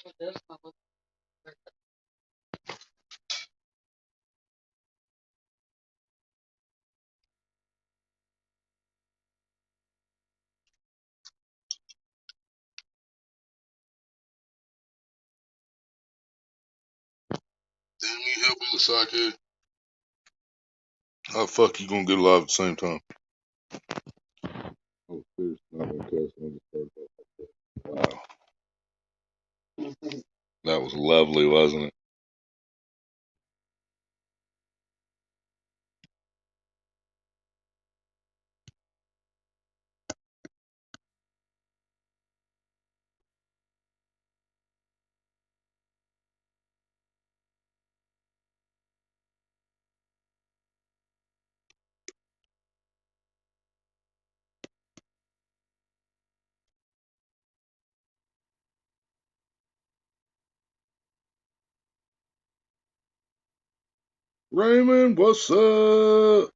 Damn, you help me with Psycho. How the fuck you gonna get alive at the same time? Oh, seriously, not gonna cuss. I'm just started off like that. Wow. That was lovely, wasn't it? Raymond, what's up?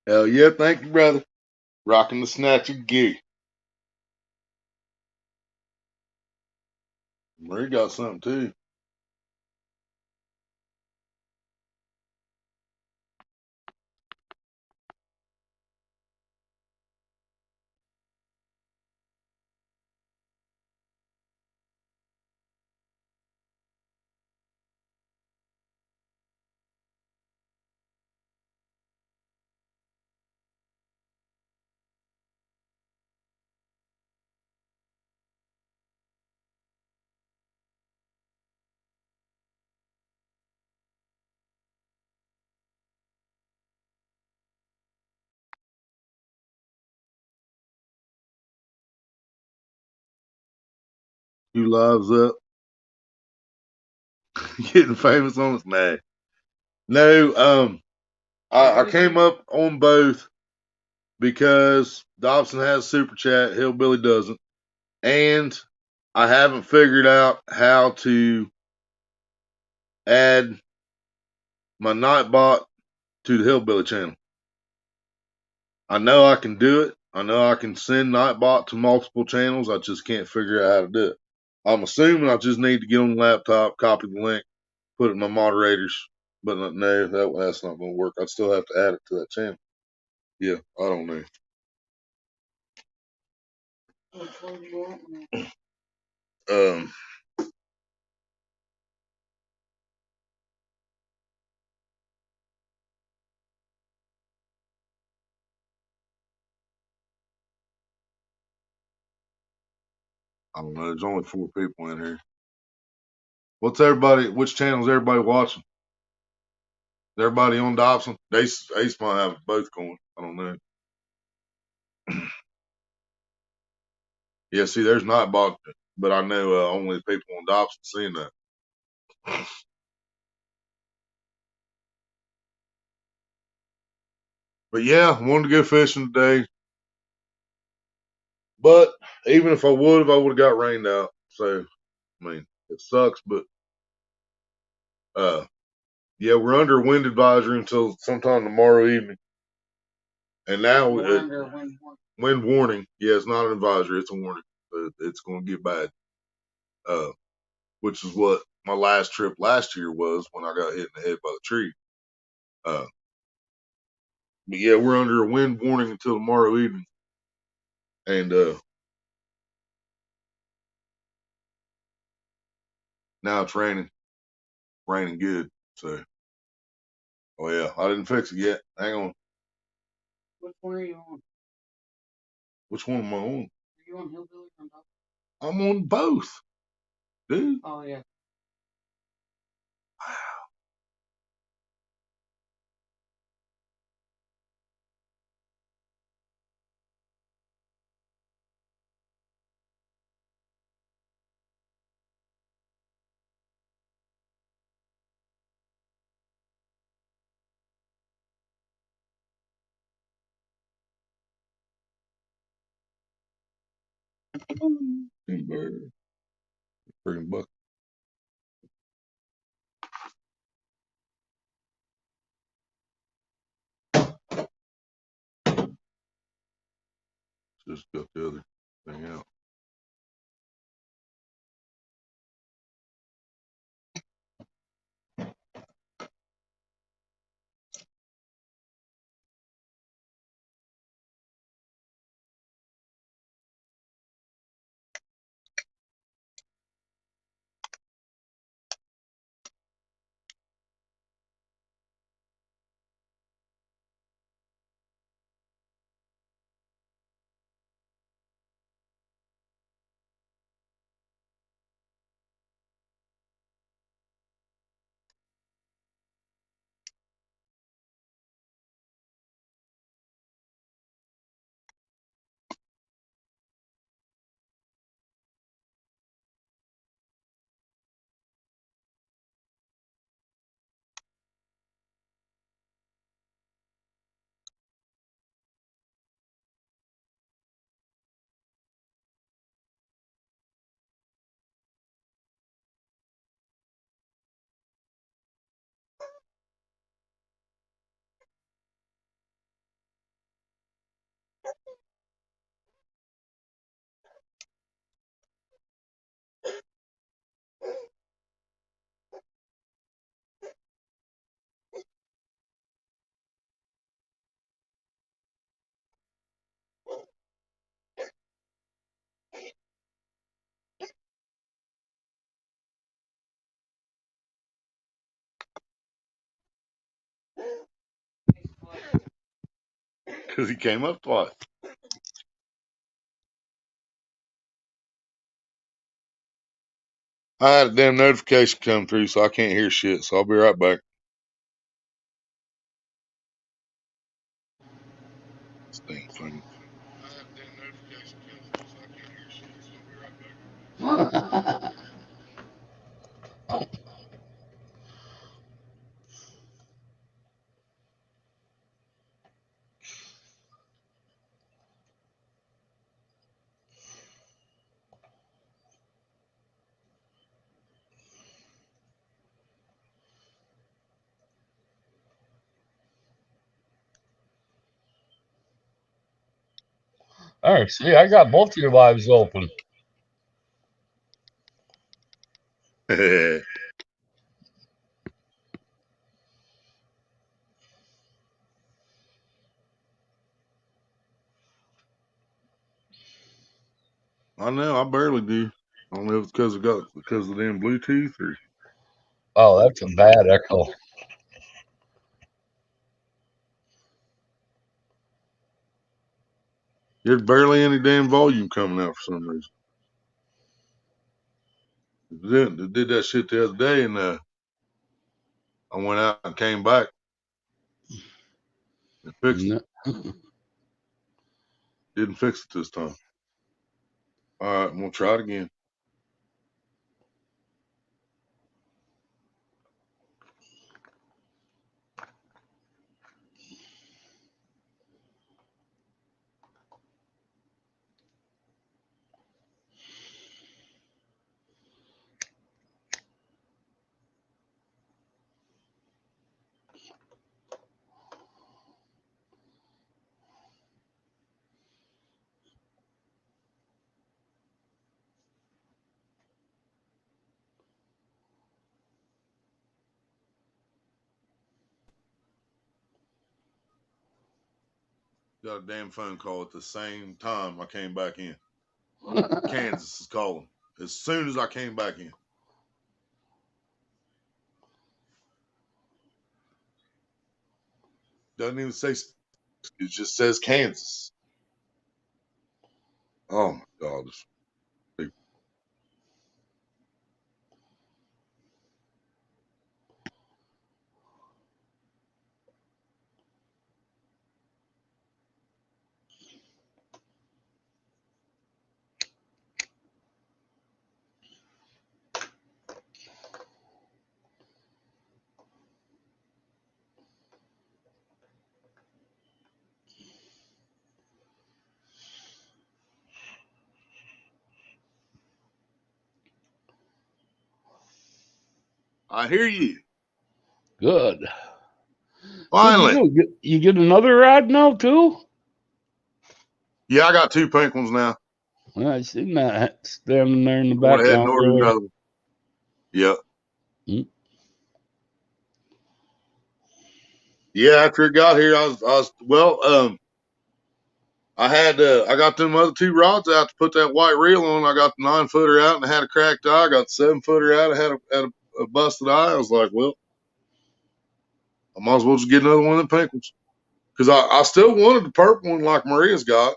Hell yeah, thank you, brother. Rocking the Snatcher Gear. Murray got something too. Two lives up. Getting famous on us. Nah. No, I came up on both because Dobson has super chat, Hillbilly doesn't. And I haven't figured out how to add my Nightbot to the Hillbilly channel. I know I can do it. I know I can send Nightbot to multiple channels. I just can't figure out how to do it. I'm assuming I just need to get on the laptop, copy the link, put it in my moderators. But no, that's not going to work. I'd still have to add it to that channel. Yeah, I don't know. Um, I don't know. There's only 4 people in here. Which channel is everybody watching? Is everybody on Dobson? Ace might have both going. I don't know. Yeah, see, there's Nightbot, but I know only the people on Dobson seeing that. But yeah, I wanted to go fishing today. But even if I would have, I would have got rained out. So, I mean, it sucks, but yeah, we're under a wind advisory until sometime tomorrow evening. And now wind warning. Yeah, it's not an advisory, it's a warning. It's going to get bad. Which is what my last trip last year was when I got hit in the head by the tree. But yeah, we're under a wind warning until tomorrow evening. And now it's raining good. So, oh yeah, I didn't fix it yet. Hang on. Which one are you on? Which one am I on? Are you on Hillbilly or on Dobson? I'm on both, dude. Oh yeah. Freaking bucket. Just got the other thing out. Because he came up twice. I had a damn notification come through, so I can't hear shit. So I'll be right back. Stink thing. All right, see, I got both your lives open. I know. I barely do. I don't know if it's because of them Bluetooth or Oh, that's a bad echo. there's barely any damn volume coming out for some reason. They did that shit the other day, and I went out and came back and fixed it. No. Didn't fix it this time. All right, I'm gonna try it again. Got a damn phone call at the same time I came back in. Kansas is calling as soon as I came back in. Doesn't even say. It just says Kansas. Oh my god! I hear you. Good. What'd you Finally. do? You get another rod now too? Yeah, I got 2 pink ones now. Well, I seen that standing there in the I went ahead and background ordered earlier. another one. Yep. Mm. Yeah, after it got here, I got them other 2 rods out to put that white reel on. I got the 9-footer out and I had a cracked eye. I got the 7-footer out. I had a busted eye. I was like, well, I might as well just get another one of the pink ones. Because I still wanted the purple one like Maria's got,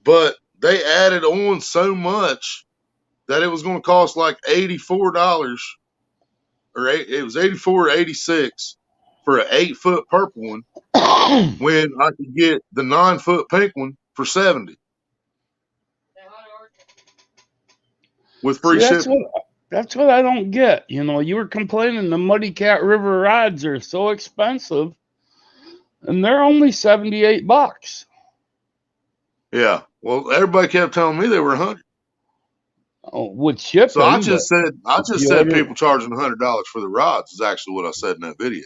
but they added on so much that it was going to cost like $84 it was 84 or 86 for an 8-foot purple one when I could get the 9-foot pink one for 70 with See, free shipping. that's what I don't get. You know, you were complaining the Muddy Cat River rods are so expensive, and they're only $78. Yeah. Well, everybody kept telling me they were 100. Oh, with So I shipping, but just said I if just you said order, people charging $100 for the rods is actually what I said in that video.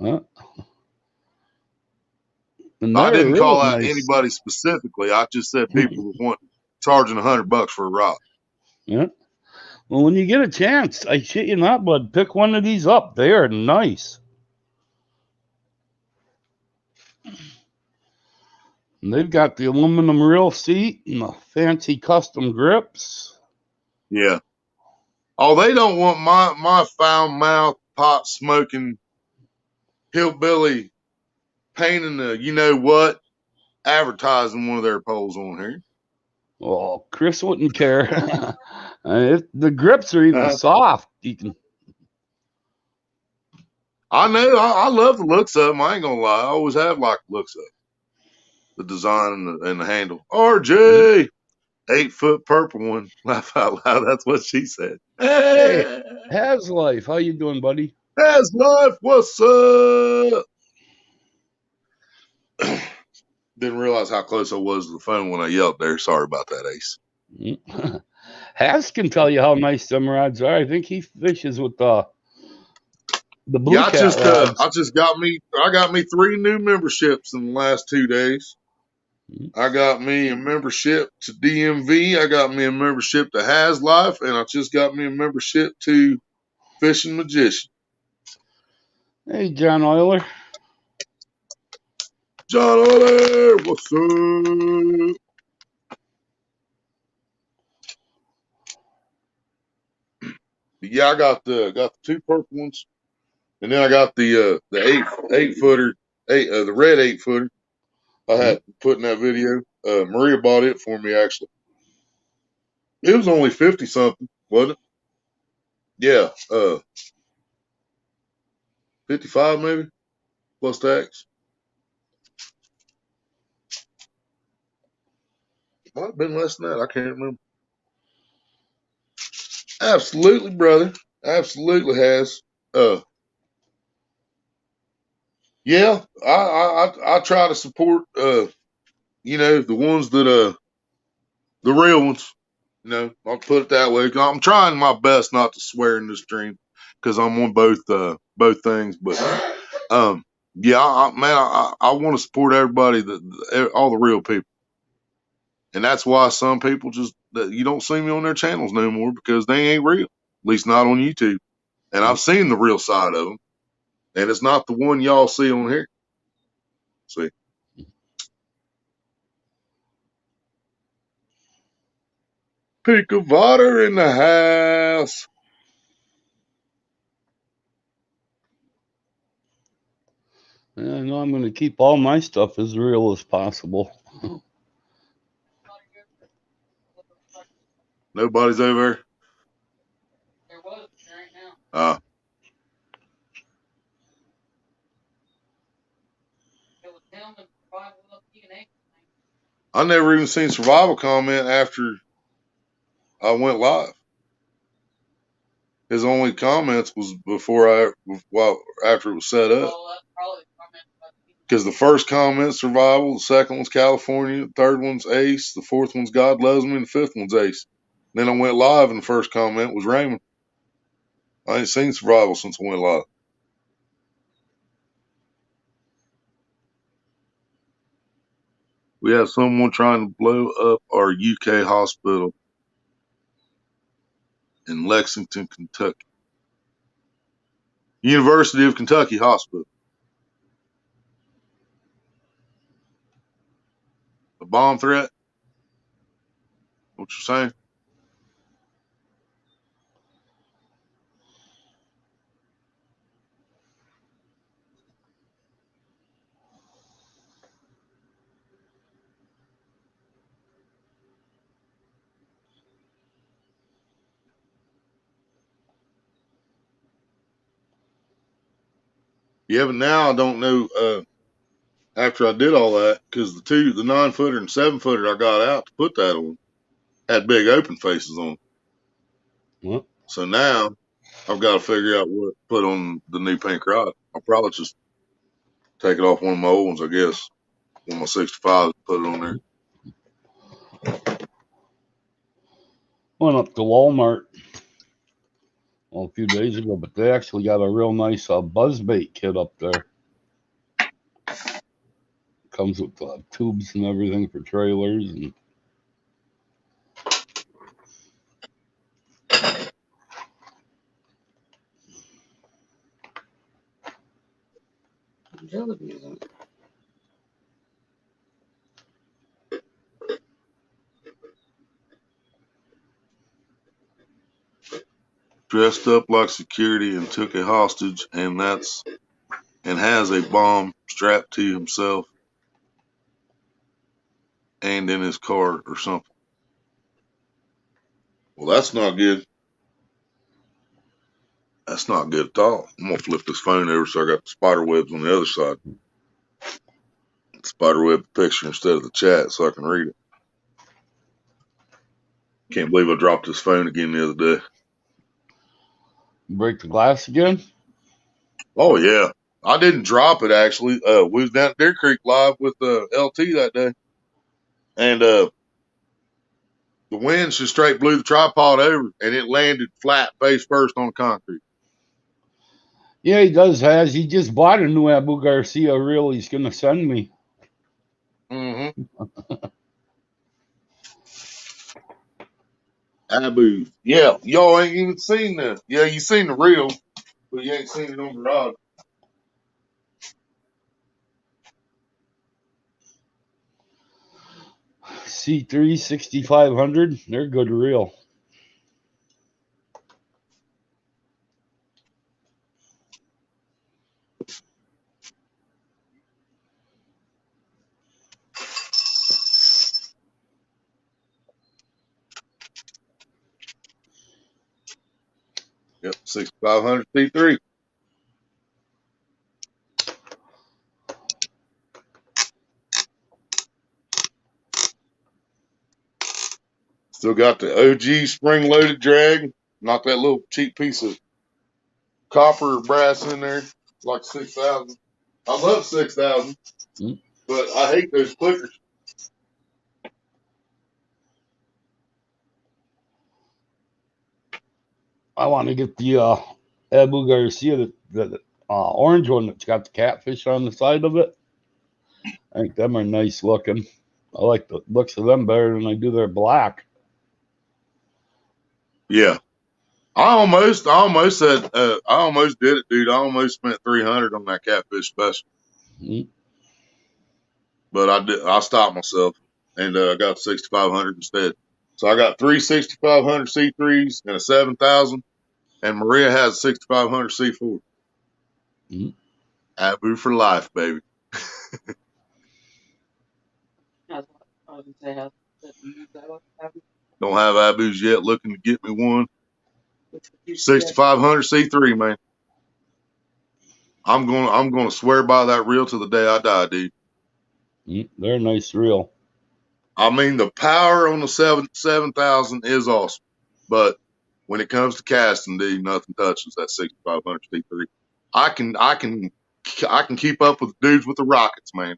uh, and I they're didn't real call out nice. anybody specifically. I just said people want charging $100 for a rod. Yeah. Well, when you get a chance, I shit you not, bud, pick one of these up. They are nice. And they've got the aluminum reel seat and the fancy custom grips. Yeah. Oh, they don't want my foul mouth pot smoking hillbilly painting the you know what advertising one of their poles on here. Oh, Chris wouldn't care. The grips are even soft. You can. I know. I love the looks of them. I ain't gonna lie. I always have liked the looks of the design and the handle. RJ, 8-foot purple one. Laugh out loud. That's what she said. Hey, Hey, Has Life, how you doing, buddy? that's life. What's up? Didn't realize how close I was to the phone when I yelled there. Sorry about that, Ace. Has can tell you how nice them rods are. I think he fishes with the Yeah, Blue Cat rods. I got me 3 new memberships in the last 2 days. Mm. I got me a membership to DMV. I got me a membership to Has Life, and I just got me a membership to Fishing Magician. Hey, John Euler. John Oler, what's up? Yeah, I got the 2 purple ones, and then I got the 8-footer, the red 8-footer. I Mm. had put in that video. Maria bought it for me actually. It was only 50 something, wasn't it? Yeah, 55 maybe plus tax. Might have been less than that. I can't remember. Absolutely, brother. Absolutely has. Uh, yeah, I try to support the ones that the real ones. I'll put it that way. I'm trying my best not to swear in this stream because I'm on both things. But yeah, I want to support everybody all the real people, and that's why some people just that you don't see me on their channels no more because they ain't real. At least not on YouTube. And I've Mm. seen the real side of them, and it's not the one y'all see on here. See, pick of water in the house. Yeah, I know I'm going to keep all my stuff as real as possible. Nobody's over there. I never even seen survival comment after I went live. His only comments was after it was set up. Because the first comment survival, the second one's California, the third one's Ace, the fourth one's God loves me, and the fifth one's Ace. Then I went live, and the first comment was Raymond. I ain't seen survival since I went live. We have someone trying to blow up our UK hospital in Lexington, Kentucky. University of Kentucky Hospital. A bomb threat? What you're saying? Yeah, but now I don't know. After I did all that, because the 9-footer and 7-footer I got out to put that on had big open faces on. What? So now I've got to figure out what to put on the new pink rod. I'll probably just take it off one of my old ones, I guess. One of my 65s, put it on there. Went up to Walmart a few days ago, but they actually got a real nice buzzbait kit up there. Comes with tubes and everything for trailers and. Dressed up like security and took a hostage, and has a bomb strapped to himself and in his car or something. Well, that's not good. That's not good at all. I'm gonna flip this phone over so I got the spider webs on the other side. Spider web picture instead of the chat so I can read it. Can't believe I dropped this phone again the other day. Break the glass again? Oh yeah. I didn't drop it actually. We was down at Deer Creek live with LT that day. And the wind just straight blew the tripod over and it landed flat face first on concrete. Yeah, he does. He just bought a new Abu Garcia reel he's going to send me. Mm-hmm. Abu. Yeah, y'all ain't even seen this. Yeah, you seen the reel, but you ain't seen it on the rod. C3 6500. They're good reel. Yep, 6500 C3. Still got the OG spring loaded drag. Not that little cheap piece of copper or brass in there. Like 6,000. I love 6,000, but I hate those clickers. I want to get the Abu Garcia, the orange one that's got the catfish on the side of it. I think them are nice looking. I like the looks of them better than I do their black. Yeah. I almost said, I almost did it, dude. I almost spent 300 on that catfish special, but I stopped myself and I got 6,500 instead. So I got 3,6,500 C3s and a 7,000, and Maria has a 6,500 C4. Abu for life, baby. Don't have Abu's yet. Looking to get me one. 6,500 C3, man. I'm gonna swear by that reel to the day I die, dude. They're a nice reel. I mean, the power on the 7,000 is awesome, but when it comes to casting, dude, nothing touches that 6,500 C3. I can keep up with dudes with the rockets, man.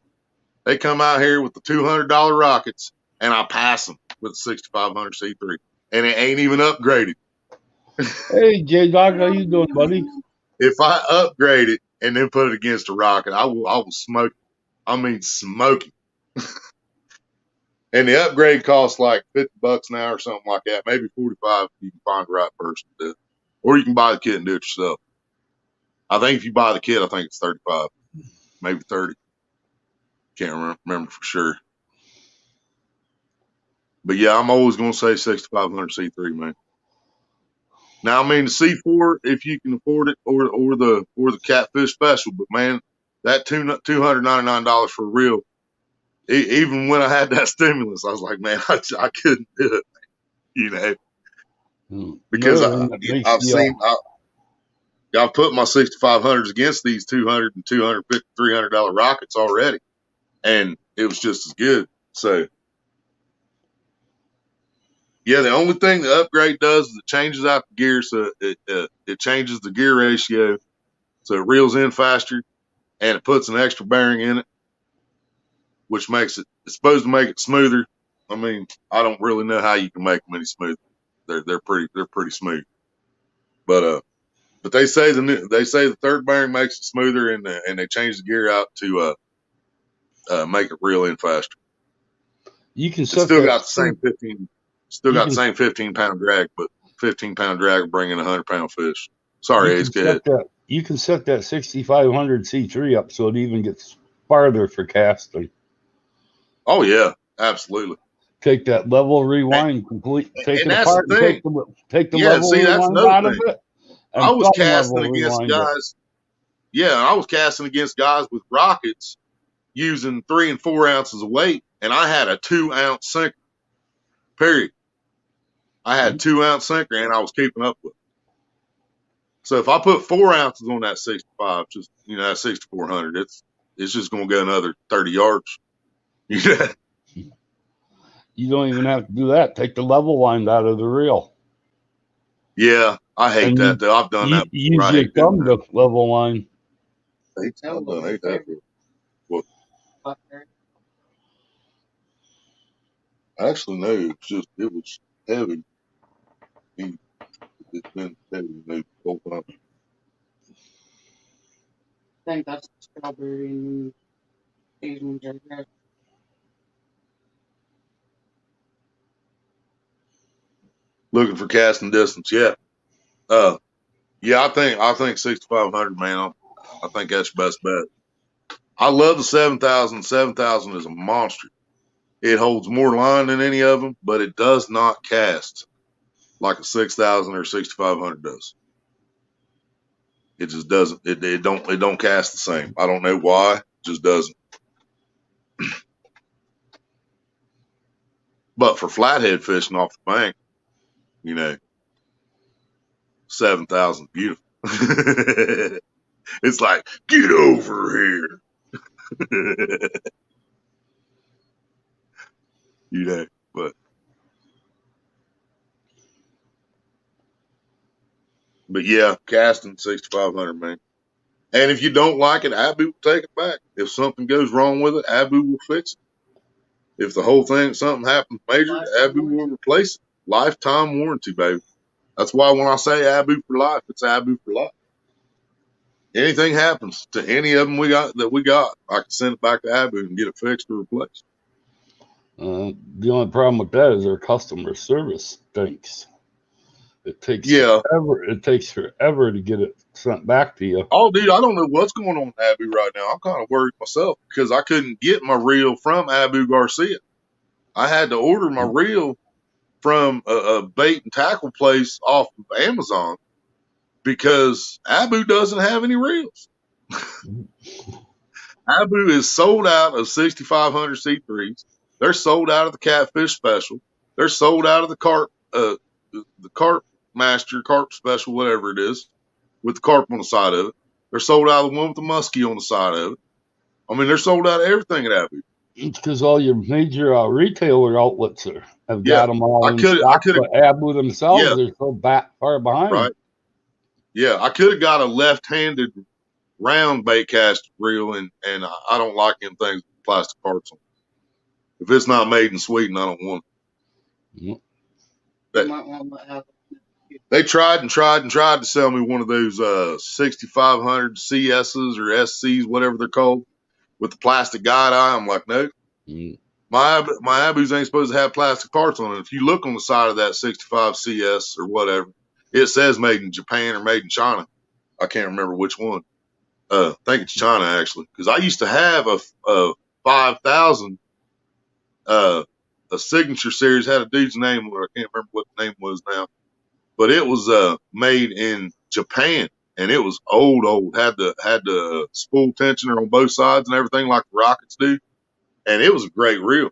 They come out here with the $200 rockets, and I pass them with the 6,500 C3, and it ain't even upgraded. Hey, J Dog, how you doing, buddy? If I upgrade it and then put it against a rocket, I will smoke. I mean, smoke it. And the upgrade costs like $50 an hour or something like that, maybe 45 if you can find the right person to do it. Or you can buy the kit and do it yourself. I think if you buy the kit, I think it's 35, maybe 30. Can't remember for sure. But yeah, I'm always going to say 6500 C3, man. Now, I mean, the C4, if you can afford it, or the catfish special, but man, that $299 for real. Even when I had that stimulus, I was like, man, I couldn't do it, because Another thing that makes I've the seen I've put my 6500s against these 200 and 250, $300 rockets already, and it was just as good. So yeah, the only thing the upgrade does is it changes out the gear, so it changes the gear ratio, so it reels in faster, and it puts an extra bearing in it, which makes it's supposed to make it smoother. I mean, I don't really know how you can make them any smoother. They're pretty smooth, but they say the third bearing makes it smoother, and they change the gear out to make it reel in faster. you can It's set still that got the same 15, still you got the can same 15-pound drag, but 15-pound drag will bring in a 100-pound fish. Sorry, you Ace, can go ahead. set that 6500 C3 up so it even gets farther for casting. Oh yeah, absolutely. Take that level And, rewind, take and it that's the apart, and thing. take the Yeah, level see, that's rewind another out of thing. it, I and was thumb casting level against rewind it. guys. Yeah, I was casting against guys with rockets using 3 and 4 ounces of weight, and I had a 2-ounce sinker. Period. I had 2-ounce sinker, and I was keeping up with it. So if I put 4 ounces on that 65, just that 6400, it's just going to go another 30 yards. Yeah, You don't even have to do that. Take the level wind out of the reel, yeah. I hate and that though. I've done you that before. use I your hate doing thumb that. to level wind. I hate that. Well, actually, no. It was heavy. It's been heavy the whole time. Looking for casting distance. Yeah. Uh, yeah. I think 6500, man. I think that's your best bet. I love the 7000. 7000 is a monster. It holds more line than any of them, but it does not cast like a 6000 or 6500 does. It just doesn't. It don't cast the same. I don't know why. It just doesn't. But for flathead fishing off the bank, you know, 7000 beautiful. It's like, get over here. you know, but yeah, casting 6500, man. And if you don't like it, Abu will take it back. If something goes wrong with it, Abu will fix it. If the whole thing, something happens major, Abu will replace it. Lifetime warranty, baby. That's why when I say Abu for life, it's Abu for life. Anything happens to any of them we got, I can send it back to Abu and get it fixed or replaced. The only problem with that is their customer service stinks. It takes Yeah. forever. It takes forever to get it sent back to you. Oh, dude, I don't know what's going on with Abu right now. I'm kind of worried myself because I couldn't get my reel from Abu Garcia. I had to order my reel from a bait and tackle place off of Amazon because Abu doesn't have any reels. Abu is sold out of 6500 C3s. They're sold out of the Catfish Special. They're sold out of the Carp Master, Carp Special, whatever it is, with the carp on the side of it. They're sold out of the one with the muskie on the side of it. I mean, they're sold out of everything at Abu. It's because all your major retailer outlets have Yeah, got them all I in could, I stock, could have, but Abu themselves yeah, are so far behind. right. Yeah, I could have got a left-handed round bait cast reel, and I don't like them things with plastic parts on. If it's not made in Sweden, I don't want it. Yep. That, They tried to sell me one of those 6500 CSs or SCs, whatever they're called, with the plastic guide eye. I'm like, no, my Abus ain't supposed to have plastic parts on it. If you look on the side of that 65 CS or whatever, it says made in Japan or made in China. I can't remember which one. I think it's China actually, because I used to have a 5000 a signature series, had a dude's name on it. I can't remember what the name was now, but it was made in Japan, and it was old, had the spool tensioner on both sides and everything like the Rockets do, and it was a great reel,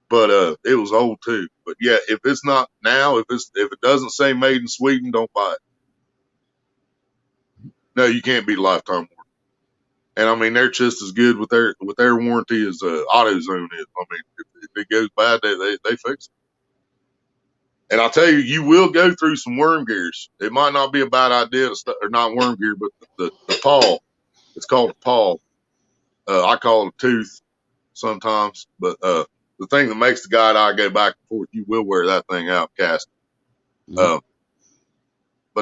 but it was old too. But yeah, if it's not now, if it doesn't say made in Sweden, don't buy it. No, you can't beat lifetime warranty. And I mean, they're just as good with their warranty as AutoZone is. I mean, if it goes bad, they fix it. And I'll tell you, you will go through some worm gears. It might not be a bad idea or not worm gear, but the paw. It's called a paw. I call it a tooth sometimes, but the thing that makes the guide eye go back and forth, you will wear that thing out cast. But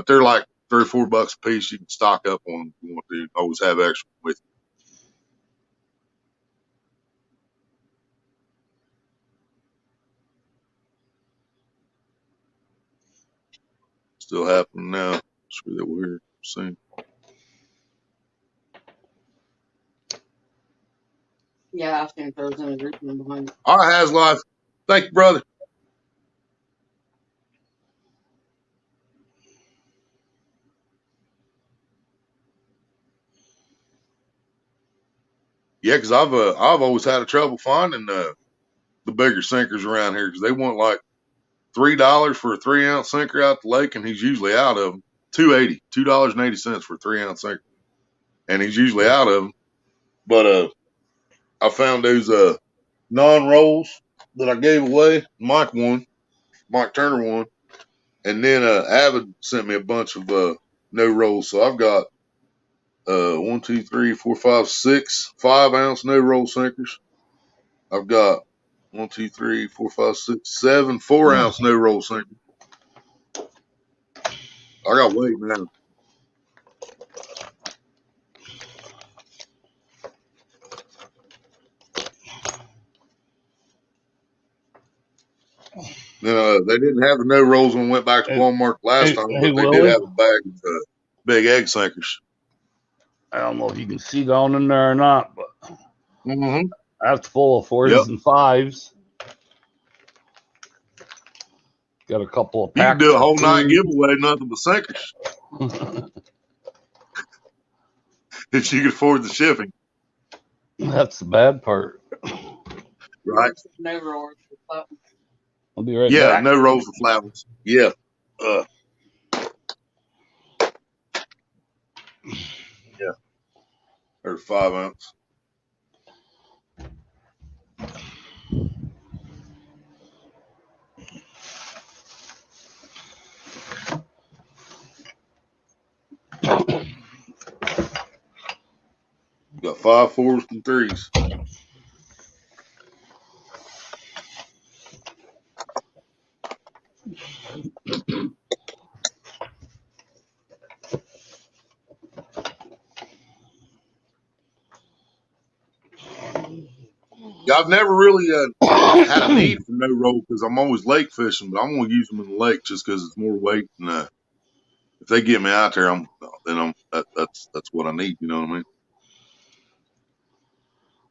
they're like $3 or $4 a piece. You can stock up on them if you want to. Always have extra with you. Still happening now. Sure that we're soon. Yeah, I think there was an agreement behind it. All right, Haslife. Thank you, brother. Yeah, because I've always had a trouble finding the bigger sinkers around here because they want like $3 for a 3-ounce sinker out the lake, and he's usually out of them. $2.80 for a 3-ounce sinker, and he's usually out of them. But I found those non-rolls that I gave away. Mike Turner won, and then Avid sent me a bunch of no rolls. So I've got 1, 2, 3, 4, 5, 6 5-ounce no roll sinkers. I've got 1, 2, 3, 4, 5, 6, 7 4-ounce no roll sinkers. I got weight now. Then they didn't have the no rolls when we went back to Walmart last time, but they did have a bag of big egg sinkers. I don't know if you can see down in there or not, but that's full of 4s and 5s. Got a couple of packs. You can do a whole night giveaway, nothing but sinkers. If you can afford the shipping. That's the bad part. Right. No rolls. I'll be right back. Yeah, no rolls for flat ones. Yeah. Yeah. Or 5-ounce. Got 5 4s and 3s. Yeah, I've never really had a need for no roll because I'm always lake fishing, but I'm gonna use them in the lake just because it's more weight. And if they get me out there, that's what I need. You know what I mean?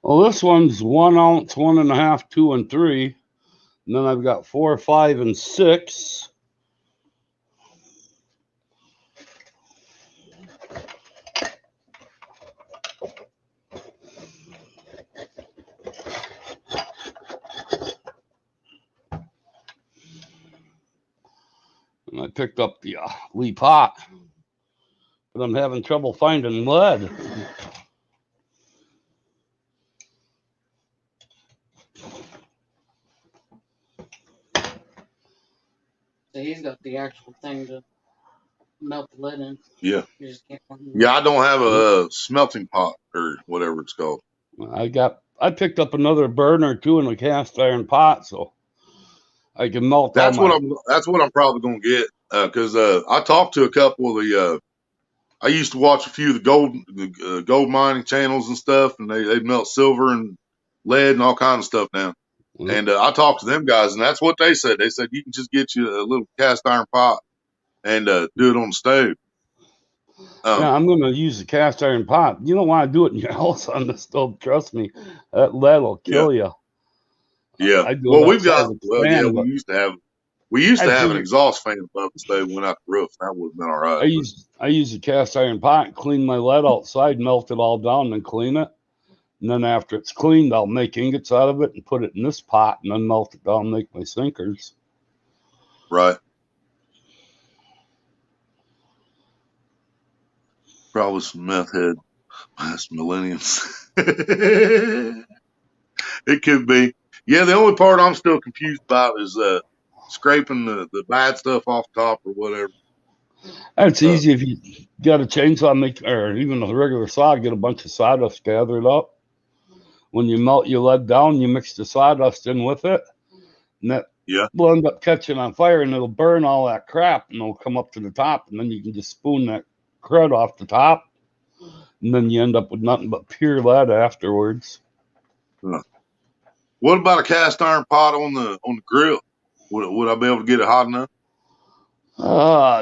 Well, this one's 1 ounce, 1.5, 2, and 3. And then I've got 4, 5, and 6. And I picked up the Lee pot, but I'm having trouble finding lead. So he's got the actual thing to melt the lead in. Yeah. You just can't find it. Yeah, I don't have a smelting pot or whatever it's called. I picked up another burner too in a cast iron pot, so I can melt. That's what I'm probably gonna get. because I talked to a couple of the. I used to watch a few of the gold mining channels and stuff, and they melt silver and lead and all kinds of stuff down. Well, And I talked to them guys, and that's what they said. They said you can just get you a little cast iron pot and do it on the stove. yeah, I'm going to use the cast iron pot. You don't want to do it in your house on the stove. Trust me, that lead will Yeah, kill you. yeah. I do Well, it outside the yeah, fan, but we used I to have an figure exhaust fan above the stove went out the roof. That would have been all right. I use the cast iron pot, clean my lead outside, melt it all down, and then clean it. And then after it's cleaned, I'll make ingots out of it and put it in this pot, and then melt it down, and make my sinkers. Right. Probably some meth head past millenniums. It could be. Yeah, the only part I'm still confused about is scraping the bad stuff off the top or whatever. That's easy if you got a chainsaw, or even a regular saw, get a bunch of sawdust, gather it up. When you melt your lead down, you mix the sawdust in with it, and that Yeah. will end up catching on fire, and it'll burn all that crap, and it'll come up to the top, and then you can just spoon that crud off the top, and then you end up with nothing but pure lead afterwards. What about a cast iron pot on the grill? Would I be able to get it hot enough?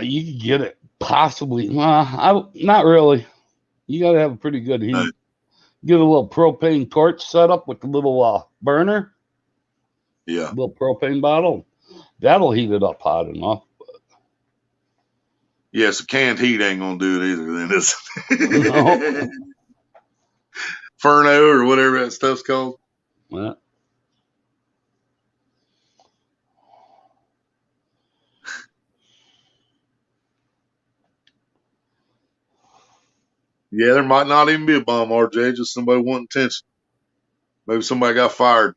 You can get it possibly. Not really. You got to have a pretty good heat. Get a little propane torch set up with a little burner. Yeah. A little propane bottle. That'll heat it up hot enough. Yeah, so canned heat ain't gonna do it either. Then is it? No. Furno or whatever that stuff's called. Yeah. Yeah, there might not even be a bomb, RJ. Just somebody wanting attention. Maybe somebody got fired.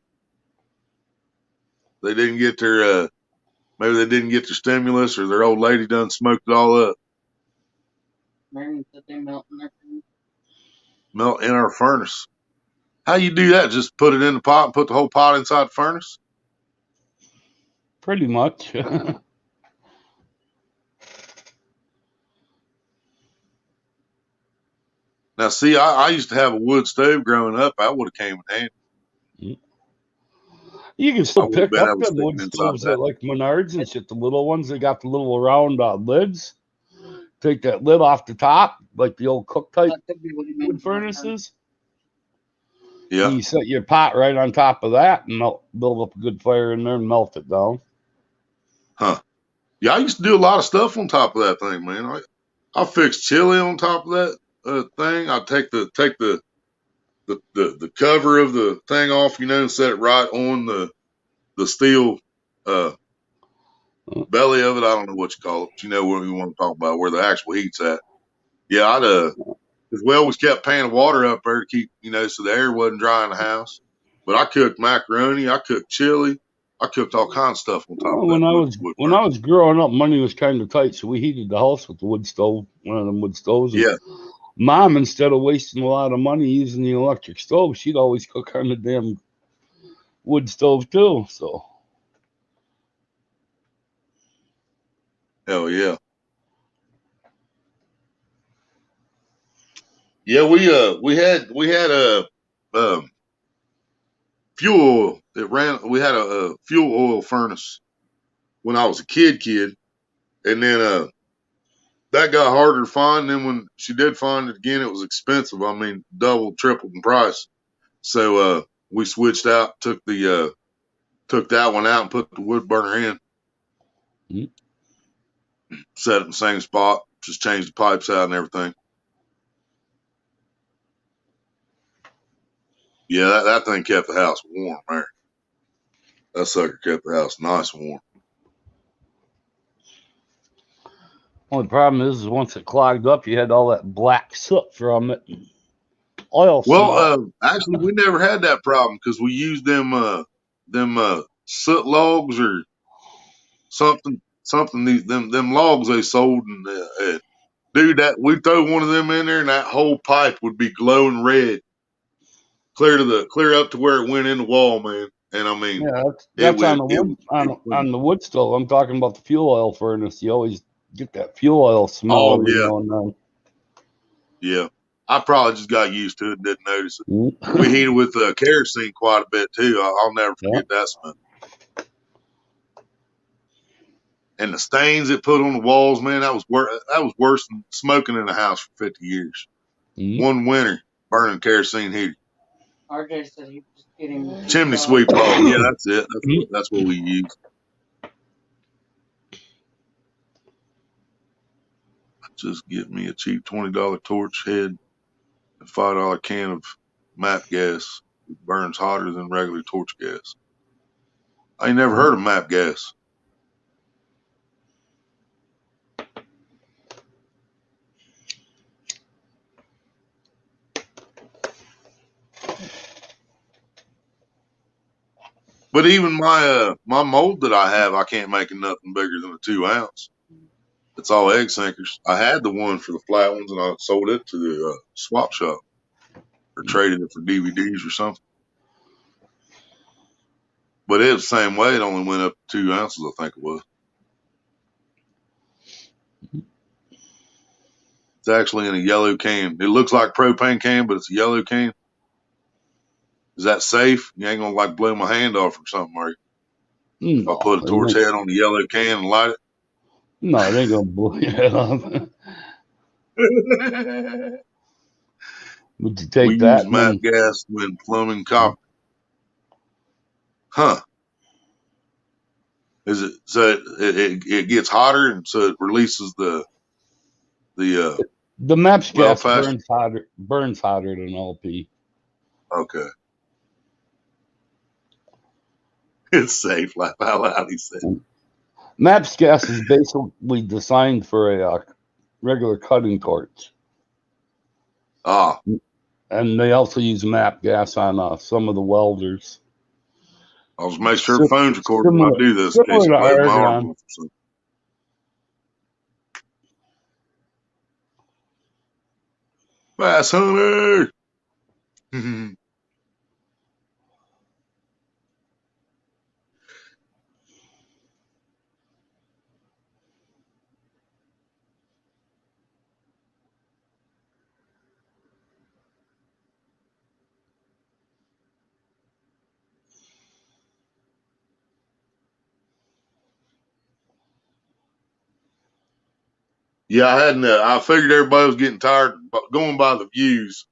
They didn't get their maybe they didn't get their stimulus, or their old lady done smoked it all up. Maybe that they melt in their food. Melt in our furnace. How you do that? Just put it in the pot and put the whole pot inside the furnace? Pretty much. Now, see, I used to have a wood stove growing up. I would have came in handy. You can I still would have pick been up able to them stick wood it inside stoves that. at like Menards and shit. The little ones, they got the little round lids. Take that lid off the top, like the old cook type That could be what he means wood by furnaces. Yeah. You set your pot right on top of that and build up a good fire in there and melt it down. Huh. Yeah, I used to do a lot of stuff on top of that thing, man. I fix chili on top of that thing. I take the cover of the thing off, and set it right on the steel belly of it. I don't know what you call it, but you know what we want to talk about, where the actual heat's at. Yeah, because we always kept pan of water up there to keep, so the air wasn't dry in the house. But I cooked macaroni, I cooked chili, I cooked all kinds of stuff on top of that wood When burner. I was growing up, money was kind of tight, so we heated the house with the wood stove, one of them wood stoves. Yeah. Mom, instead of wasting a lot of money using the electric stove, she'd always cook on the damn wood stove too. So. Hell yeah. Yeah, we had a fuel oil. We had a fuel oil furnace when I was a kid, and then that got harder to find. And then when she did find it again, it was expensive. I mean, double, tripled in price. So we switched out, took that one out and put the wood burner in. Mm-hmm. Set it in the same spot, just changed the pipes out and everything. Yeah, that thing kept the house warm, man. That sucker kept the house nice and warm. Only problem is once it clogged up, you had all that black soot from it. Oil Well, actually, we never had that problem because we used them soot logs or something. Them logs they sold, and dude, that we'd throw one of them in there, and that whole pipe would be glowing red, clear up to where it went in the wall, man. And I mean, Yeah, it that's was on the it wood was pretty clean. on the wood stove. I'm talking about the fuel oil furnace. You always get that fuel oil smell Oh every yeah, now and yeah. I probably just got used to it, and didn't notice it. then. We heated with kerosene quite a bit too. I'll never Yeah. forget that smell. And the stains it put on the walls, man, that was worse than smoking in a house for 50 years. Mhm. One winter burning kerosene heater. RJ said he was getting Chimney sweep ball. Yeah, that's it. That's what we use. Just get me a cheap $20 torch head and $5 can of MAP gas. It burns hotter than regular torch gas. I ain't never heard of MAP gas. But even my mold that I have, I can't make it nothing bigger than a 2 ounce. It's all egg sinkers. I had the one for the flat ones, and I sold it to the swap shop or traded it for DVDs or something. But it was the same way. It only went up to 2 ounces, I think it was. It's actually in a yellow can. It looks like propane can, but it's a yellow can. Is that safe? You ain't gonna like blow my hand off or something, are you? If I No, put a torch head on the yellow can and light no, it ain't gonna blow your head off. it? Would you We take use that and MAP then? gas when plumbing copper. Huh. Is it so it gets hotter and so it releases the The MAPS well gas faster? burns hotter than LP. Okay. It's safe, laugh out loud, he said. MAPS gas is basically designed for a regular cutting torch, Ah, and they also use MAP gas on some of the welders. I'll just make sure the Si- phone's recording when I Similar, do this in case similar it to blows my arm argon. off or something. Bass hunter. Yeah, I hadn't. I figured everybody was getting tired. But going by the views,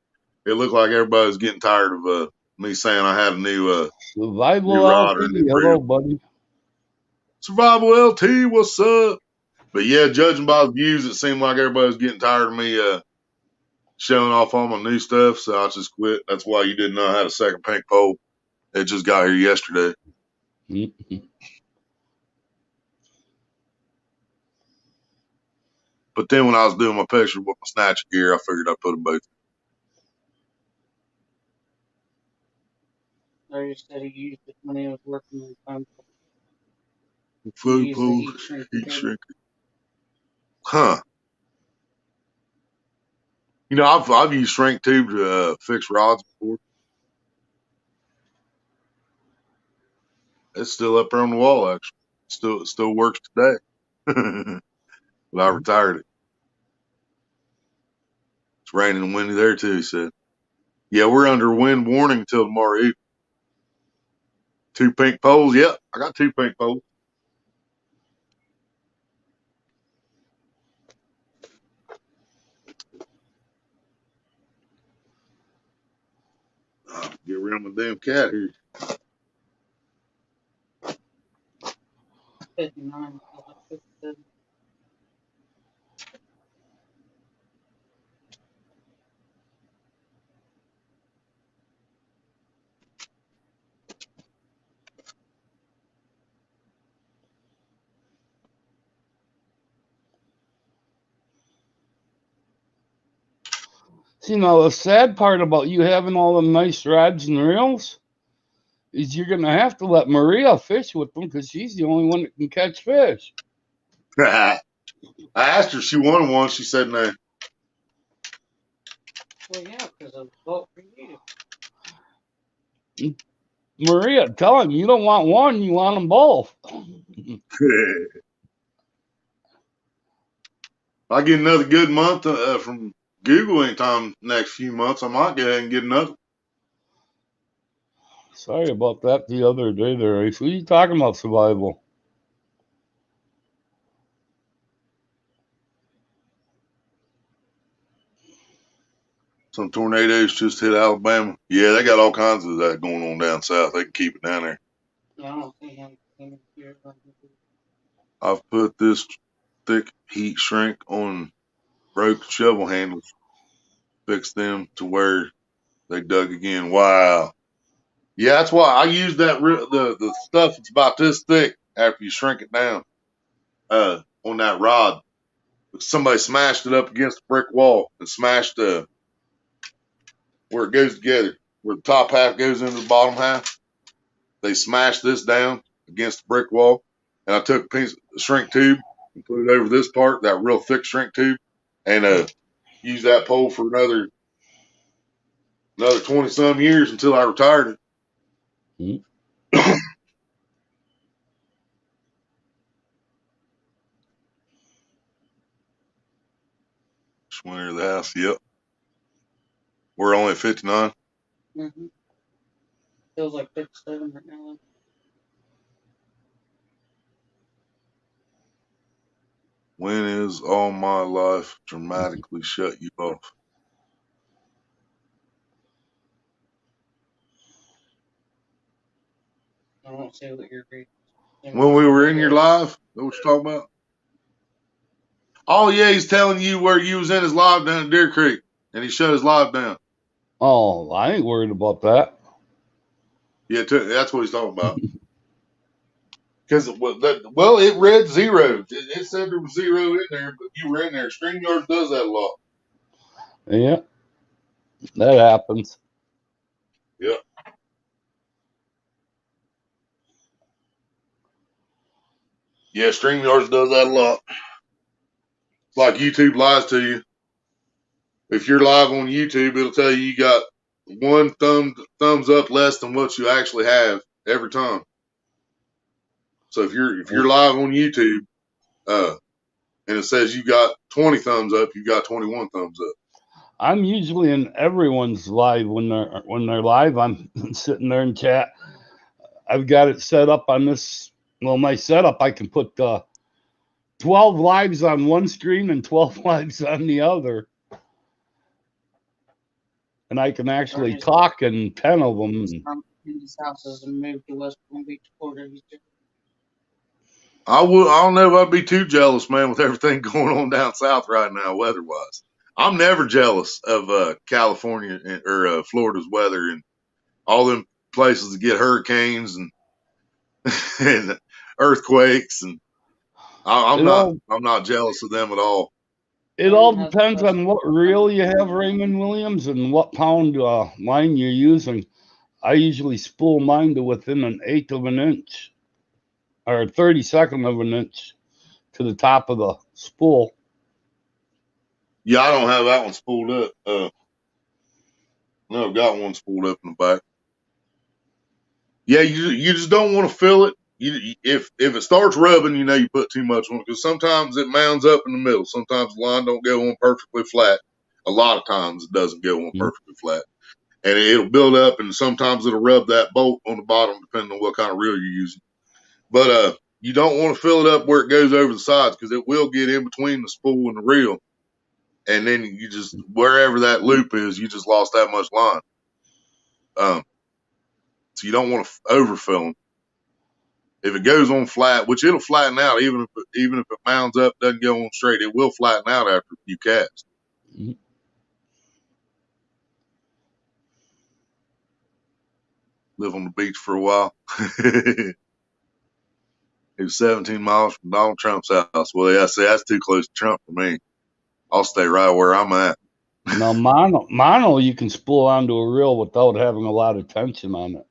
it looked like everybody was getting tired of me saying I had a new Survival rod or a LP. new reel. Hello, buddy. Survival LT, what's up? But yeah, judging by the views, it seemed like everybody was getting tired of me showing off all my new stuff, so I just quit. That's why you didn't know I had a second pink pole. It just got here yesterday. Mhm. But then when I was doing my picture with my Snatcher Gear, I figured I'd put them both. RJ said he used it when he was working on phone. He Float used the pole, heat shrink. heat shrink. Huh. You know, I've used shrink tube to fix rods before. It's still up there on the wall, actually. It still works today. But I retired it. It's raining and windy there too, he said. Yeah, we're under wind warning until tomorrow evening. 2 pink poles. Yep, I got 2 pink poles. Get rid of my damn cat here. 59. 57. See, now the sad part about you having all them nice rods and reels is you're gonna have to let Maria fish with them because she's the only one that can catch fish. I asked her if she wanted one. She said no. Well, yeah, because of vote for you. Maria, tell him you don't want one, you want them both. If I get another good month from Google anytime next few months, I might go ahead and get another. Sorry about that the other day there, Ace. What are you talking about, survival? Some tornadoes just hit Alabama. Yeah, they got all kinds of that going on down south. They can keep it down there. Yeah, I don't see him here. I've put this thick heat shrink on broken shovel handles, fixed them to where they dug again. Wow. Yeah, that's why I use that the stuff that's about this thick after you shrink it down on that rod. Somebody smashed it up against a brick wall and smashed where it goes together, where the top half goes into the bottom half. They smashed this down against the brick wall, and I took a piece of shrink tube and put it over this part, that real thick shrink tube, and used that pole for another 20 some years until I retired it. Just went near the house. Yep. We're only at 59. Mm-hmm. Feels like 57 right now. When is all my life dramatically shut you off? I don't see what you're reading. When we were in your live? That what you're talking about? Oh, yeah, he's telling you where you was in his live down at Deer Creek, and he shut his live down. Oh, I ain't worried about that. Yeah, that's what he's talking about. Because, well, it read 0. It said there was 0 in there, but you were in there. StreamYard does that a lot. Yeah, that happens. Yeah. Yeah, StreamYard does that a lot. Like YouTube lies to you. If you're live on YouTube, it'll tell you got one thumbs up less than what you actually have every time. So if you're live on YouTube, and it says you got 20 thumbs up, you got 21 thumbs up. I'm usually in everyone's live when they're live. I'm sitting there in chat. I've got it set up on this. Well, my setup, I can put 12 lives on one screen and 12 lives on the other. And I can actually talk in 10 of them. His houses and moved to West Palm Beach, Florida. I don't know if I'd be too jealous, man, with everything going on down south right now, weather-wise. I'm never jealous of California or Florida's weather and all them places that get hurricanes and and earthquakes, and I'm not jealous of them at all. It all depends on what reel you have, Raymond Williams, and what pound line you're using. I usually spool mine to within 1/8 of an inch or 32nd of an inch to the top of the spool. Yeah, I don't have that one spooled up. No, I've got one spooled up in the back. Yeah, you just don't want to fill it. If it starts rubbing, you put too much on it, because sometimes it mounds up in the middle. Sometimes the line don't go on perfectly flat. A lot of times it doesn't go on perfectly flat, and it'll build up, and sometimes it'll rub that bolt on the bottom, depending on what kind of reel you're using. But you don't want to fill it up where it goes over the sides, because it will get in between the spool and the reel, and then you just, wherever that loop is, you just lost that much line. So you don't want to overfill them. If it goes on flat, which it'll flatten out, even if it mounds up, doesn't go on straight, it will flatten out after a few casts. Mm-hmm. Live on the beach for a while. It was 17 miles from Donald Trump's house. Well, yeah, see, that's too close to Trump for me. I'll stay right where I'm at. Now, mono, you can spool onto a reel without having a lot of tension on it.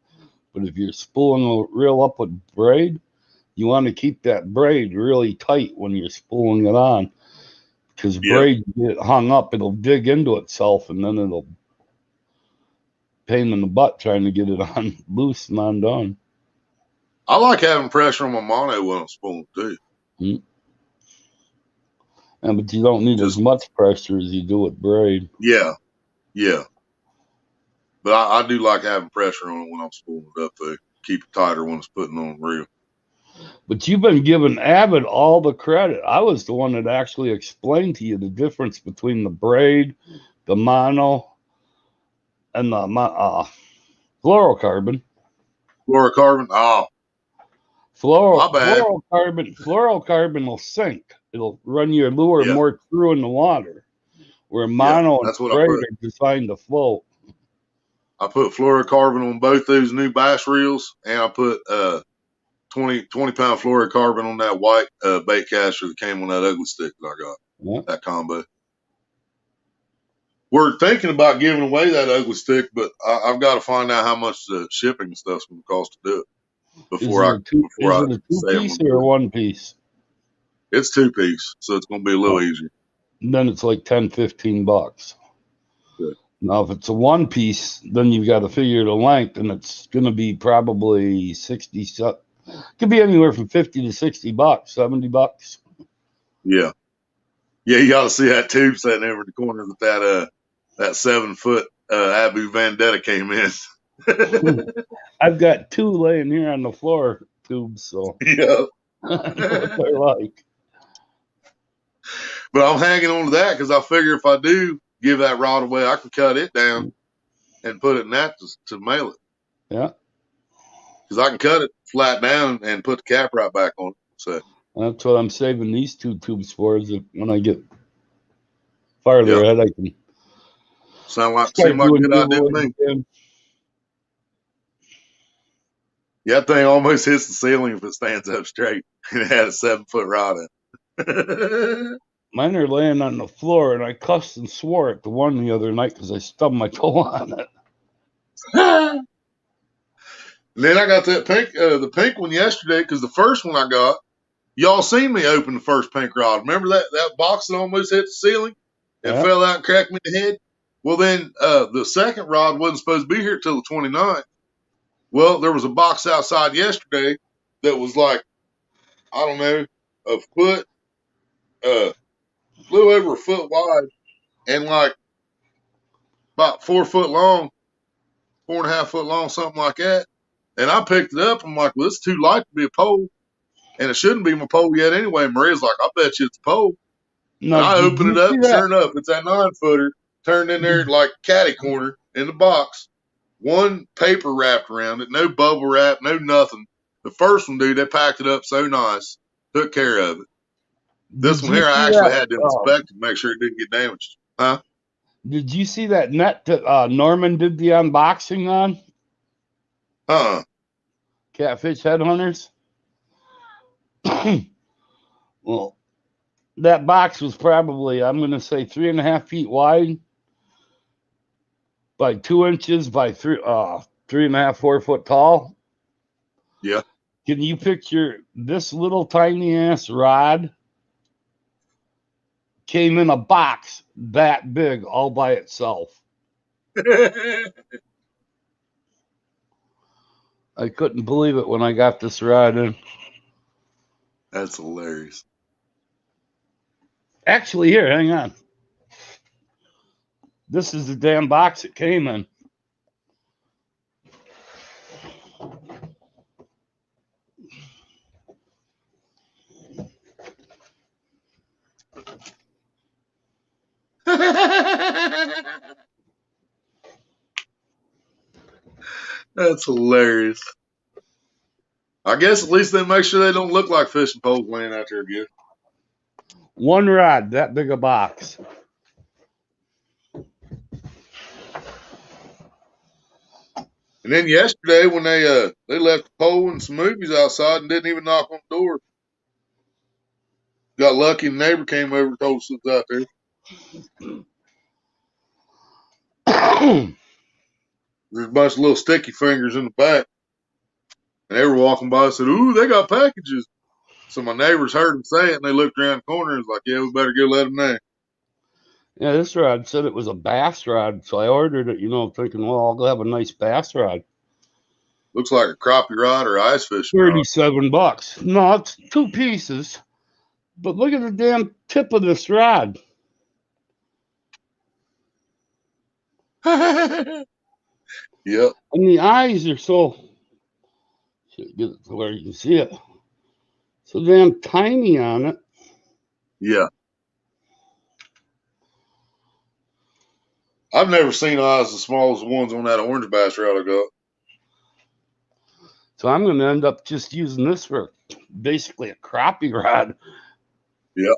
But if you're spooling a reel up with braid, you want to keep that braid really tight when you're spooling it on, because braid get hung up, it'll dig into itself, and then pain in the butt trying to get it on loose and undone. I like having pressure on my mono when I'm spooling too. Yeah, but you don't need as much pressure as you do with braid. Yeah. But I do like having pressure on it when I'm spooling it up though. Keep it tighter when it's putting on the reel. But you've been giving Avid all the credit. I was the one that actually explained to you the difference between the braid, the mono, and the fluorocarbon. Fluorocarbon? Oh. My bad. Fluorocarbon will sink. It'll run your lure more through in the water. Where mono and braid are designed to float. I put fluorocarbon on both those new bass reels, and I put 20 pound fluorocarbon on that white bait caster that came on that ugly stick that I got. Yeah. That combo. We're thinking about giving away that ugly stick, but I've got to find out how much the shipping and stuff's going to cost to do it before I. Is it a 2-piece or a 1-piece? It's 2-piece, so it's going to be a little easier. And then it's like $10-15. Good. Now, if it's a 1-piece, then you've got to figure the length, and it's going to be probably 60. Could be anywhere from $50 to $60, $70. Yeah, you got to see that tube sitting over in the corner that 7-foot Abu Vendetta came in. I've got 2 laying here on the floor tubes, so yeah, I know what they're like. But I'm hanging on to that because I figure if I do give that rod away, I can cut it down and put it in that to mail it. Yeah, because I can cut it flat down and put the cap right back on it. So that's what I'm saving these 2 tubes for. Is that when I get farther ahead, I can. Seem like a good idea to me. Again. Yeah, that thing almost hits the ceiling if it stands up straight. And it had a 7-foot rod in it. Mine are laying on the floor, and I cussed and swore at the one the other night because I stubbed my toe on it. And then I got that the pink one yesterday because the first one I got, y'all seen me open the first pink rod. Remember that box that almost hit the ceiling and fell out and cracked me in the head? Well, then the second rod wasn't supposed to be here till the 29th. Well, there was a box outside yesterday that was like, I don't know, a foot, a little over a foot wide and like about 4 foot long, 4.5 foot long, something like that. And I picked it up. I'm like, well, it's too light to be a pole. And it shouldn't be my pole yet anyway. Maria's like, I bet you it's a pole. No, and I open it up, and sure enough, it's that 9-footer turned in there like catty corner in the box. One paper wrapped around it, no bubble wrap, no nothing. The first one, dude, they packed it up so nice, took care of it. This one here, I actually had to inspect to make sure it didn't get damaged. Huh? Did you see that net that Norman did the unboxing on? Catfish Headhunters? Well, that box was probably, I'm going to say, 3.5 feet wide by 2 inches by 3.5, 4 foot tall. Yeah. Can you picture this little tiny ass rod came in a box that big all by itself? I couldn't believe it when I got this rod in. That's hilarious. Actually, here, hang on. This is the damn box it came in. That's hilarious. I guess at least they make sure they don't look like fishing poles laying out there again. One rod, that big a box. And then yesterday when they left the pole and some movies outside and didn't even knock on the door. Got lucky and the neighbor came over and told us it was out there. There's a bunch of little sticky fingers in the back. And they were walking by and said, ooh, they got packages. So my neighbors heard them say it and they looked around the corner and was like, yeah, we better go let them know. Yeah, this rod said it was a bass rod, so I ordered it, thinking, well, I'll have a nice bass rod. Looks like a crappie rod or ice fishing rod. $37. No, it's 2 pieces. But look at the damn tip of this rod. Yep. And the eyes are so, should get it to where you can see it, so damn tiny on it. Yeah. I've never seen eyes as small as the ones on that orange bass rod I got. So I'm going to end up just using this for basically a crappie rod. Yeah.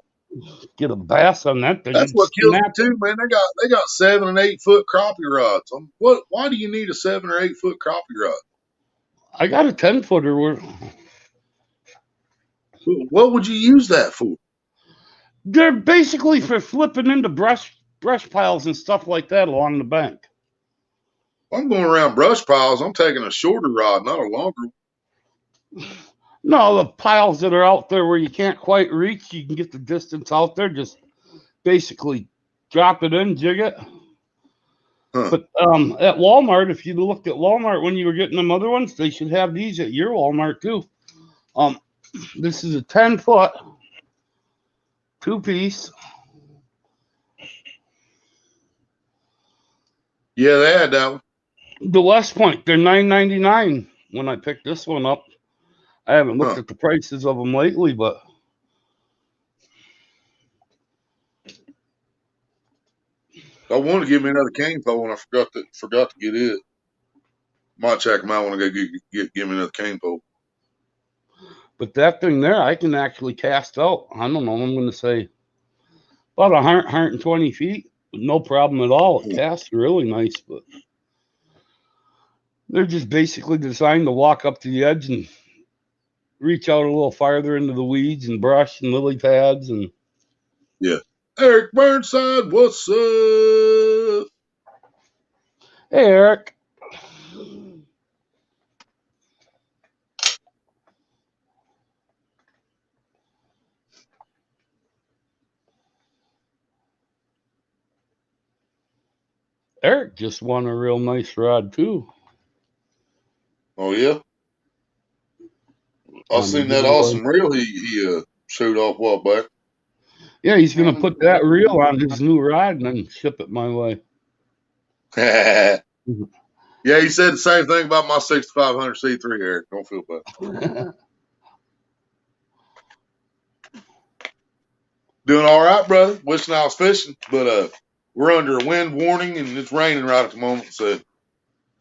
Get a bass on that thing. That's And what kills me snap. too, man. They got 7 and 8 foot crappie rods. Why do you need a 7 or 8 foot crappie rod? I got a 10-footer where What would you use that for? they're basically for flipping into brush piles and stuff like that along the bank. If I'm going around brush piles, I'm taking a shorter rod, not a longer one. No, the piles that are out there where you can't quite reach, you can get the distance out there. Just basically drop it in, jig it. Huh. But at Walmart, if you looked at Walmart when you were getting them other ones, they should have these at your Walmart too. This is a 10-foot 2-piece. Yeah, they had that one. The West Point, they're $9.99 when I picked this one up. I haven't looked at the prices of them lately, but I wanted to give me another cane pole, and I forgot to get it. Might check them out when I go give me another cane pole. But that thing there, I can actually cast out. I don't know. I'm going to say about 120 feet with no problem at all. It casts really nice, but they're just basically designed to walk up to the edge and reach out a little farther into the weeds and brush and lily pads and. Yeah. Eric Burnside, what's up? Hey, Eric. Eric just won a real nice rod too. Oh yeah. I seen that awesome reel he showed off a while back. Yeah, he's gonna put that reel on his new rod and then ship it my way. Yeah, he said the same thing about my 6500 C3, Eric. Don't feel bad. Doing all right, brother. Wishing I was fishing, but we're under a wind warning and it's raining right at the moment, so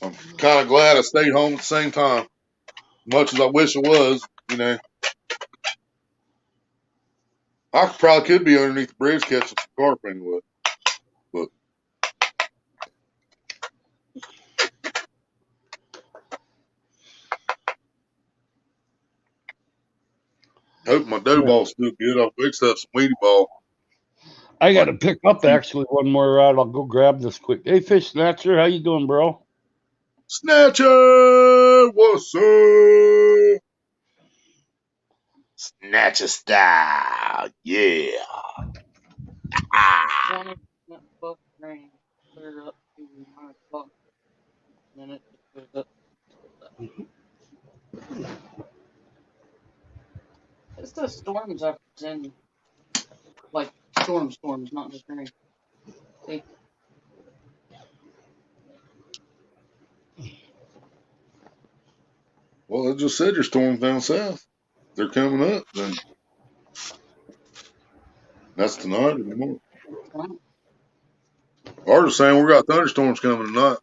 I'm kind of glad I stayed home at the same time. Much as I wish I was, I probably could be underneath the bridge catching some carp anyway. But hope my dough ball's still good. I'll fix up some weedy ball. I got to pick up actually one more rod. I'll go grab this quick. Hey, Fish Snatcher, how you doing, bro? Snatcher, what's up? Snatcher style, yeah. It's the storms after 10. Like storms, not just rain. See? Well, I just said there's storms down south. They're coming up. Then that's tonight or tomorrow. Ours are saying we got thunderstorms coming tonight.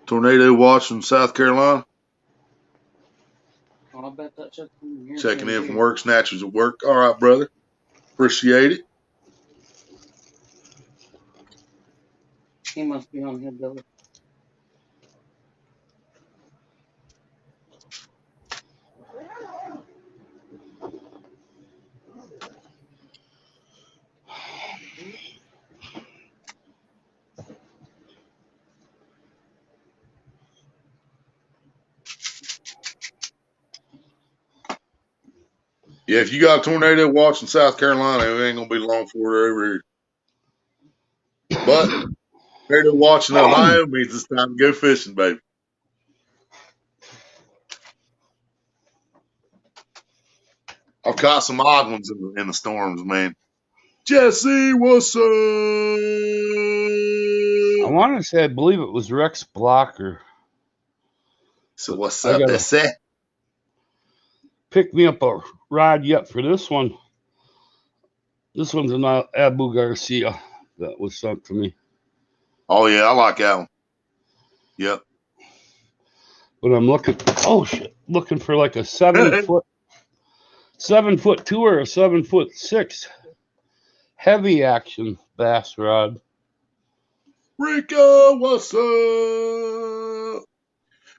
Tornado watch in South Carolina. Oh, I bet that shit's coming here. Checking in from work. Snatchers at work. All right, brother. Appreciate it. He must be on Hillbilly. Yeah, if you got a tornado watch in South Carolina, it ain't gonna be long before they're over here. But tornado watch in Ohio means it's time to go fishing, baby. I've caught some odd ones in the storms, man. Jesse, what's up? I want to say, I believe it was Rex Blocker. So what's I up, gotta Jesse? pick me up a rod yet for this one. This one's an Abu Garcia that was sent to me. Oh yeah, I like that one. Yep. But I'm looking. Oh shit! Looking for like a 7-foot, 7'2" or a 7'6" heavy action bass rod. Rico, what's up?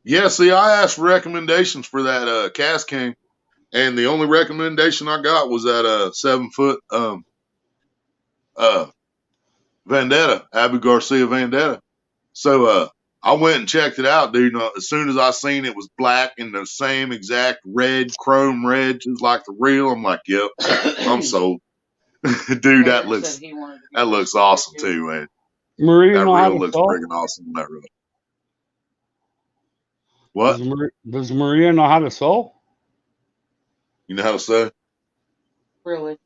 Yeah, see, I asked recommendations for that Cast King, and the only recommendation I got was that 7-foot Vendetta, Abu Garcia Vendetta. So I went and checked it out, dude. As soon as I seen it was black and the same exact red, chrome red, just like the reel, I'm like, yep, I'm sold. Dude, that looks awesome too, man. Maria That know how reel to looks sew? friggin' awesome on that reel. What? Does Maria know how to sew? You know how to sew? Really?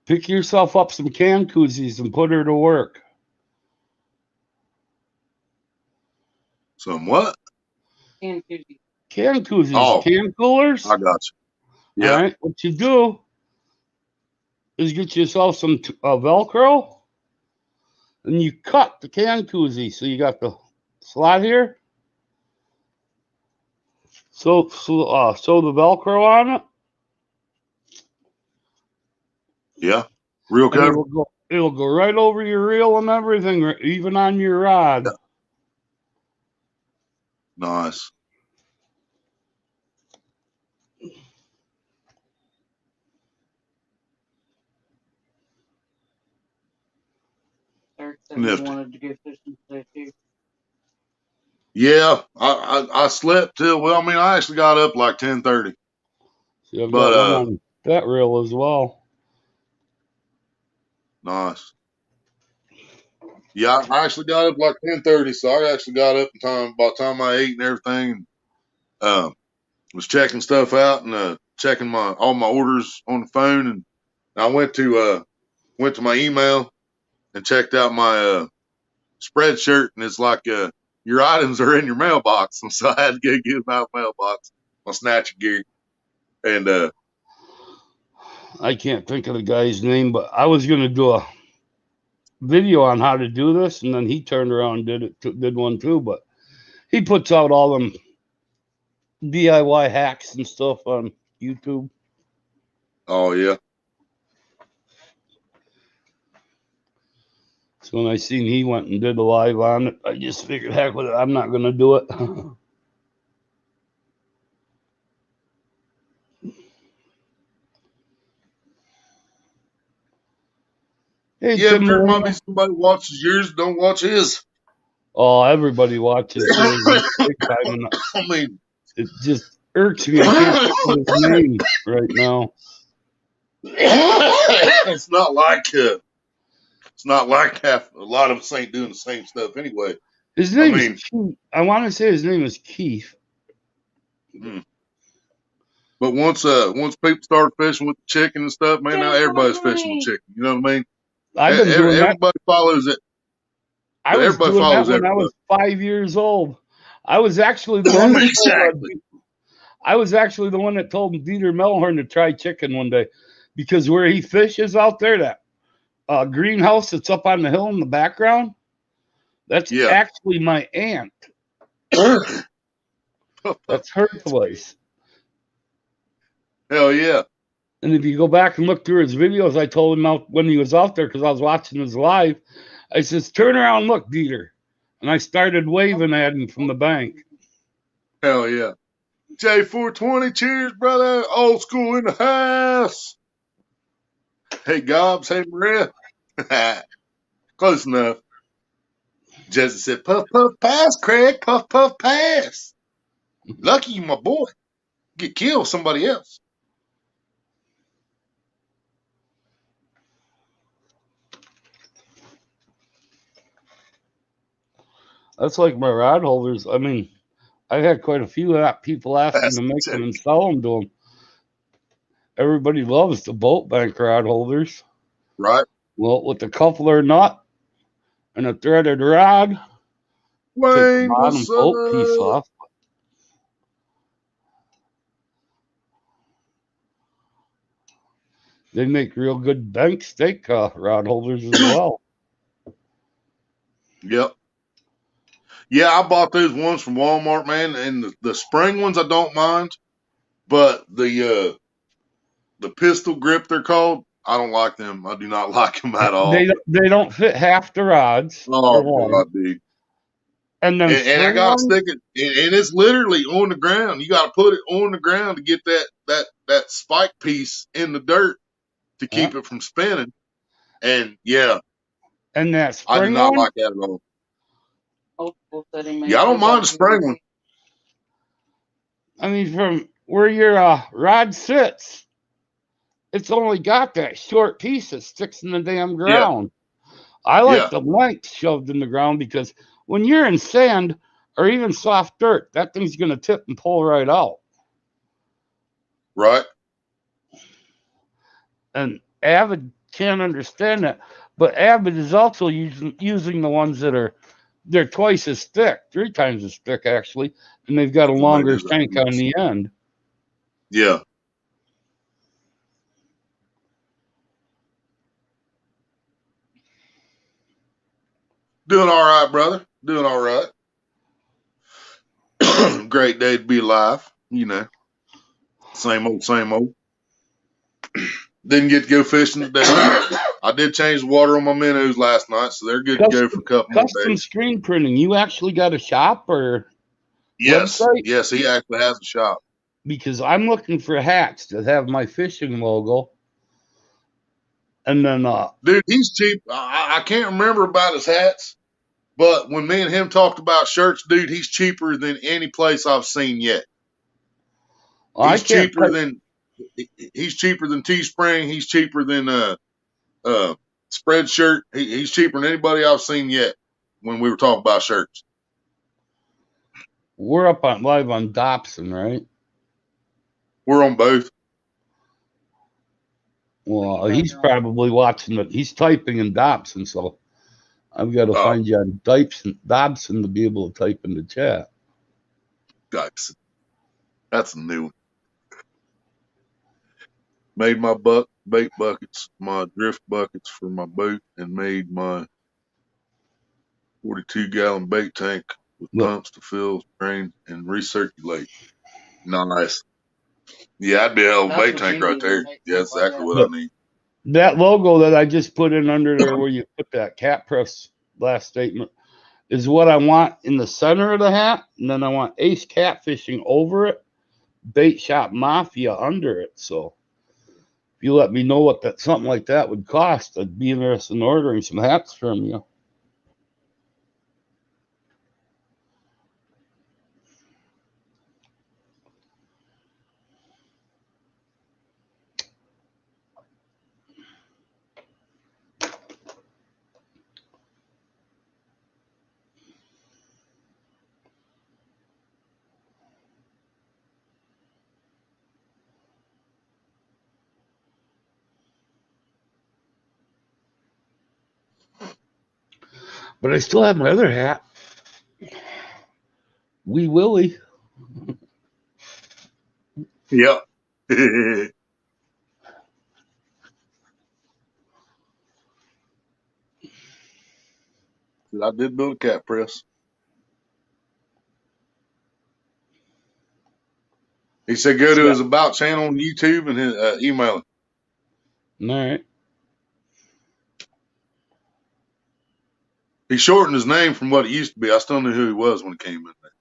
Pick yourself up some can koozies and put her to work. Some what? Can koozie. Can koozies, Oh, can coolers. I got you. All Yeah. right, what you do is get yourself some Velcro, and you cut the can koozie. So you got the slot here. So sew the Velcro on it. Yeah. Real And cover? it'll go right over your reel and everything, even on your rod. Yeah. Nice. Eric said he wanted to go fishing today too. Yeah, I slept till, well, I mean, I actually got up like 10:30. See, I've But got one on that reel as well. Nice. Yeah, I actually got up like 10:30, so I actually got up in time by the time I ate and everything. Was checking stuff out and checking all my orders on the phone, and I went to my email and checked out my spreadshirt, and it's like your items are in your mailbox, and so I had to go get them out of the mailbox. My Snatcher Gear, and I can't think of the guy's name, but I was going to do a video on how to do this, and then he turned around and did one too. But he puts out all them DIY hacks and stuff on YouTube. oh yeah. So when I seen he went and did a live on it, I just figured, heck with it, I'm not going to do it. Hey, Yeah, Tim but there might be Malone. somebody watches yours, don't watch his. Oh, everybody watches his big time, and I mean, it just irks me. I can't think of his name right now. it's not like half a lot of us ain't doing the same stuff anyway. His name is Keith. I want to say his name is Keith. But once people start fishing with the chicken and stuff, man, now everybody's fishing with chicken. You know what I mean? I've been doing that. Everybody follows it. I was Everybody doing that follows when I was 5 years old. I was actually the one that I was actually the one that told Dieter Melhorn to try chicken one day, because where he fishes out there, that greenhouse that's up on the hill in the background, that's actually my aunt. That's her place. Hell yeah. And if you go back and look through his videos, I told him out when he was out there, because I was watching his live, I says, turn around and look, Dieter. And I started waving at him from the bank. Hell yeah. J420, cheers, brother. Old school in the house. Hey, Gobs. Hey, Maria. Close enough. Jesse said, puff, puff, pass, Craig. Puff, puff, pass. Lucky you, my boy. Get killed somebody else. That's like my rod holders. I mean, I've had quite a few people asking That's to the make them joke. and sell them to them. Everybody loves the boat bank rod holders. Right? Well, with the coupler nut and a threaded rod, take the Wayne, bottom what's boat piece up? off. They make real good bank steak rod holders as well. Yep. Yeah, I bought those ones from Walmart, man, and the spring ones I don't mind, but the pistol grip they're called, I don't like them. I do not like them at all. They don't fit half the rods for Oh one, God, dude. and them And I spring gotta ones. stick it, and it's literally on the ground. You gotta put it on the ground to get that spike piece in the dirt to Yeah, keep it from spinning. And yeah, and that I do spring not one. like that at all. Old school said he Yeah, made I don't good mind the like spring one. I mean, from where your rod sits, it's only got that short piece that sticks in the damn Yeah, ground. I like yeah, the length shoved in the ground because when you're in sand or even soft dirt, that thing's going to tip and pull right out. right. And Avid can't understand that. But Avid is also using the ones that they're twice as thick, 3 times as thick actually, and they've got a Well, maybe longer that shank on makes the sense. end. Yeah, doing all right, brother. Doing all right. Great day to be alive. You know, same old, same old. Didn't get to go fishing today. I did change the water on my minnows last night, so they're good to go for a couple more Custom days. screen printing. You actually got a shop or Yes, website? yes, he actually has a shop. Because I'm looking for hats that have my fishing logo. And then Dude, he's cheap. I can't remember about his hats, but when me and him talked about shirts, dude, he's cheaper than any place I've seen yet. I He's can't cheaper than he's cheaper than Teespring. He's cheaper than uh Spreadshirt. He's cheaper than anybody I've seen yet. When we were talking about shirts, we're up on live on Dobson, right? we're on both. Well, guys he's are on. probably watching it. He's typing in Dobson, so I've got to Oh, find you on Dobson to be able to type in the chat. guys, that's a new one. Made my bait buckets, my drift buckets for my boat, and made my 42-gallon bait tank with Look, pumps to fill, drain, and recirculate. Nice. Yeah, that'd be a hell of a That's bait what tank you right need in a there. bait Yeah, tank that's like exactly that. what I look, need. that logo that I just put in under there where you put that cat press last statement is what I want in the center of the hat. And then I want Ace Catfishing over it, Bait Shop Mafia under it. So if you let me know what that something like that would cost, I'd be interested in ordering some hats from you. But I still have my other hat, Wee Willie. Yep. I did build a cat press. He said go to Yeah. his About channel on YouTube and his, email him. All right. He shortened his name from what it used to be. I still knew who he was when he came in there.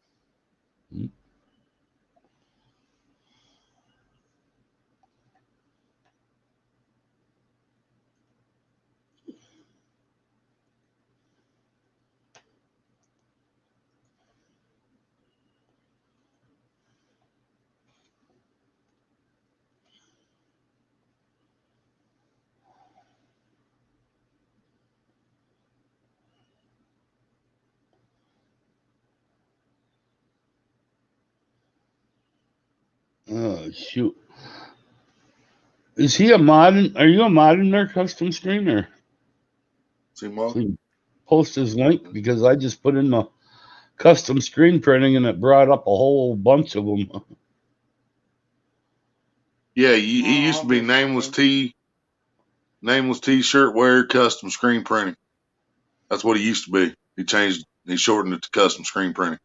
Oh, shoot. Is he a mod? Are you a mod in their custom screen, or See, Mark? so you post his link? Because I just put in the custom screen printing and it brought up a whole bunch of them. Yeah, he used to be Nameless T-shirt wear custom screen printing. That's what he used to be. He shortened it to custom screen printing.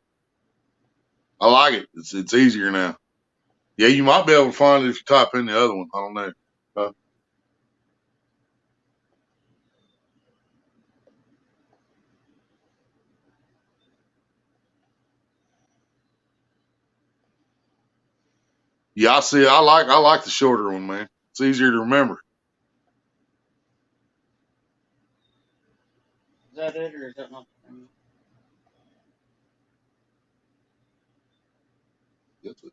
I like it. It's easier now. Yeah, you might be able to find it if you type in the other one. I don't know. Yeah, I see. I like the shorter one, man. It's easier to remember. Is that it, or is that not the thing? That's it.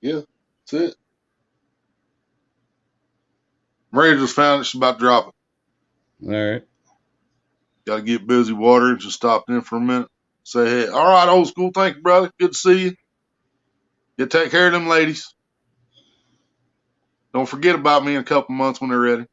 Yeah, that's it. Maria just found it. She's about to drop it. All right. Got to get busy watering. Just stopped in for a minute. Say, hey, all right, old school. Thank you, brother. Good to see you. You take care of them ladies. Don't forget about me in a couple months when they're ready.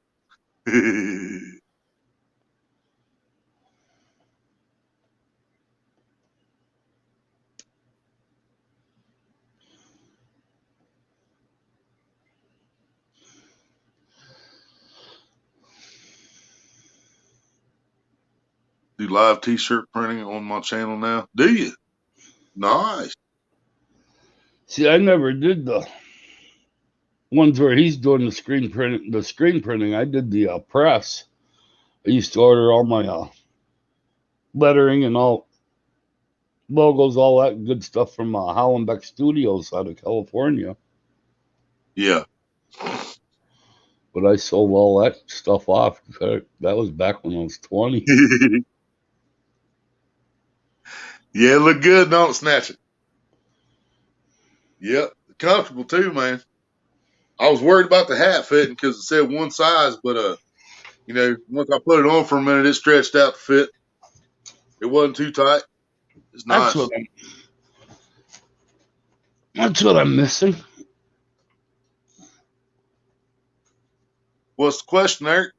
Do live t-shirt printing on my channel now. Do you? Nice. See, I never did the ones where he's doing the screen printing. The screen printing, I did the press. I used to order all my lettering and all logos, all that good stuff from Hollenbeck Studios out of California. Yeah. But I sold all that stuff off. That was back when I was 20. Yeah, it look good, don't it, Snatcher? Yep. Comfortable too, man. I was worried about the hat fitting because it said one size, but once I put it on for a minute, it stretched out to fit. It wasn't too tight. It's nice. That's what I'm missing. What's the question, Eric?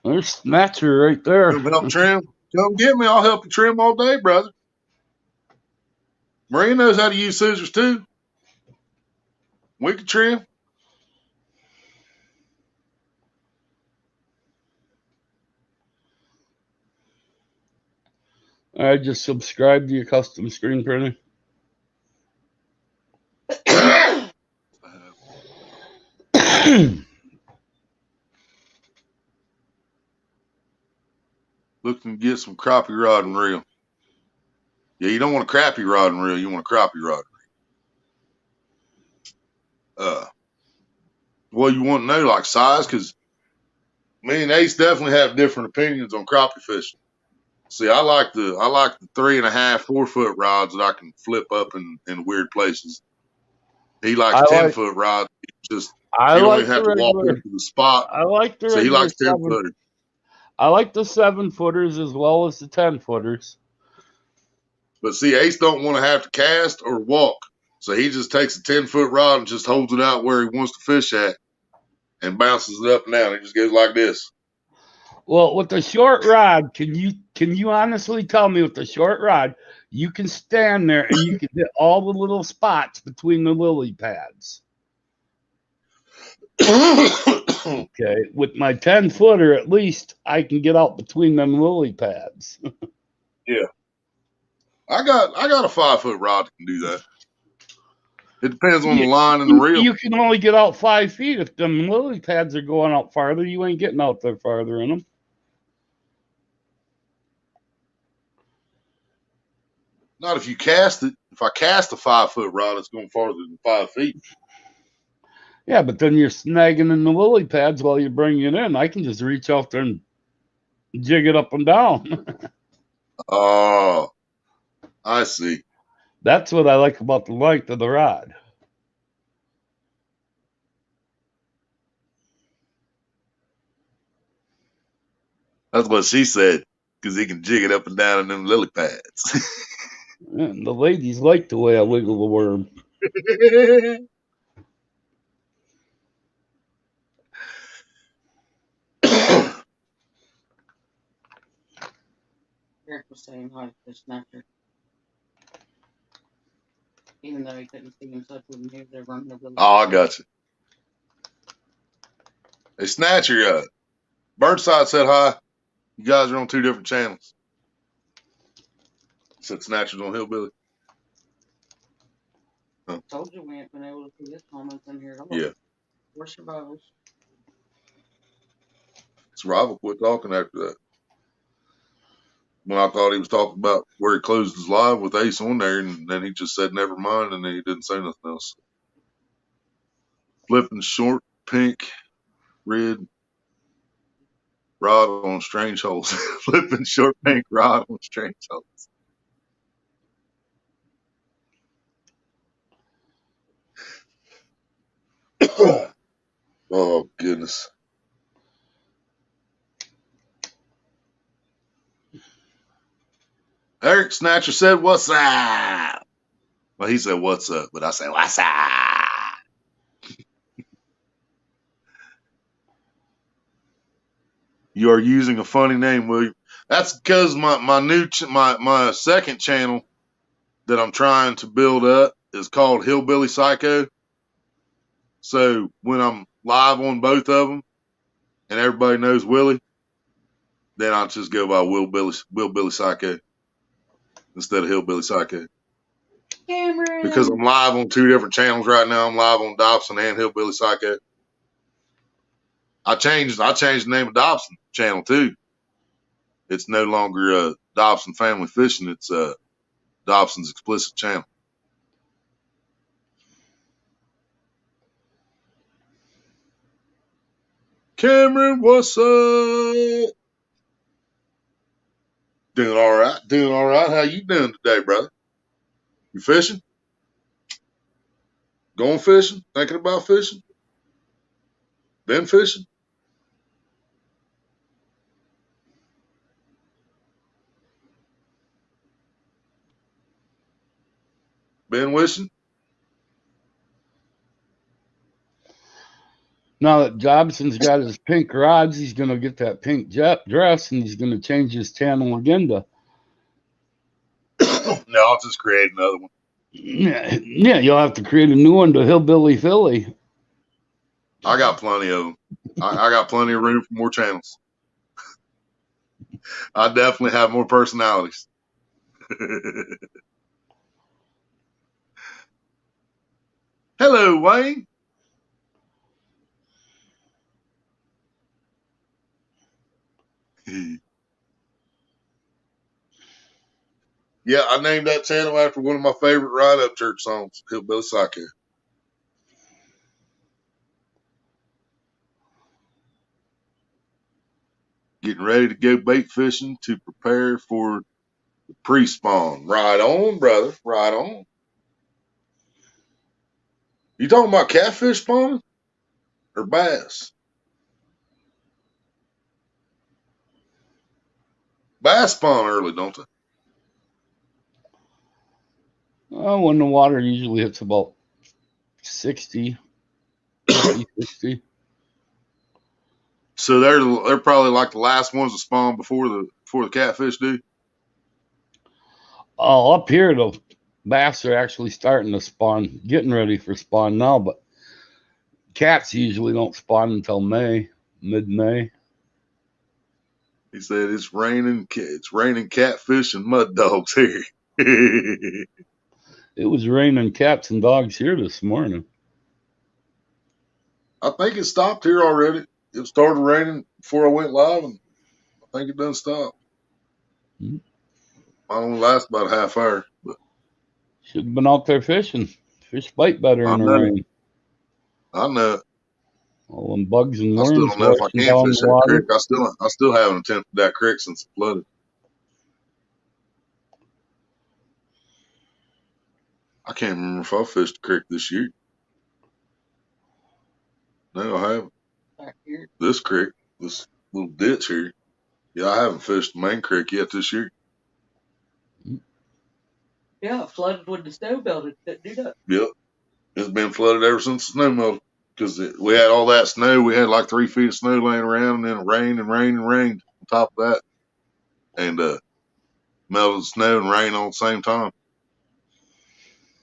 There's Snatcher right there. Come help trim? Come get me. I'll help you trim all day, brother. Maria knows how to use scissors too. We can trim. I just subscribed to your custom screen printing. Looking to get some crappie rod and reel. Yeah, you don't want a crappy rod and reel. You want a crappie rod and reel. Well, you want to know like size because me and Ace definitely have different opinions on crappie fishing. See, I like the 3.5, 4 foot rods that I can flip up in weird places. He likes 10-foot rods. You don't even have to walk into the spot. I like the So he likes 10 7 footers. I like the 7-footers as well as the 10-footers. But see, Ace don't want to have to cast or walk. So he just takes a 10-foot rod and just holds it out where he wants to fish at and bounces it up and down. It just goes like this. Well, with the short rod, can you honestly tell me with the short rod, you can stand there and you can hit all the little spots between the lily pads? Okay, with my 10-footer, at least I can get out between them lily pads. Yeah, I got a 5-foot rod that can do that. It depends on the line and the reel. You can only get out 5 feet. If them lily pads are going out farther, you ain't getting out there farther in them. Not if you cast it. If I cast a 5-foot rod, it's going farther than 5 feet. Yeah, but then you're snagging in the lily pads while you're bringing it in. I can just reach out there and jig it up and down. Oh, I see. That's what I like about the length of the rod. That's what she said, because he can jig it up and down in them lily pads. And the ladies like the way I wiggle the worm. Eric was saying hi to the Snatcher. Even though he couldn't see in touch with him, he was there running over. Oh, I got you. Hey, Snatcher, Burnside said hi. You guys are on 2 different channels. Said Snatcher's on Hillbilly. Huh. Told you we ain't been able to see his comments in here. Yeah. We're survivors. Survival quit talking after that. When I thought he was talking about where he closed his live with Ace on there, and then he just said never mind, and then he didn't say nothing else. Flipping short, pink, red rod on strange holes. Flipping short, pink rod on strange holes. Oh, goodness. Eric Snatcher said, "What's up?" Well, he said, "What's up?" But I say, "What's up?" You are using a funny name, William. That's because my second channel that I'm trying to build up is called Hillbilly Psycho. So when I'm live on both of them, and everybody knows Willie, then I'll just go by Willbilly Psycho instead of Hillbilly Psycho. Cameron. Because I'm live on 2 different channels right now. I'm live on Dobson and Hillbilly Psycho. I changed the name of Dobson channel too. It's no longer Dobson Family Fishing. It's Dobson's Explicit Channel. Cameron, what's up? Doing all right. Doing all right. How you doing today, brother? You fishing? Going fishing? Thinking about fishing? Been fishing? Been wishing? Now that Dobson's got his pink rods, he's going to get that pink dress, and he's going to change his channel again to. No, I'll just create another one. Yeah, you'll have to create a new one to Hillbilly Philly. I got plenty of them. I got plenty of room for more channels. I definitely have more personalities. Hello, Wayne. Yeah, I named that channel after one of my favorite ride-up church songs, Hillbilly Psycho. Getting ready to go bait fishing to prepare for the pre-spawn. Right on, brother. Right on. You talking about catfish spawning or bass? Bass spawn early, don't they? When the water usually hits about 60, 50, 60. So they're probably like the last ones to spawn before the catfish do. Oh, up here the bass are actually starting to spawn, getting ready for spawn now, but cats usually don't spawn until May, mid-May. He said it's raining catfish and mud dogs here. It was raining cats and dogs here this morning. I think it stopped here already. It started raining before I went live, and I think it done stopped. Mm-hmm. I only last about a half hour. But should have been out there fishing. Fish bite better in the rain. I know. All them bugs and I still worms don't know if I washing can down fish the that water. creek. I still haven't attempted that creek since it flooded. I can't remember if I fished the creek this year. No, I haven't. Back here. This creek, this little ditch here. Yeah, I haven't fished the main creek yet this year. Yeah, it flooded when the snow melted. Didn't do that. Yep. It's been flooded ever since the snow melted because we had all that snow. We had like 3 feet of snow laying around, and then it rained and rained and rained on top of that, and melted snow and rain all at the same time.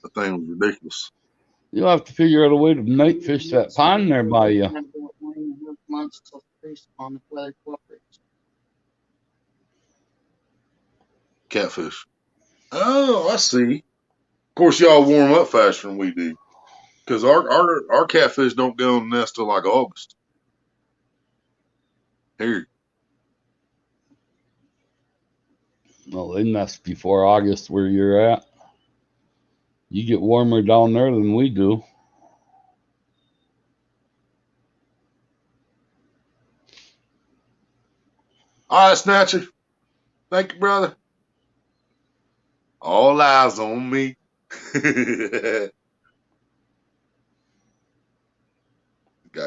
The thing was ridiculous. You'll have to figure out a way to night fish that pond there by you. Months till freeze on the weather cooperates. Catfish. Oh, I see. Of course, y'all warm up faster than we do because our catfish don't go in the nest till like August. Here. Well, they nest before August where you're at. You get warmer down there than we do. All right, Snatcher. Thank you, brother. All eyes on me. Gotta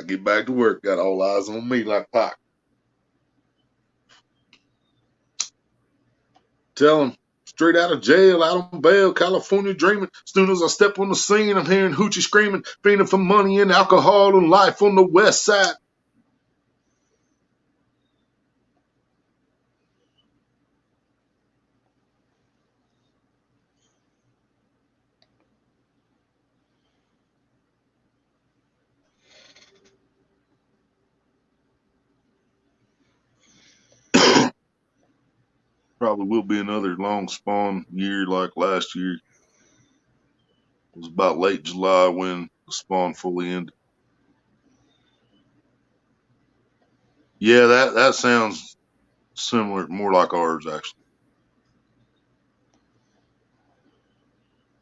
get back to work. Got all eyes on me like Pac. Tell him, straight out of jail, out on bail, California dreaming. As soon as I step on the scene, I'm hearing hoochie screaming, fiending for money and alcohol and life on the west side. Probably will be another long spawn year like last year. It was about late July when the spawn fully ended. Yeah, that sounds similar, more like ours actually.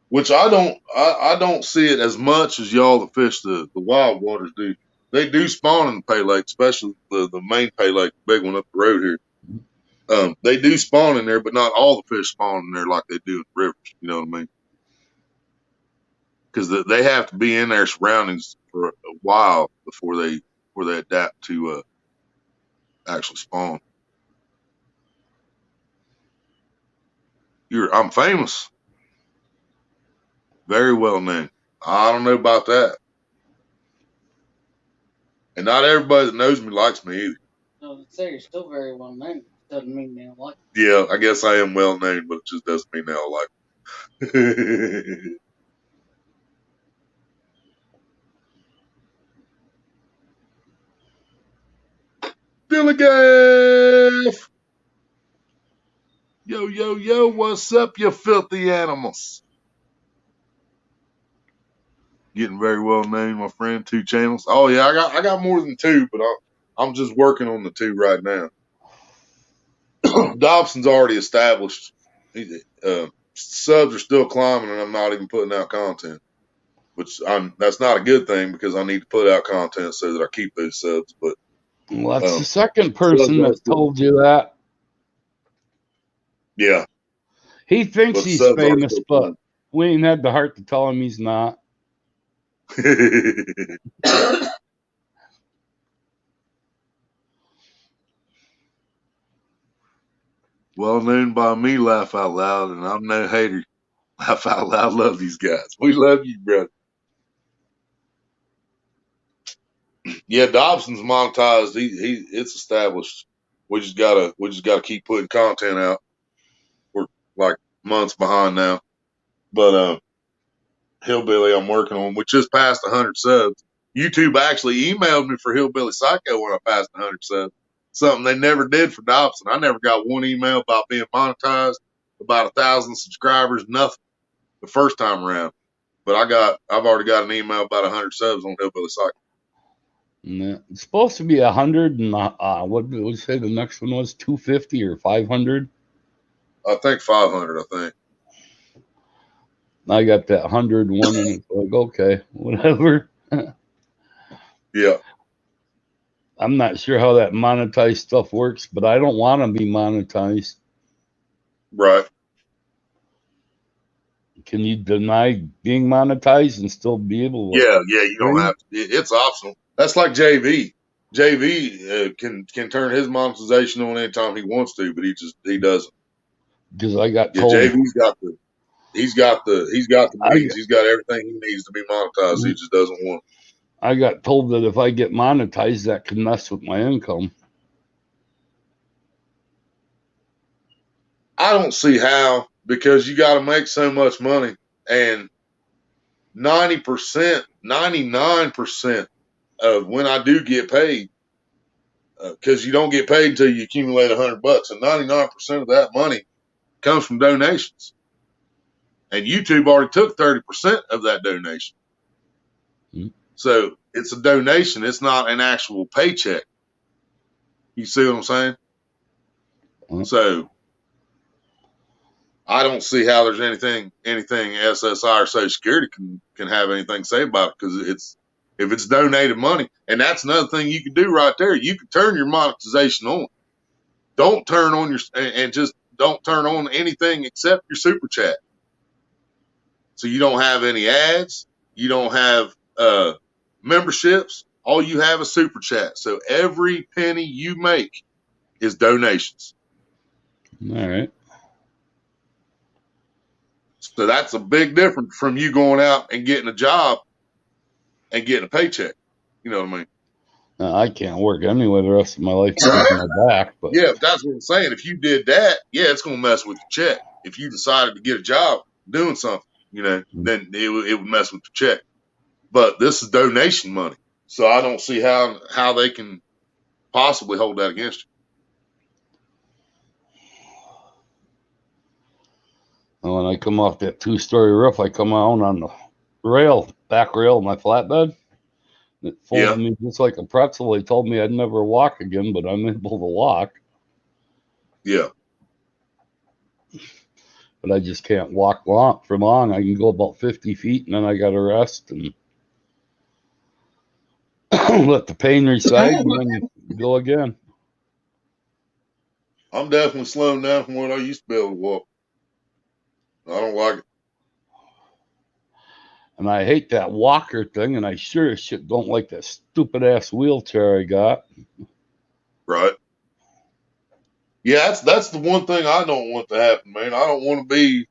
Which I don't see it as much as y'all that fish the wild waters do. They do spawn in the Pay Lake, especially the main Pay Lake, the big one up the road here. They do spawn in there, but not all the fish spawn in there like they do in the rivers. You know what I mean? Because they have to be in their surroundings for a while before they adapt to actually spawn. I'm famous, very well known. I don't know about that, and not everybody that knows me likes me either. No, to say you're still very well known doesn't mean they don't like Yeah, I guess I am well known, but it just doesn't mean they all like me. Dilligaff! Yo, yo, yo, what's up, you filthy animals? Getting very well known, my friend. 2 channels. Oh yeah, I got more than 2, but I'm just working on the 2 right now. Dobson's already established. Subs are still climbing, and I'm not even putting out content. That's not a good thing because I need to put out content so that I keep those subs. But well, that's the second person that's told you that. Yeah, he thinks he's famous, but we ain't had the heart to tell him he's not. Well known by me, laugh out loud, and I'm no hater. Laugh out loud, love these guys. We love you, brother. Yeah, Dobson's monetized. It's established. We just gotta keep putting content out. We're like months behind now, but Hillbilly I'm working on. We just passed 100 subs. YouTube actually emailed me for Hillbilly Psycho when I passed 100 subs. Something they never did for Dobson. I never got one email about being monetized, about 1,000 subscribers, nothing the first time around. But I've already got an email about 100 subs on Hillbilly Psycho. Yeah, it's supposed to be 100, and what did we say the next one was? 250 or 500? I think 500. I think. I got that 101, and it's like, okay, whatever. Yeah. I'm not sure how that monetized stuff works, but I don't want to be monetized. Right. Can you deny being monetized and still be able to? Yeah, you don't have to. It's optional. That's like JV. JV can turn his monetization on anytime he wants to, but he doesn't. Because I got told. JV's got to. He's got the I means. He's got everything he needs to be monetized. He just doesn't want. I got told that if I get monetized, that could mess with my income. I don't see how, because you got to make so much money, and 90%, 99% of when I do get paid, because you don't get paid until you accumulate $100, and 99% of that money comes from donations. And YouTube already took 30% of that donation. Mm-hmm. So it's a donation. It's not an actual paycheck. You see what I'm saying? Mm-hmm. So I don't see how there's anything SSI or Social Security can have anything to say about it, because if it's donated money, and that's another thing you can do right there. You can turn your monetization on. Don't turn on and just don't turn on anything except your super chat. So you don't have any ads. You don't have memberships. All you have is super chat. So every penny you make is donations. All right. So that's a big difference from you going out and getting a job and getting a paycheck. You know what I mean? I can't work anyway the rest of my life because of my back. But Yeah, that's what I'm saying. If you did that, yeah, it's going to mess with your check. If you decided to get a job doing something, then it would mess with the check. But this is donation money. So I don't see how they can possibly hold that against you. when I come off that 2-story roof, I come out on the back rail of my flatbed. It folded me just like a pretzel. They told me I'd never walk again, but I'm able to walk. Yeah. But I just can't walk for long. I can go about 50 feet, and then I got to rest and let the pain reside, and then go again. I'm definitely slowing down from what I used to be able to walk. I don't like it. And I hate that walker thing, and I sure as shit don't like that stupid-ass wheelchair I got. Right. Yeah, that's the one thing I don't want to happen, man. I don't want to be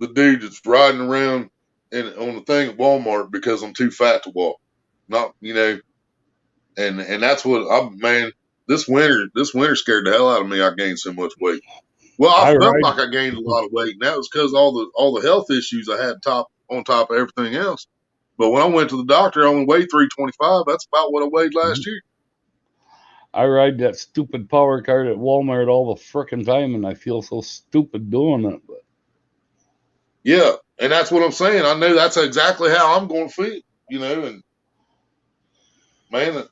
the dude that's riding around on the thing at Walmart because I'm too fat to walk. Not, and that's what this winter scared the hell out of me. I gained so much weight. Well, I felt like I gained a lot of weight, and that was because all the health issues I had on top of everything else. But when I went to the doctor, I only weighed 325. That's about what I weighed last year. I ride that stupid power cart at Walmart all the frickin' time, and I feel so stupid doing it. But yeah, and that's what I'm saying. I know that's exactly how I'm going to feel, and man,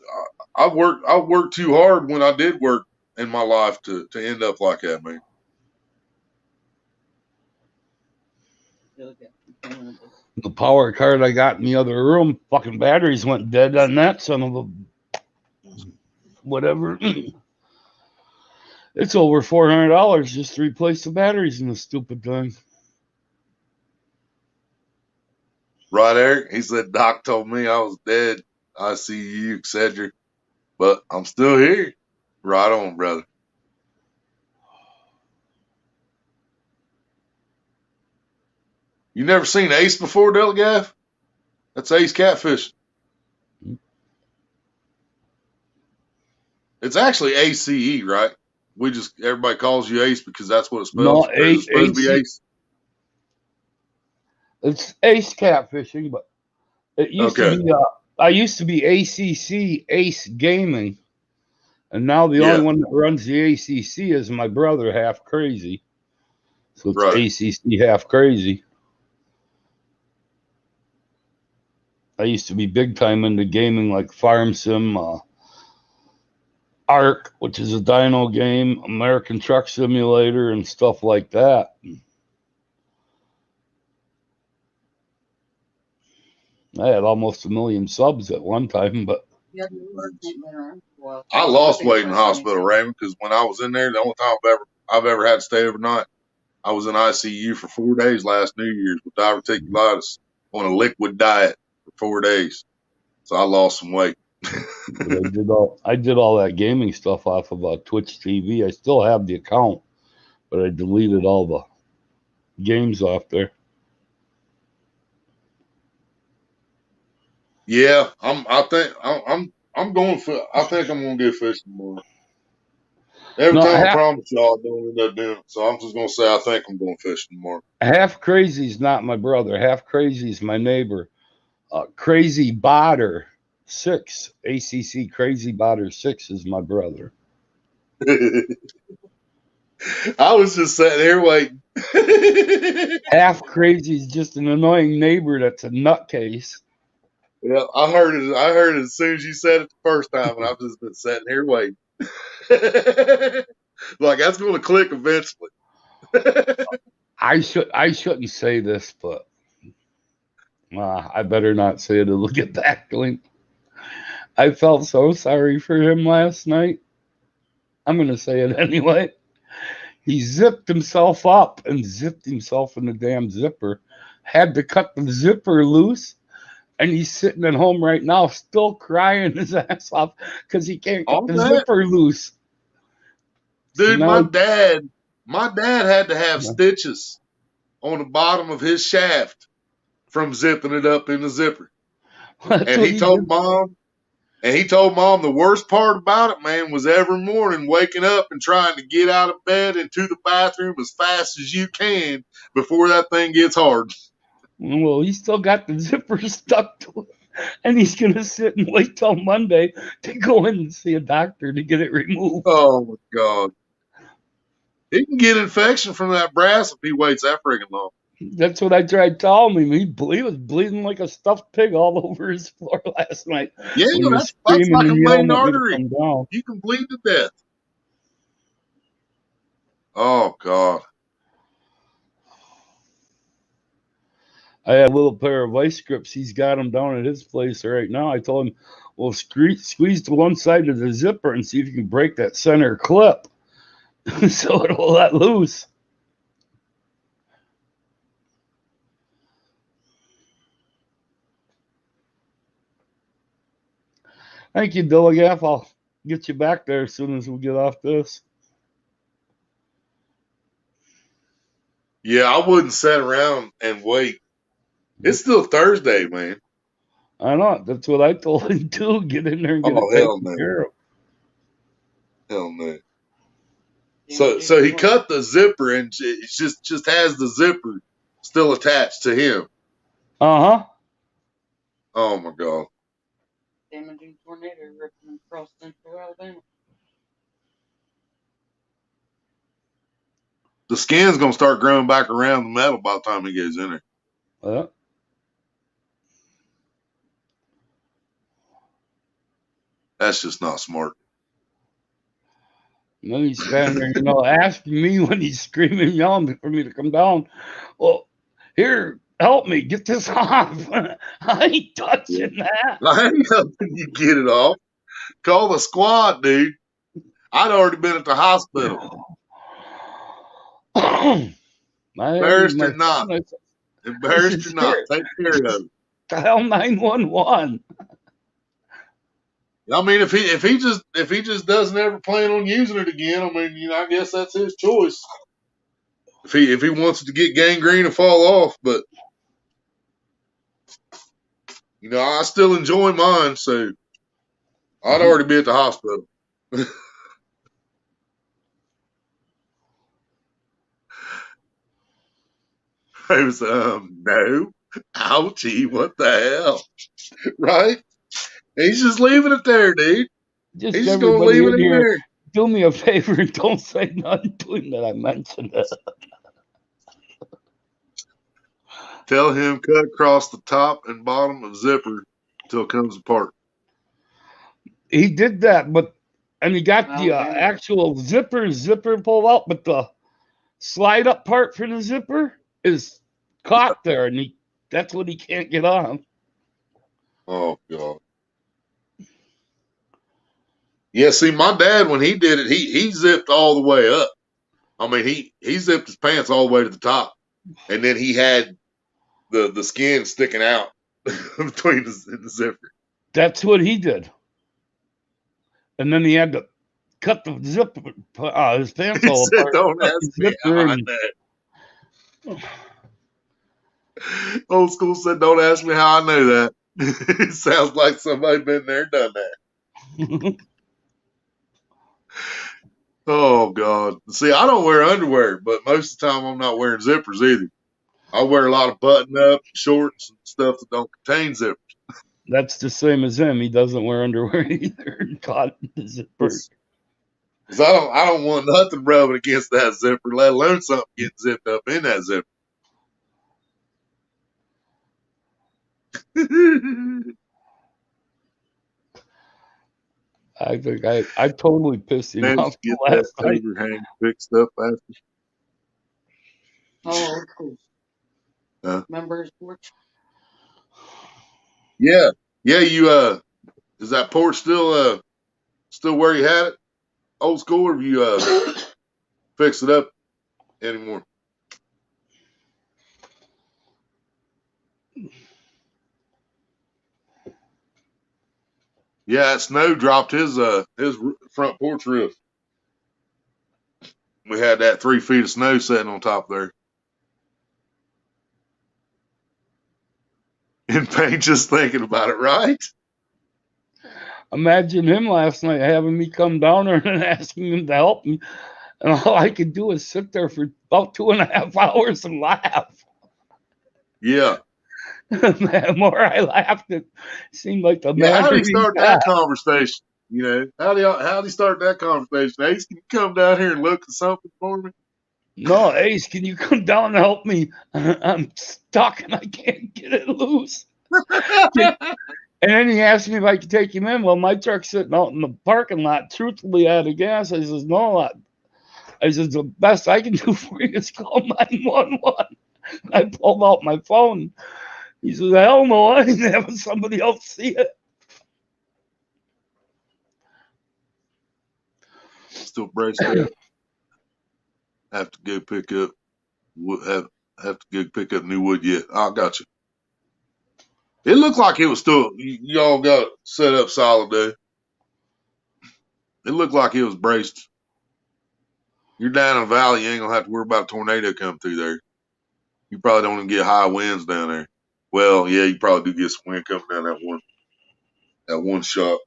I worked too hard when I did work in my life to end up like that, man. The power cart I got in the other room, fucking batteries went dead on that son of a whatever. It's over $400 just to replace the batteries in the stupid thing. Right, Eric? He said, Doc told me I was dead. I see you, etc. But I'm still here. Right on, brother. You never seen Ace before, Delegaff? That's Ace Catfish. It's actually ACE, right? Everybody calls you Ace because that's what it spells. No, It's supposed to be Ace. It's Ace Catfishing, but it used to be. I used to be ACC Ace Gaming, and now the only one that runs the ACC is my brother, Half Crazy. So it's ACC Half Crazy. I used to be big time into gaming like Farm Sim, Ark, which is a dyno game, American Truck Simulator, and stuff like that. I had almost 1 million subs at one time, but I lost weight in the hospital, Raymond, because when I was in there, the only time I've ever had to stay overnight, I was in ICU for 4 days last New Year's with diverticulitis on a liquid diet for 4 days. So I lost some weight. I did all that gaming stuff off of Twitch TV. I still have the account, but I deleted all the games off there. Yeah, I'm going for. I think I'm gonna get fishing tomorrow. Every No, time I promise y'all, I don't end up doing it. So I'm just gonna say I think I'm going fishing tomorrow. half crazy's not my brother. Half crazy's my neighbor. Crazy Botter 6, ACC Crazy Botter 6 is my brother. I was just sitting here waiting. Half crazy's just an annoying neighbor that's a nutcase. Yeah, I heard it. I heard it as soon as you said it the first time, and I've just been sitting here waiting. Like that's going to click eventually. I shouldn't say this, but I better not say it. It'll get back to him. I felt so sorry for him last night. I'm gonna say it anyway. He zipped himself up and zipped himself in the damn zipper. Had to cut the zipper loose, and he's sitting at home right now, still crying his ass off because he can't get All the that, zipper loose. So dude. now, My dad had to have stitches on the bottom of his shaft from zipping it up in the zipper, that's and what he he told did. mom. And he told mom the worst part about it, man, was every morning waking up and trying to get out of bed and to the bathroom as fast as you can before that thing gets hard. Well, he still got the zipper stuck to it, and he's gonna sit and wait till Monday to go in and see a doctor to get it removed. Oh my God. He can get infection from that brass if he waits that friggin' long. That's what I tried telling him. He was bleeding like a stuffed pig all over his floor last night Yeah, when he was that's screaming like a and main yelling at me to artery. come down. You can bleed to death. Oh God. I had a little pair of vice grips. He's got them down at his place right now. I told him, well, squeeze to one side of the zipper and see if you can break that center clip so it'll let loose. Thank you, Dilligaff. I'll get you back there as soon as we get off this. Yeah, I wouldn't sit around and wait. It's still Thursday, man. I know. That's what I told him too. Get in there and get it Oh hell taken no. care of. Hell no. So he cut the zipper and it just has the zipper still attached to him. Uh-huh. Oh my God. Damaging tornado ripping across central Alabama. The skin's gonna start growing back around the metal by the time he gets in there. Yeah. That's just not smart. And then he's standing there, asking me when he's screaming, yelling for me to come down. Well, here, help me get this off. I ain't touching that. I ain't helping you get it off. Call the squad, dude. I'd already been at the hospital. Embarrassed or not. Embarrassed or not. Take care of it. Dial 911. I mean, if he just doesn't ever plan on using it again, I mean, I guess that's his choice. If he wants it to get gangrene and fall off, but I still enjoy mine, so I'd already be at the hospital. I was no, ouchie, what the hell, right? He's just leaving it there, dude. Just He's just gonna everybody leave it in in here, there. do me a favor and don't say nothing to him that I mentioned it. Tell him cut across the top and bottom of zipper till it comes apart. He did that, and he got the actual zipper pulled out, but the slide up part for the zipper is caught there, and that's what he can't get on. Oh God. Yeah, see, my dad when he did it, he zipped all the way up. I mean, he zipped his pants all the way to the top, and then he had the skin sticking out between the zipper. That's what he did, and then he had to cut the zipper, his pants all He said, apart. "Don't ask me how I know." Old school said, "Don't ask me how I know that." It sounds like somebody been there and done that. Oh God! See, I don't wear underwear, but most of the time I'm not wearing zippers either. I wear a lot of button-up shorts and stuff that don't contain zippers. That's the same as him. He doesn't wear underwear either. God, the zipper. Because I don't want nothing rubbing against that zipper, let alone something getting zipped up in that zipper. I think I totally pissed him Managed off to get that last night. overhang fixed up after. Oh, cool. Remember his porch? Yeah. You is that porch still where you had it? Old school, or have you fixed it up anymore? Yeah, snow dropped his front porch roof. We had that 3 feet of snow sitting on top there. In pain just thinking about it, right? Imagine him last night having me come down there and asking him to help me. And all I could do is sit there for about 2.5 hours and laugh. Yeah. The more I laughed, it seemed like the Yeah, how do madder you he start got. that conversation? You know, how do you start that conversation? Ace, can you come down here and look at something for me? No, Ace, can you come down and help me? I'm stuck and I can't get it loose. And then he asked me if I could take him in. Well, my truck's sitting out in the parking lot. Truthfully, out of gas. I says, no. I says, the best I can do for you is call 911. I pulled out my phone. He says, hell no, I ain't having somebody else see it. Still braced up. Have to go pick up. Have to go pick up new wood yet. I got you. It looked like it was still. Y'all got it set up solid though. It looked like it was braced. You're down in the valley. You ain't gonna have to worry about a tornado coming through there. You probably don't even get high winds down there. Well, yeah, you probably do get some wind coming down that one shot.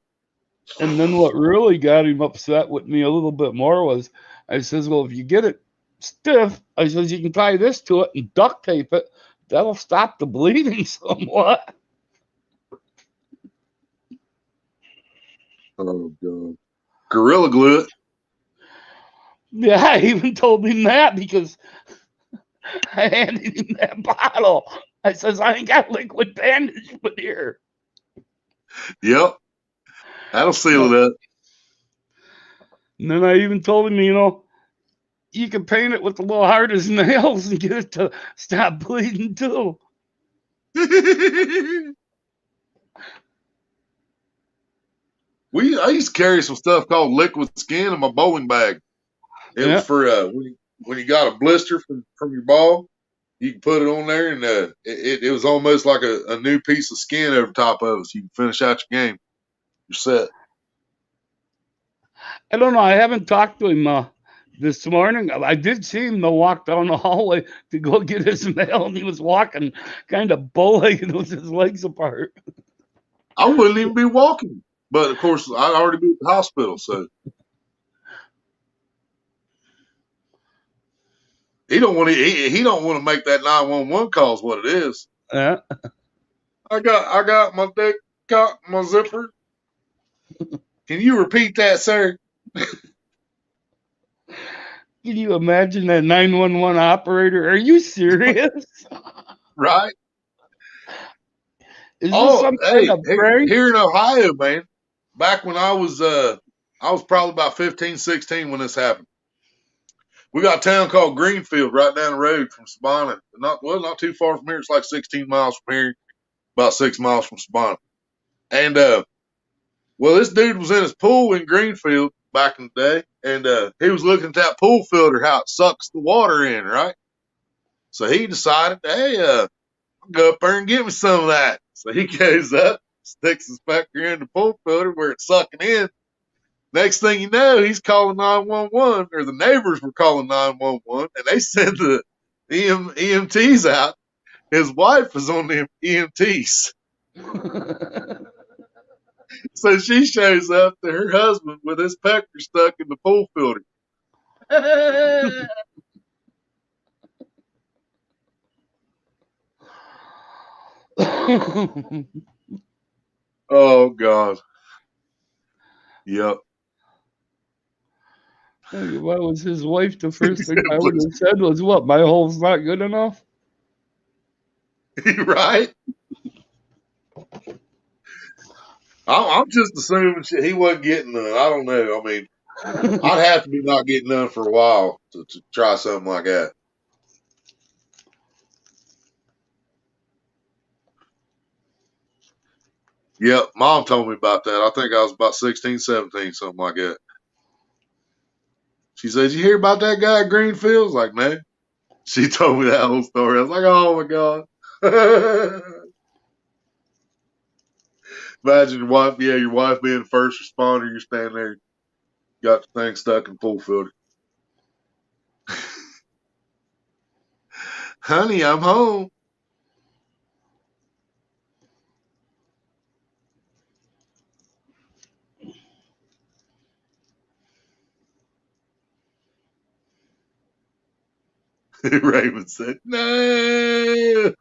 And then what really got him upset with me a little bit more was I says, well, if you get it stiff, I says, you can tie this to it and duct tape it. That'll stop the bleeding somewhat. Oh God. Gorilla glue it. Yeah, I even told him that because I handed him that bottle. I says, I ain't got liquid bandage but here. Yep. That'll seal it up. And then I even told him, you can paint it with a little hard as nails and get it to stop bleeding too. I used to carry some stuff called liquid skin in my bowling bag. It was for when you got a blister from your ball, you can put it on there, and it was almost like a new piece of skin over top of it, so you can finish out your game. You're set. I don't know. I haven't talked to him this morning. I did see him walk down the hallway to go get his mail, and he was walking kind of bow-legged with his legs apart. I wouldn't even be walking, but of course I'd already be at the hospital, so he don't want to make that 911 call. Is what it is. Yeah. I got my dick caught in my zipper. Can you repeat that, sir? Can you imagine that 911 operator? Are you serious? Right. Is this Oh, some hey, kind of prank? here in Ohio, man. Back when I was probably about 15, 16 when this happened. We got a town called Greenfield right down the road from Sabana. Not too far from here. It's like 16 miles from here, about 6 miles from Sabana. And well, this dude was in his pool in Greenfield back in the day, and he was looking at that pool filter, how it sucks the water in, right? So he decided, hey, I'll go up there and get me some of that. So he goes up, sticks his finger in the pool filter where it's sucking in. Next thing you know, he's calling 911, or the neighbors were calling 911, and they sent the EMTs out. His wife was on the EMTs. So she shows up to her husband with his pecker stuck in the pool filter. Oh God. Yep. If I was his wife, the first thing I would have said was, "What? My hole's not good enough." Right? I'm just assuming he wasn't getting none. I don't know. I mean, I'd have to be not getting none for a while to try something like that. Yep, Mom told me about that. I think I was about 16, 17, something like that. She said, "You hear about that guy at Greenfield?" I was like, "No." She told me that whole story. I was like, "Oh my God." Imagine your wife, your wife being the first responder. You're standing there, got the thing stuck in pool filter. Honey, I'm home. Raven said, "No."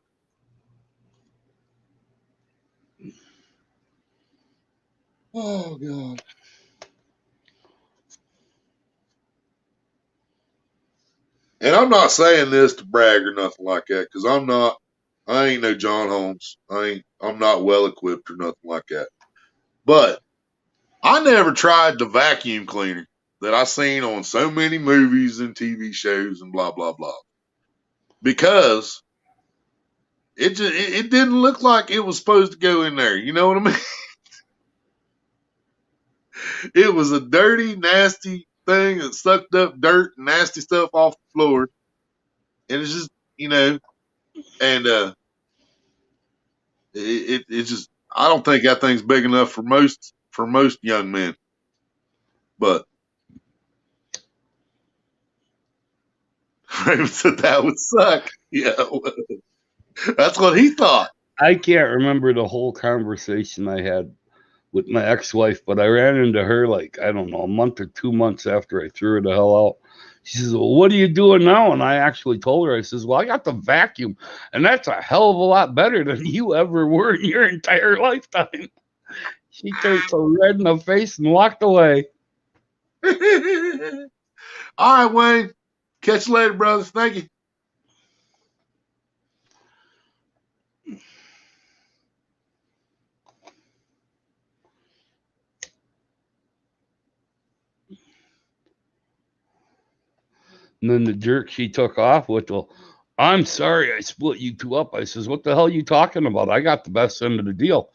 Oh God. And I'm not saying this to brag or nothing like that, because I'm not. I ain't no John Holmes. I'm not well equipped or nothing like that. But I never tried the vacuum cleaner that I seen on so many movies and TV shows and blah blah blah, because it didn't look like it was supposed to go in there. You know what I mean? It was a dirty, nasty thing that sucked up dirt, and nasty stuff off the floor, and it's just and it just, I don't think that thing's big enough for most young men, but Raven said that would suck. Yeah, that's what he thought. I can't remember the whole conversation I had with my ex-wife, but I ran into her like, I don't know, a month or 2 months after I threw her the hell out. She says, "Well, what are you doing now?" And I actually told her, I says, "Well, I got the vacuum, and that's a hell of a lot better than you ever were in your entire lifetime." She turned so red in the face and walked away. All right, Wayne. Catch you later, brothers. Thank you. And then the jerk she took off with, "Well, I'm sorry I split you two up." I says, "What the hell are you talking about? I got the best end of the deal.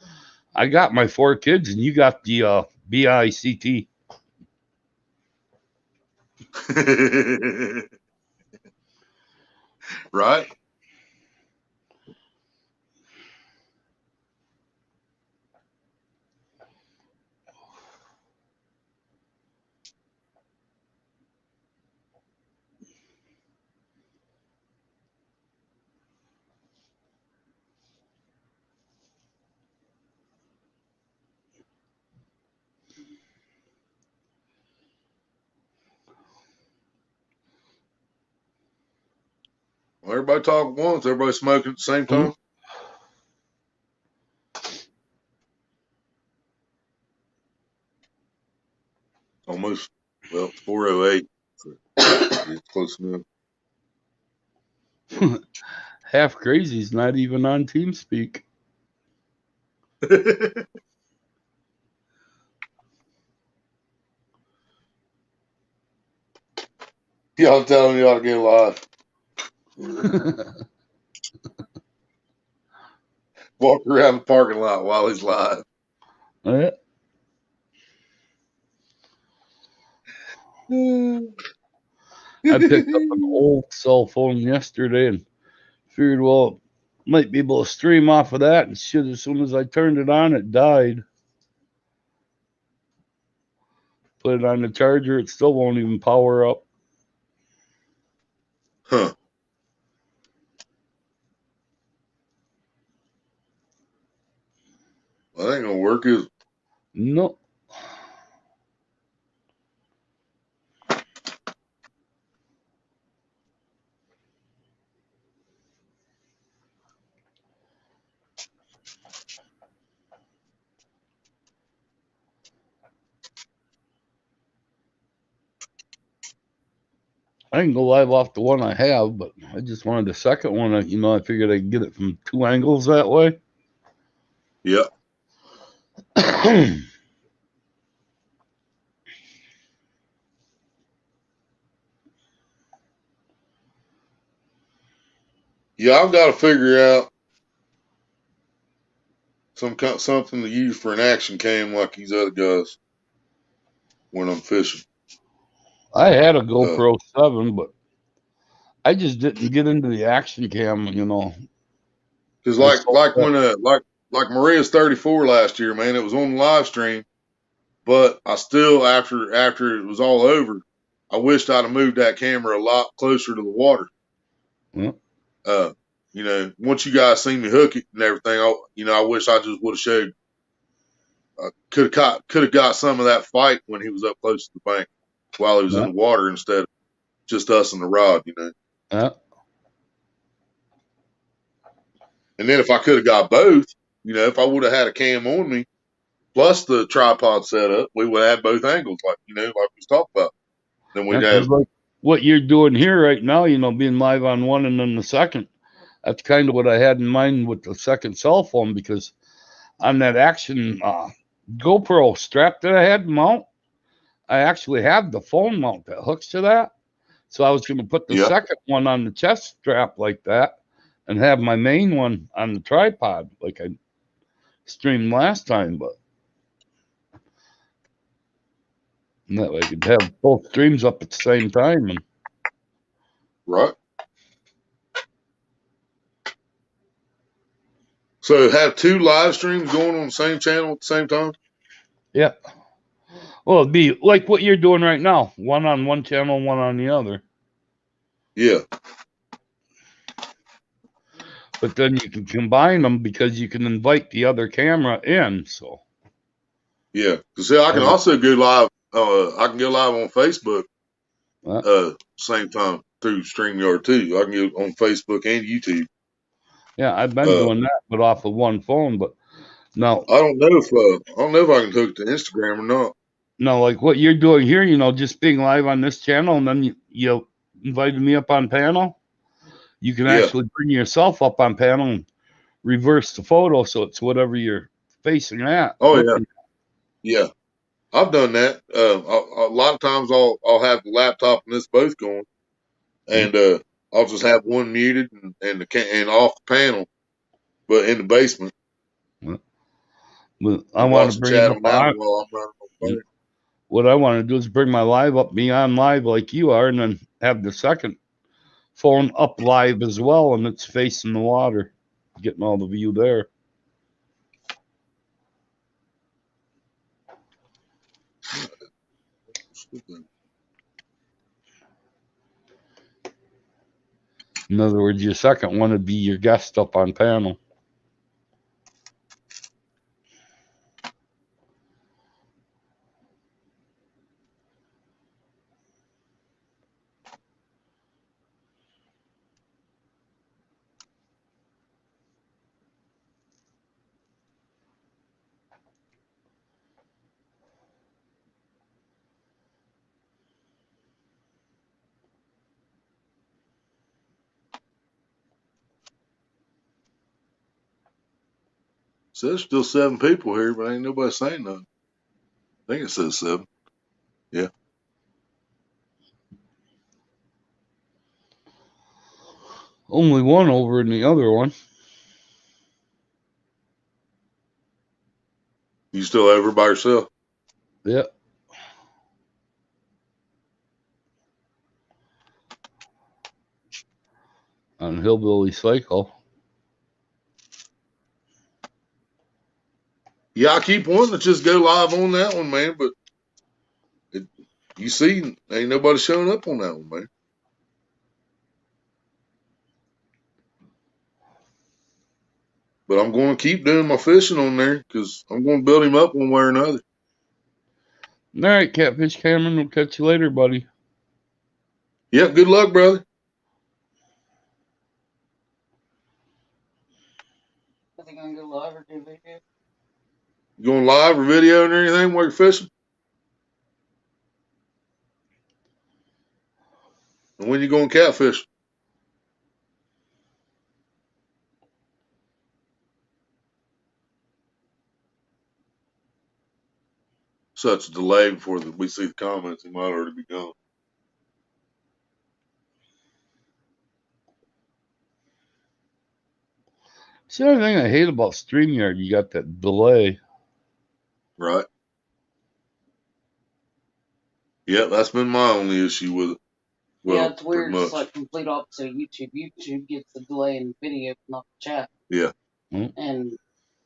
I got my 4 kids, and you got the BICT." Right? Well, everybody talk at once. Everybody smoking at the same time. Almost. Well, it's 4:08. So it's close enough. Half Crazy's not even on TeamSpeak. Y'all telling me you ought to get live. Walk around the parking lot while he's live. Yeah. I picked up an old cell phone yesterday and figured, well, might be able to stream off of that. And shit, as soon as I turned it on, it died. Put it on the charger, it still won't even power up. Huh. I can go live off the one I have, but I just wanted the second one. I figured I could get it from 2 angles that way. Yeah. Yeah, I've got to figure out something to use for an action cam like these other guys when I'm fishing. I had a GoPro 7, but I just didn't get into the action cam. Because I sold like that. when like Maria's 34 last year, man, it was on the live stream, but I still after it was all over, I wished I'd have moved that camera a lot closer to the water. Yeah. Once you guys seen me hook it and everything, I wish I just would have showed. Could have got some of that fight when he was up close to the bank while he was in Yeah. the water instead of just us and the rod, Yeah. And then if I could have got both, if I would have had a cam on me plus the tripod setup, we would have had both angles, like we was talking about. Then we'd Because have, like what you're doing here right now, being live on one and then the second, that's kind of what I had in mind with the second cell phone, because on that action GoPro strap that I had mount, I actually have the phone mount that hooks to that. So I was going to put the yeah, second one on the chest strap like that and have my main one on the tripod like I streamed last time, but that way I could have both streams up at the same time. And right. So have two live streams going on the same channel at the same time. yeah, well, it'd be like what you're doing right now, one on one channel, one on the other. Yeah, But then you can combine them because you can invite the other camera in. So yeah. Because I can also go live. I can go live on Facebook. Same time through StreamYard too. I can go on Facebook and YouTube. yeah, I've been doing that, but off of one phone. But now, I don't know if I can hook to Instagram or not. now, like what you're doing here, just being live on this channel, and then you invited me up on panel. You can Yeah. actually bring yourself up on panel and reverse the photo so it's whatever you're facing at. Oh yeah. Yeah. I've done that. A lot of times I'll have the laptop and this both going, and I'll just have one muted and off the panel, but in the basement, But I and want watch to the bring it chat up on that on. one while I'm running on the phone. What I want to do is bring my live up, be on live like you are, and then have the second phone up live as well, and it's facing the water, getting all the view there. In other words, your second one would be your guest up on panel. So there's still 7 people here, but ain't nobody saying nothing. I think it says 7. Yeah. Only one over in the other one. You still over by yourself? Yeah. On Hillbilly Cycle. Yeah, I keep wanting to just go live on that one, man, but you see, ain't nobody showing up on that one, man. But I'm going to keep doing my fishing on there because I'm going to build him up one way or another. All right, Catfish Cameron. We'll catch you later, buddy. Yep, good luck, brother. I think I'm gonna go live or do video. You going live or video and anything while you're fishing? And when you going catfish? Such a delay before we see the comments, he might already be gone. It's the only thing I hate about StreamYard. You got that delay. Right. Yeah, that's been my only issue with it. Well, yeah, it's weird. pretty It's much. like complete opposite of YouTube. YouTube gets the delay in the video, not the chat. Yeah. And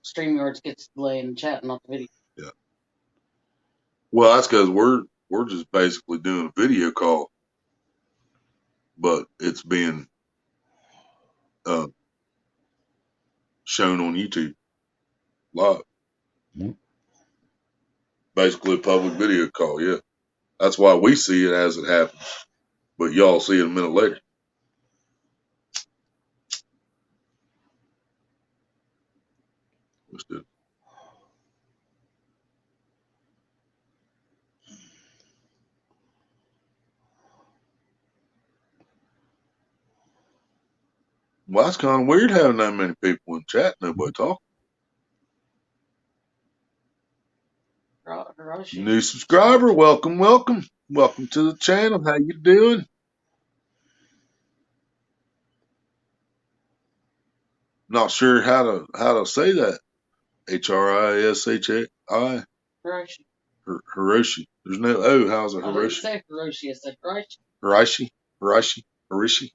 StreamYards gets the delay in the chat, not the video. Yeah. Well, that's because we're just basically doing a video call, but it's being shown on YouTube live. Mm. Basically a public video call, yeah. That's why we see it as it happens, but y'all see it a minute later. Well, that's kind of weird having that many people in chat, nobody talking. New subscriber, welcome, welcome. Welcome to the channel. How you doing? Not sure how to say that. H-R-I-S-H-I. Hiroshi. Hiroshi. There's no O. How's it I didn't Hiroshi? say Hiroshi. I said Hiroshi. Hiroshi. Hiroshi. Hiroshi.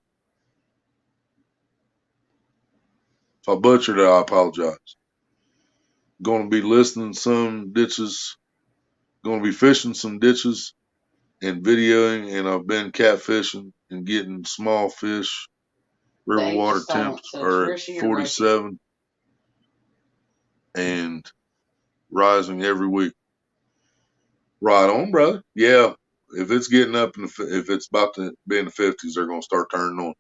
If I butchered it, I apologize. Going to be listening some ditches. Going to be fishing some ditches and videoing, and I've been catfishing and getting small fish. River water temps are at 47 and rising every week. Right on, brother. Yeah, if it's getting up if it's about to be in the 50s, they're gonna start turning on.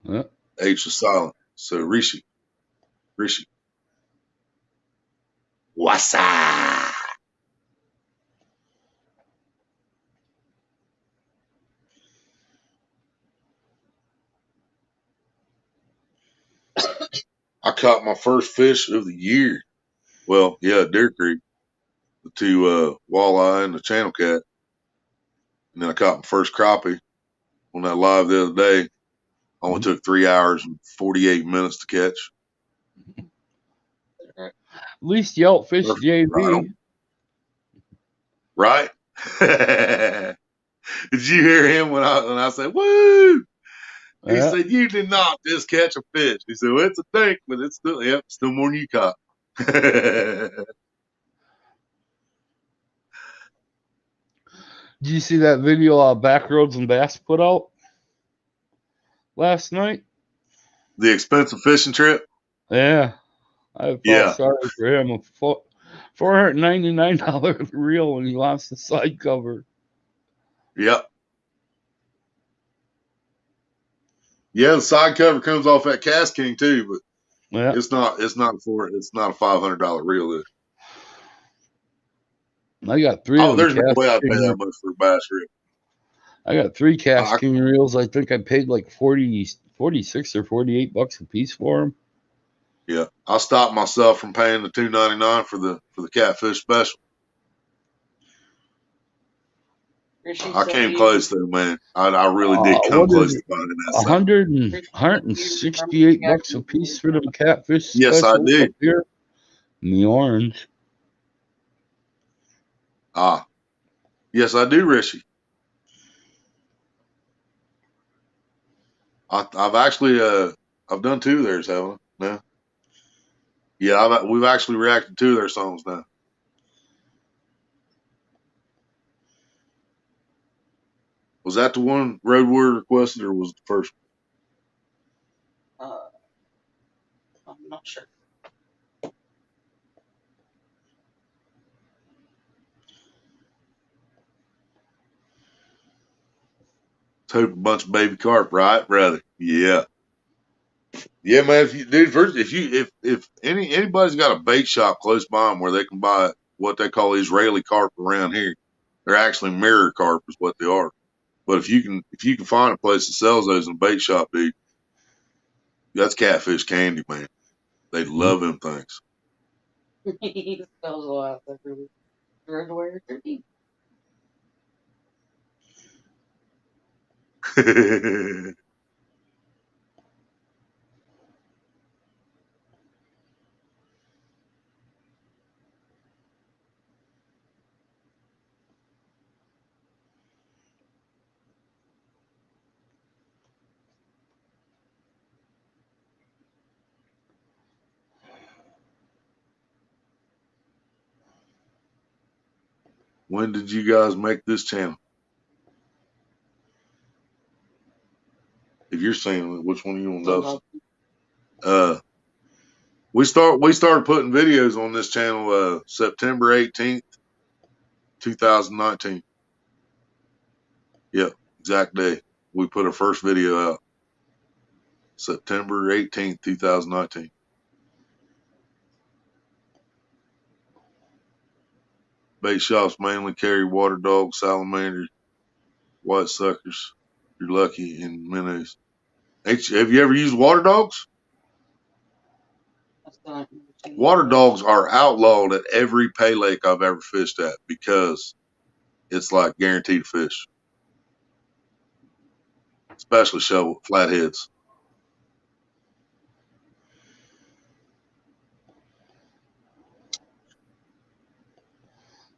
Yeah. H is silent. So Rishi. Wasa. I caught my first fish of the year. Well, yeah, Deer Creek. The two walleye and the channel cat. And then I caught my first crappie on that live the other day. Only took 3 hours and 48 minutes to catch. At least you outfished JV. Right? Did you hear him when I said, woo? He said, you did not just catch a fish. He said, well, it's a think, but it's still more than you caught. Did you see that video Backroads and Bass put out last night? The expensive fishing trip? Yeah. I felt sorry for him. A $499 reel and he lost the side cover. Yep. Yeah, the side cover comes off that Cast King too, but it's not a $500 reel. I got three of them. There's no way I'd pay that much for a bass reel. I got 3 Cast King reels. I think I paid like 46 or $48 a piece for them. Yeah, I stopped myself from paying the $2.99 for the catfish special. I came close though, man. I really did come close to finding that. $168 a piece for the catfish special. Yes, I did. Up here in the orange. Yes, I do, Rishi. I've actually I've done 2 of theirs, haven't I? No. Yeah, we've actually reacted to their songs now. Was that the one Road Warrior requested, or was it the first one? I'm not sure. Let's hope a bunch of baby carp, right, brother? Yeah. Yeah, man. If anybody's got a bait shop close by them where they can buy what they call Israeli carp around here, they're actually mirror carp is what they are. But if you can find a place that sells those in a bait shop, dude, that's catfish candy, man. They love them things. He spells a lot everywhere. Turkey. When did you guys make this channel? If you're saying which one you want to we started putting videos on this channel September 18th, 2019. Yep, exact day. We put our first video out. September 18th, 2019. Bait shops mainly carry water dogs, salamanders, white suckers. You're lucky, and minnows. Have you ever used water dogs? Water dogs are outlawed at every pay lake I've ever fished at because it's like guaranteed fish, especially shovel flatheads.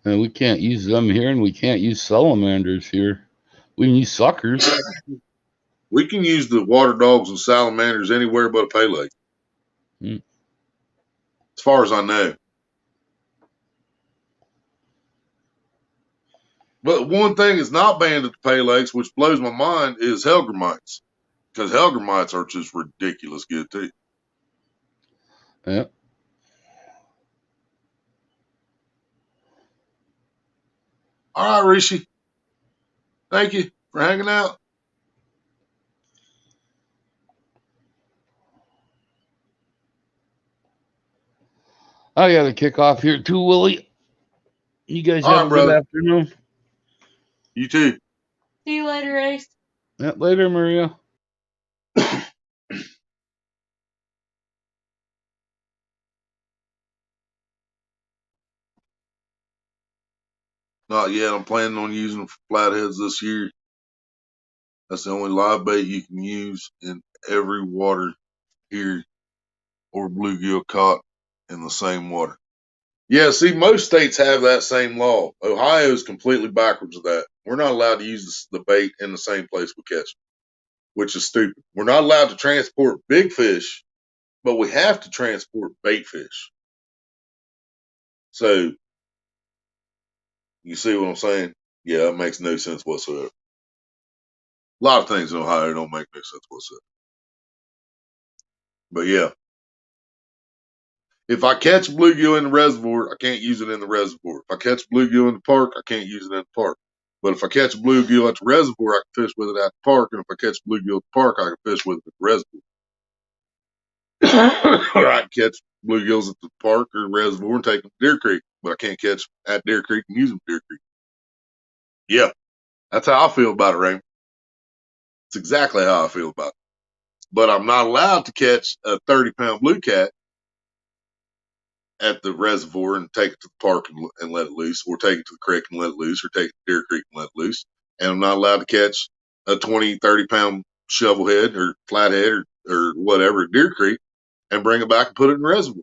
And we can't use them here, and we can't use salamanders here. We can use suckers. We can use the water dogs and salamanders anywhere but a pay lake, as far as I know. But one thing is not banned at the pay lakes, which blows my mind, is Helgramites. Because Helgramites are just ridiculous good too. Yeah. All right, Rishi. Thank you for hanging out. I got to kick off here too, Willie. You guys All have right, a brother. good afternoon. You too. See you later, Ace. Yeah, later, Maria. Not yet. I'm planning on using them for flatheads this year. That's the only live bait you can use in every water here, or bluegill caught in the same water. Yeah, see, most states have that same law. Ohio is completely backwards of that. We're not allowed to use the bait in the same place we catch them, which is stupid. We're not allowed to transport big fish, but we have to transport bait fish. So, you see what I'm saying? Yeah, it makes no sense whatsoever. A lot of things in Ohio don't make no sense whatsoever. But yeah, if I catch bluegill in the reservoir, I can't use it in the reservoir. If I catch bluegill in the park, I can't use it in the park. But if I catch bluegill at the reservoir, I can fish with it at the park. And if I catch bluegill at the park, I can fish with it at the reservoir. Or I can catch bluegills at the park or reservoir and take them to Deer Creek. But I can't catch at Deer Creek and use them at Deer Creek. Yeah, that's how I feel about it, Raymond. It's exactly how I feel about it. But I'm not allowed to catch a 30-pound blue cat at the reservoir and take it to the park and let it loose, or take it to the creek and let it loose, or take it to Deer Creek and let it loose. And I'm not allowed to catch a 20, 30-pound shovelhead or flathead or whatever at Deer Creek and bring it back and put it in the reservoir.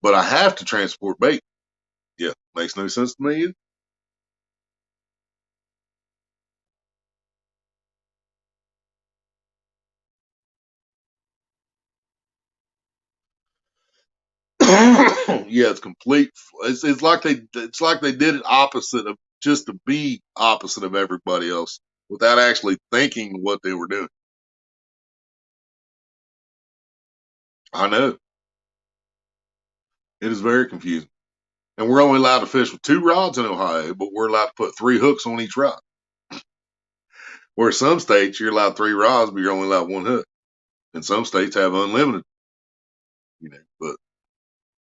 But I have to transport bait. Yeah, makes no sense to me either. Yeah, it's complete. It's like they did it opposite of, just to be opposite of everybody else without actually thinking what they were doing. I know. It is very confusing. And we're only allowed to fish with 2 rods in Ohio, but we're allowed to put 3 hooks on each rod. Where some states you're allowed 3 rods, but you're only allowed 1 hook. And some states have unlimited, but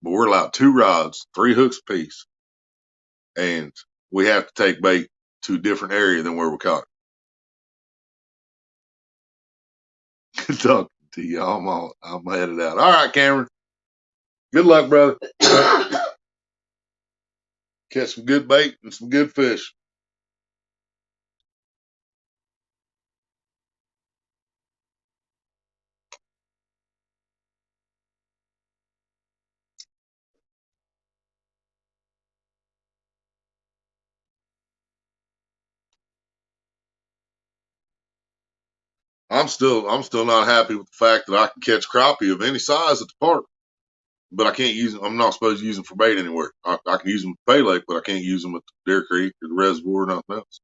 we're allowed 2 rods, 3 hooks apiece. And we have to take bait to a different area than where we caught it. Good talking to you. I'm headed out. All right, Cameron. Good luck, brother. Catch some good bait and some good fish. I'm still not happy with the fact that I can catch crappie of any size at the park, but I can't use them. I'm not supposed to use them for bait anywhere. I can use them at Pay Lake, but I can't use them at the Deer Creek or the reservoir or nothing else.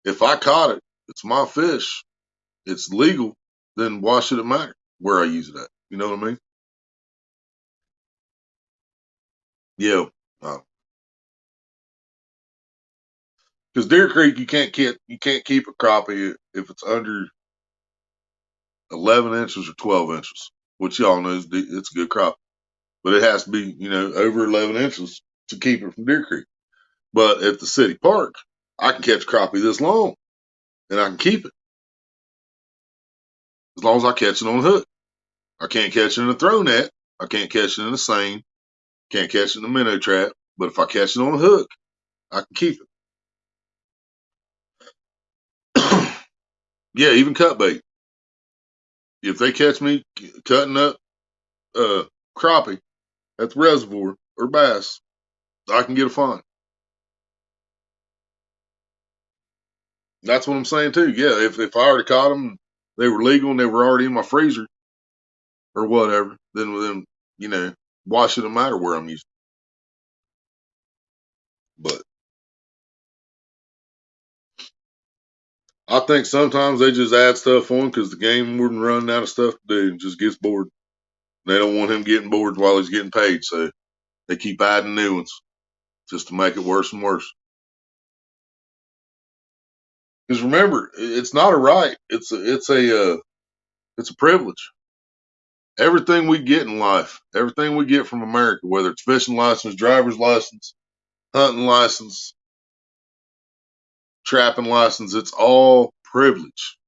If I caught it, it's my fish. It's legal. Then why should it matter where I use it at? You know what I mean? Yeah. Because Deer Creek, you can't keep a crappie if it's under 11 inches or 12 inches, which y'all know it's a good crappie. But it has to be, over 11 inches to keep it from Deer Creek. But at the city park, I can catch crappie this long and I can keep it as long as I catch it on a hook. I can't catch it in a throw net. I can't catch it in a seine. Can't catch it in a minnow trap. But if I catch it on a hook, I can keep it. Yeah, even cut bait. If they catch me cutting up crappie at the reservoir or bass, I can get a fine. That's what I'm saying too. Yeah, if I already caught them, they were legal and they were already in my freezer or whatever, then why should it matter where I'm using? But I think sometimes they just add stuff on because the game warden running out of stuff to do and just gets bored. They don't want him getting bored while he's getting paid, so they keep adding new ones just to make it worse and worse. Because remember, it's not a right; it's a privilege. Everything we get in life, everything we get from America, whether it's fishing license, driver's license, hunting license, trapping license, it's all privilege.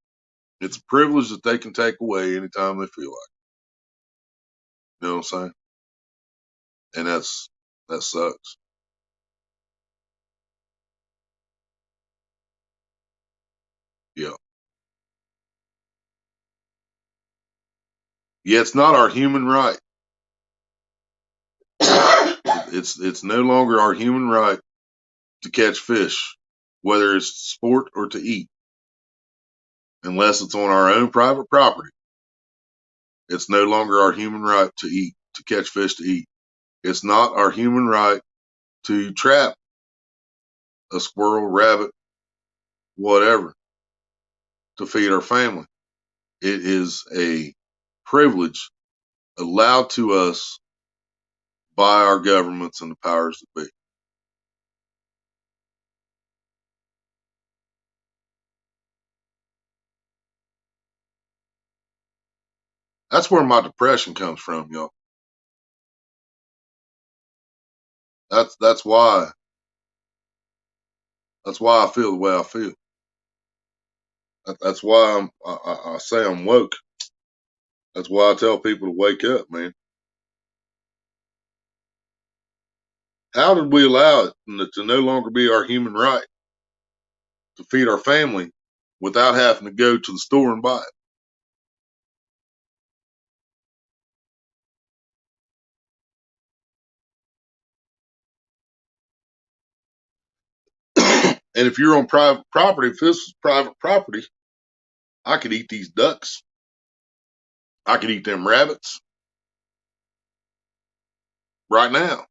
It's a privilege that they can take away anytime they feel like. You know what I'm saying? And that sucks. Yeah. Yeah, it's not our human right. It's no longer our human right to catch fish, whether it's sport or to eat, unless it's on our own private property. It's no longer our human right to eat, to catch fish to eat. It's not our human right to trap a squirrel, rabbit, whatever, to feed our family. It is a privilege allowed to us by our governments and the powers that be. That's where my depression comes from, y'all. That's why I feel the way I feel. That's why I say I'm woke. That's why I tell people to wake up, man. How did we allow it to no longer be our human right to feed our family without having to go to the store and buy it? And if you're on private property, if this is private property, I could eat these ducks. I could eat them rabbits right now.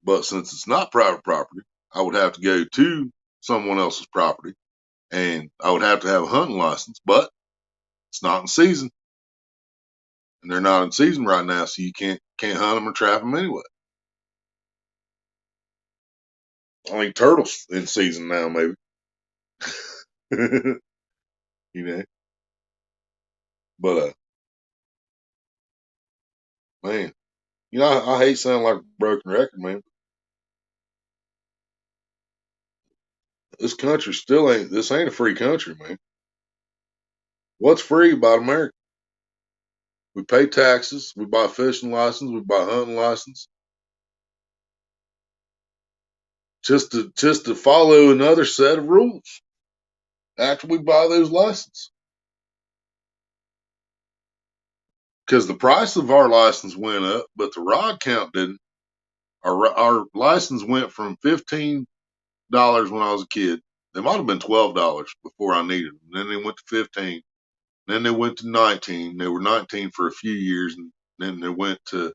But since it's not private property, I would have to go to someone else's property and I would have to have a hunting license, but it's not in season. And they're not in season right now, so you can't hunt them or trap them anyway. I mean, turtles in season now, maybe. you know, but man, I hate sounding like a broken record, man. This country still ain't. This ain't a free country, man. What's free about America? We pay taxes. We buy fishing license. We buy hunting license. Just to follow another set of rules after we buy those licenses. Because the price of our license went up, but the rod count didn't. Our license went from $15 when I was a kid. They might have been $12 before I needed them. Then they went to 15. Then they went to 19. They were 19 for a few years, and then they went to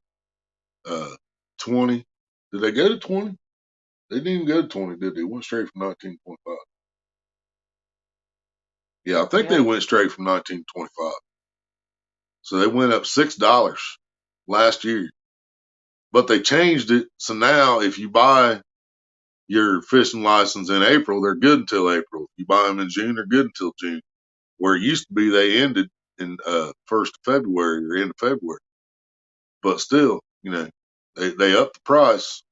20. Did they go to 20? They didn't even go to 20, did they? Went straight from 19.5. Yeah, I think they went straight from 1925. So they went up $6 last year. But they changed it. So now if you buy your fishing license in April, they're good until April. If you buy them in June, they're good until June. Where it used to be they ended in 1st of February or end of February. But still, they upped the price.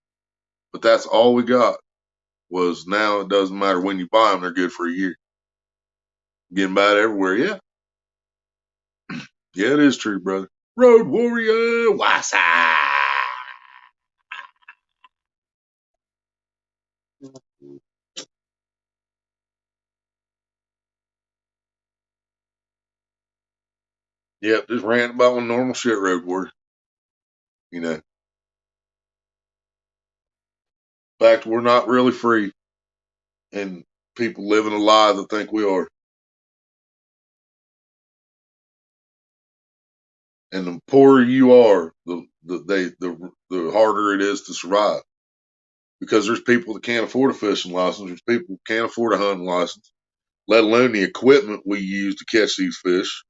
But that's all we got was now it doesn't matter when you buy them, they're good for a year. Getting bad everywhere, yeah. Yeah, it is true, brother. Road warrior, what's up? Yep, just ranting about one normal shit, road warrior. In fact, we're not really free, and people live in a lie that think we are. And the poorer you are, the harder it is to survive. Because there's people that can't afford a fishing license. There's people that can't afford a hunting license, let alone the equipment we use to catch these fish.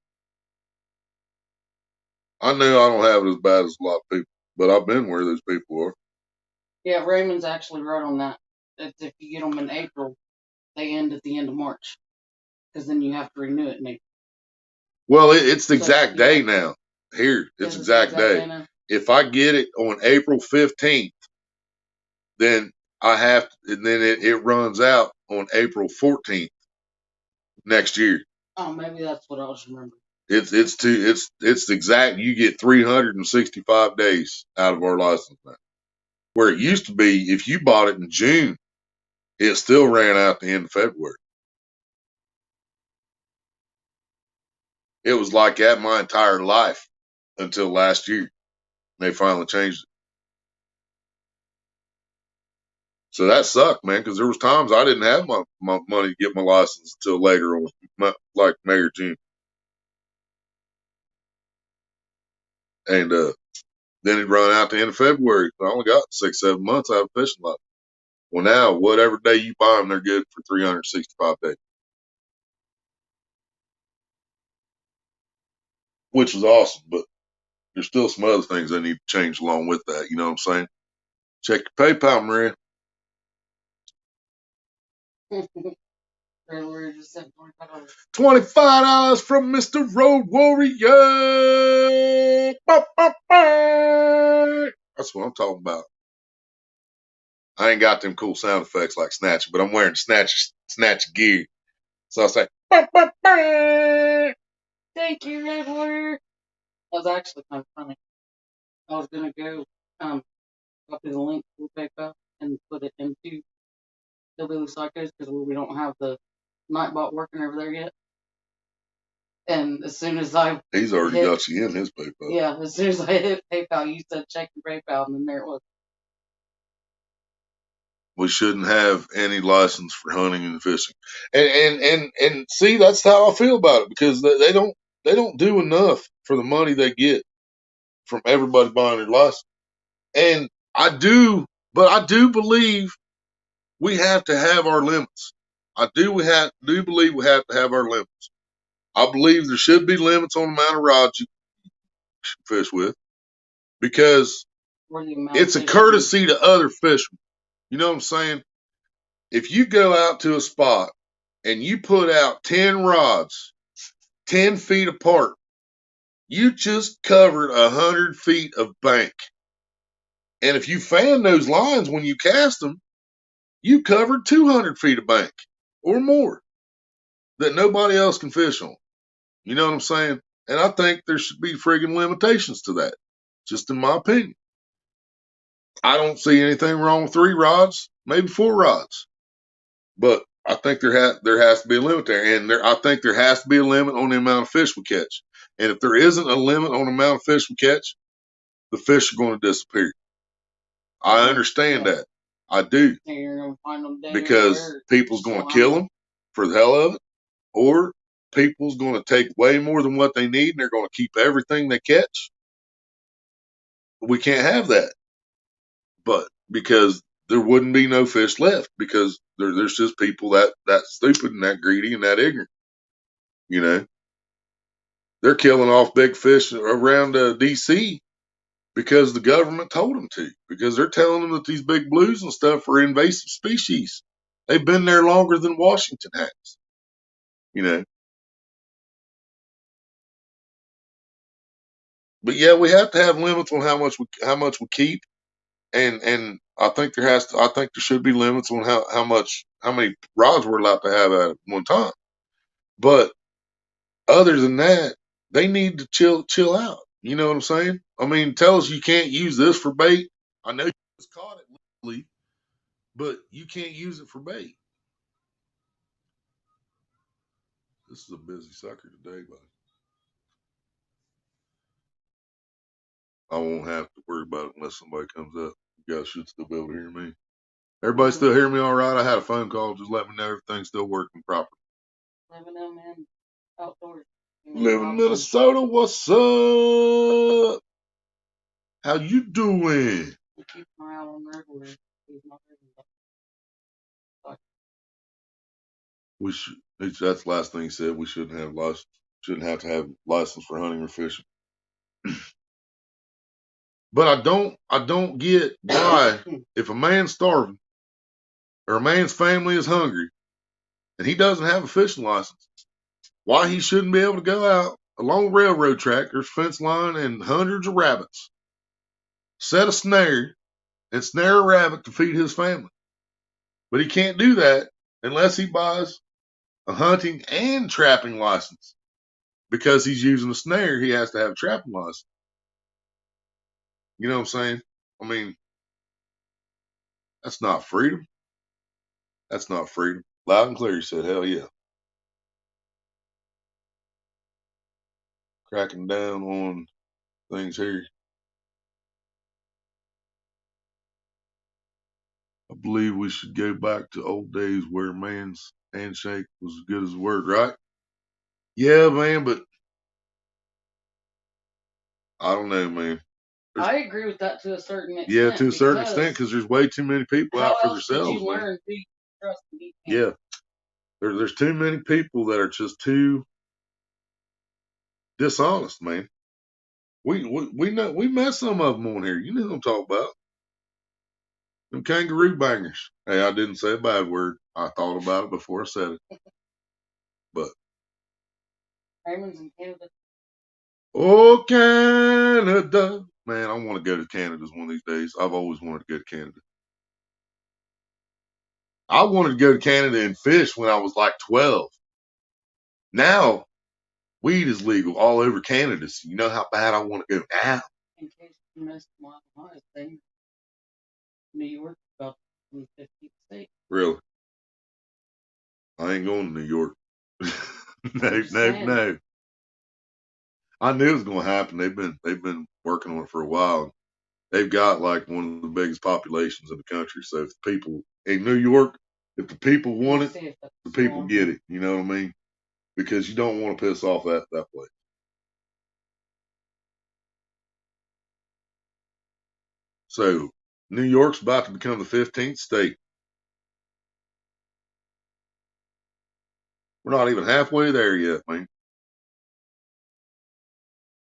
I know I don't have it as bad as a lot of people, but I've been where those people are. Yeah, Raymond's actually right on that. If you get them in April, they end at the end of March. Because then you have to renew it in April. Well, it's the exact day now. Here, it's exact day. If I get it on April 15th, then I have, and then it runs out on April 14th next year. Oh, maybe that's what I was remembering. It's exact. You get 365 days out of our license now. Where it used to be, if you bought it in June, it still ran out the end of February. It was like that my entire life until last year. They finally changed it. So that sucked, man, because there was times I didn't have my money to get my license until later on, like May or June. And then it run out the end of February. I only got 6-7 months out of fishing license. Well, now, whatever day you buy them, they're good for 365 days. Which is awesome, but there's still some other things that need to change along with that. You know what I'm saying? Check your PayPal, Maria. $25 from Mr. Road Warrior. That's what I'm talking about. I ain't got them cool sound effects like Snatcher, but I'm wearing Snatcher Gear. So I say, thank you, Road Warrior. That was actually kind of funny. I was going to go copy the link for PayPal and put it into Hillbilly Psychos because we don't have the Nightbot working over there yet. And as soon as he's already got you in his PayPal. Yeah, as soon as I hit PayPal, you said check your PayPal, and then there it was. We shouldn't have any license for hunting and fishing, and see, that's how I feel about it because they don't do enough for the money they get from everybody buying their license. And I do believe we have to have our limits. I do believe we have to have our limits. I believe there should be limits on the amount of rods you fish with because it's a courtesy to other fishermen. You know what I'm saying? If you go out to a spot and you put out 10 rods, 10 feet apart, you just covered 100 feet of bank. And if you fan those lines when you cast them, you covered 200 feet of bank. or more that nobody else can fish on. You know what I'm saying? And I think there should be friggin' limitations to that, just in my opinion. I don't see anything wrong with 3 rods, maybe 4 rods, but I think there has to be a limit there, and I think there has to be a limit on the amount of fish we catch. And if there isn't a limit on the amount of fish we catch, the fish are going to disappear. I understand that. I do. You're gonna find them dead Because everywhere. people's going to kill them for the hell of it, or people's going to take way more than what they need and they're going to keep everything they catch. We can't have that. But because there wouldn't be no fish left, because there's just people that stupid and that greedy and that ignorant. You know, they're killing off big fish around DC because the government told them to, because they're telling them that these big blues and stuff are invasive species. They've been there longer than Washington has. You know, but yeah, we have to have limits on how much we keep, and I think I think there should be limits on how many rods we're allowed to have at one time. But other than that, they need to chill out. You know what I'm saying? I mean, tell us you can't use this for bait. I know you just caught it legally, but you can't use it for bait. This is a busy sucker today, but I won't have to worry about it unless somebody comes up. You guys should still be able to hear me. Everybody still hear me all right? I had a phone call. Just let me know everything's still working properly. Living them in outdoors. Living in Minnesota, what's up? How you doing? Keep an eye out on the everywhere. He's not everywhere. We should. That's the last thing he said. We shouldn't have license. Shouldn't have to have license for hunting or fishing. But I don't get why, if a man's starving or a man's family is hungry and he doesn't have a fishing license, why he shouldn't be able to go out along a railroad track, there's fence line and hundreds of rabbits, set a snare and snare a rabbit to feed his family. But he can't do that unless he buys a hunting and trapping license. Because he's using a snare, he has to have a trapping license. You know what I'm saying? I mean, that's not freedom. That's not freedom. Loud and clear, he said, hell yeah. Cracking down on things here. I believe we should go back to old days where a man's handshake was as good as a word, right? Yeah, man, but I don't know, man. I agree with that to a certain extent. Yeah, to a certain extent, because there's way too many people out for themselves, man. Yeah, there's too many people that are just too dishonest, man. We know we met some of them on here. You know who I'm talking about. Them kangaroo bangers. Hey, I didn't say a bad word. I thought about it before I said it. But Raymond's in Canada. oh, Canada. Man, I want to go to Canada one of these days. I've always wanted to go to Canada. I wanted to go to Canada and fish when I was like 12. Now, weed is legal all over Canada. So you know how bad I want to go now. In case you missed my highest thing, New York about the 15th state. Really? I ain't going to New York. No. I knew it was going to happen. They've been working on it for a while. They've got like one of the biggest populations in the country. So if the people in New York, if the people want it, the people get it. You know what I mean? Because you don't want to piss off that place. So New York's about to become the 15th state. We're not even halfway there yet, man.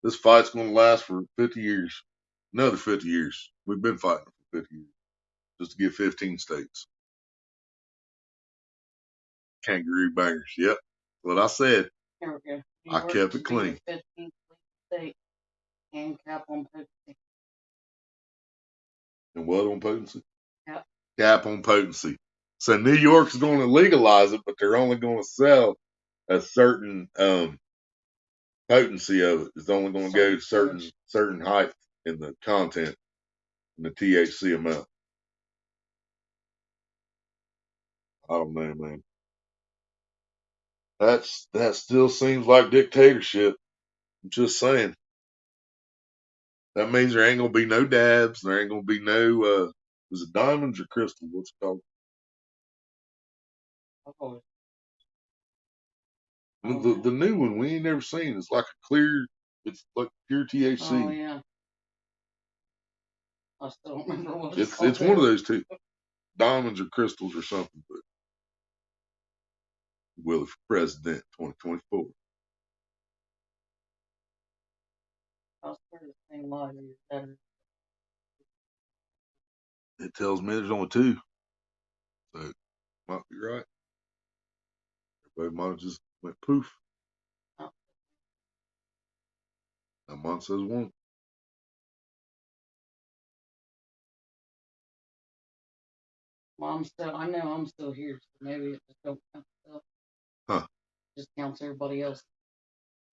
This fight's going to last for 50 years. Another 50 years. We've been fighting for 50 years just to get 15 states. Kangaroo bangers. Yep. What I said. Here we go. I kept it clean. 15th state and cap on potency. And what on potency? Cap. Cap on potency. So New York's going to legalize it, but they're only going to sell a certain potency of it. It's only going to go to certain height in the content in the THC amount. I don't know, man. That still seems like dictatorship. I'm just saying. That means there ain't gonna be no dabs. There ain't gonna be no is it diamonds or crystal? What's it called? Oh, The new one we ain't never seen. It's like a clear. It's like pure THC. oh yeah. I still don't remember what it's It's called. one of those two, diamonds or crystals or something. But Willie for president 2024. I was sure the same lottery is better. It tells me there's only two, so might be right. Everybody might have just went poof. Oh, Now mine says one. well, I know I'm still here, so maybe it just don't count itself. Huh. Just counts everybody else.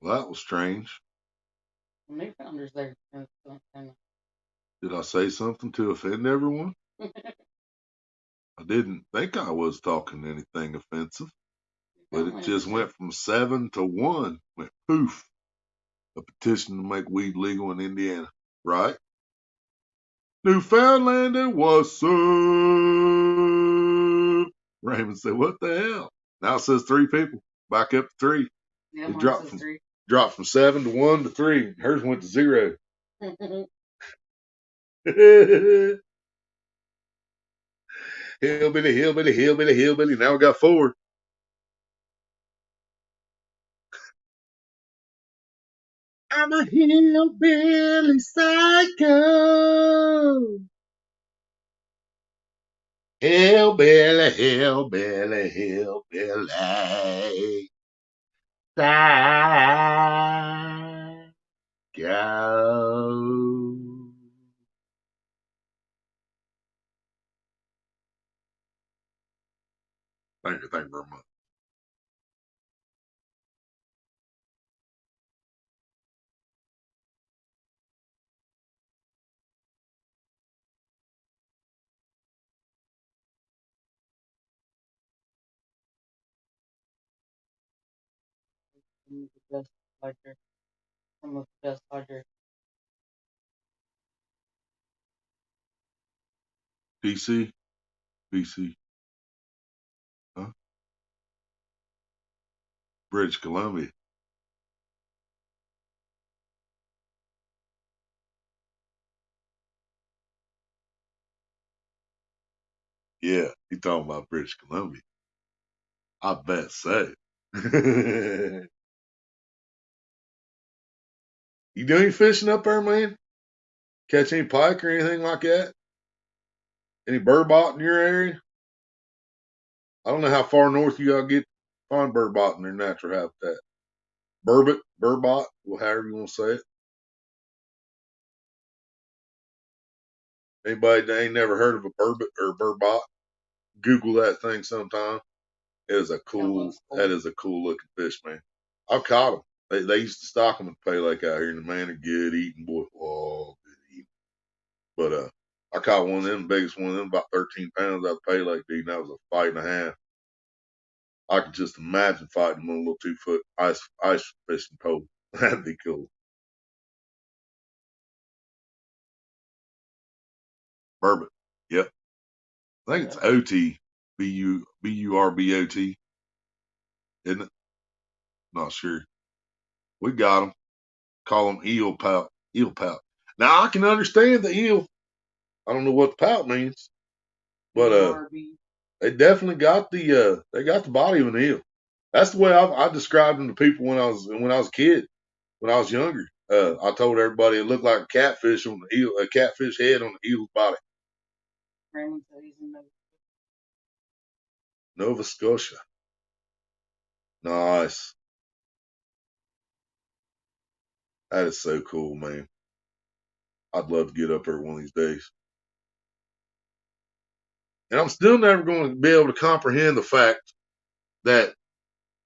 Well, that was strange. The new founders there. Did I say something to offend everyone? I didn't think I was talking anything offensive, but it just went from 7 to 1. Went poof. A petition to make weed legal in Indiana. Right? Newfoundlander, what's up? Raymond said, what the hell? Now it says 3 people. Back up to 3. Yeah, It mine says 3. dropped from 7 to 1 to 3. Hers went to 0. Hillbilly, hillbilly, hillbilly, hillbilly. Now we got 4. I'm a hillbilly psycho. Hillbilly, hillbilly, hillbilly. Psycho. Thank you very much. Some of the best hiker. Some of the best hiker. PC, PC, huh? British Columbia. Yeah, he talking about British Columbia. I bet so. You do any fishing up there, man? Catch any pike or anything like that? Any burbot in your area? I don't know how far north you gotta get to find burbot in their natural habitat. Burbot, well, however you want to say it. Anybody that ain't never heard of a burbot or burbot, Google that thing sometime. That is a cool looking fish, man. I've caught them. They used to stock them at the Pay Lake out here, and the man are good eating, boy. Oh, good eating. But I caught one of them, the biggest one of them, about 13 pounds out of the Pay Lake, dude. And that was a fight and a half. I could just imagine fighting them on a little 2-foot ice fishing pole. That'd be cool. Burbot. Yep. I think it's OT. Burbot. Isn't it? Not sure. We got them. Call them eel pout. Eel pout. Now I can understand the eel. I don't know what the pout means, but they definitely got the body of an eel. That's the way I described them to people when I was a kid. When I was younger, I told everybody it looked like a catfish on the eel, a catfish head on the eel's body. Nova Scotia. Nice. That is so cool, man. I'd love to get up there one of these days. And I'm still never going to be able to comprehend the fact that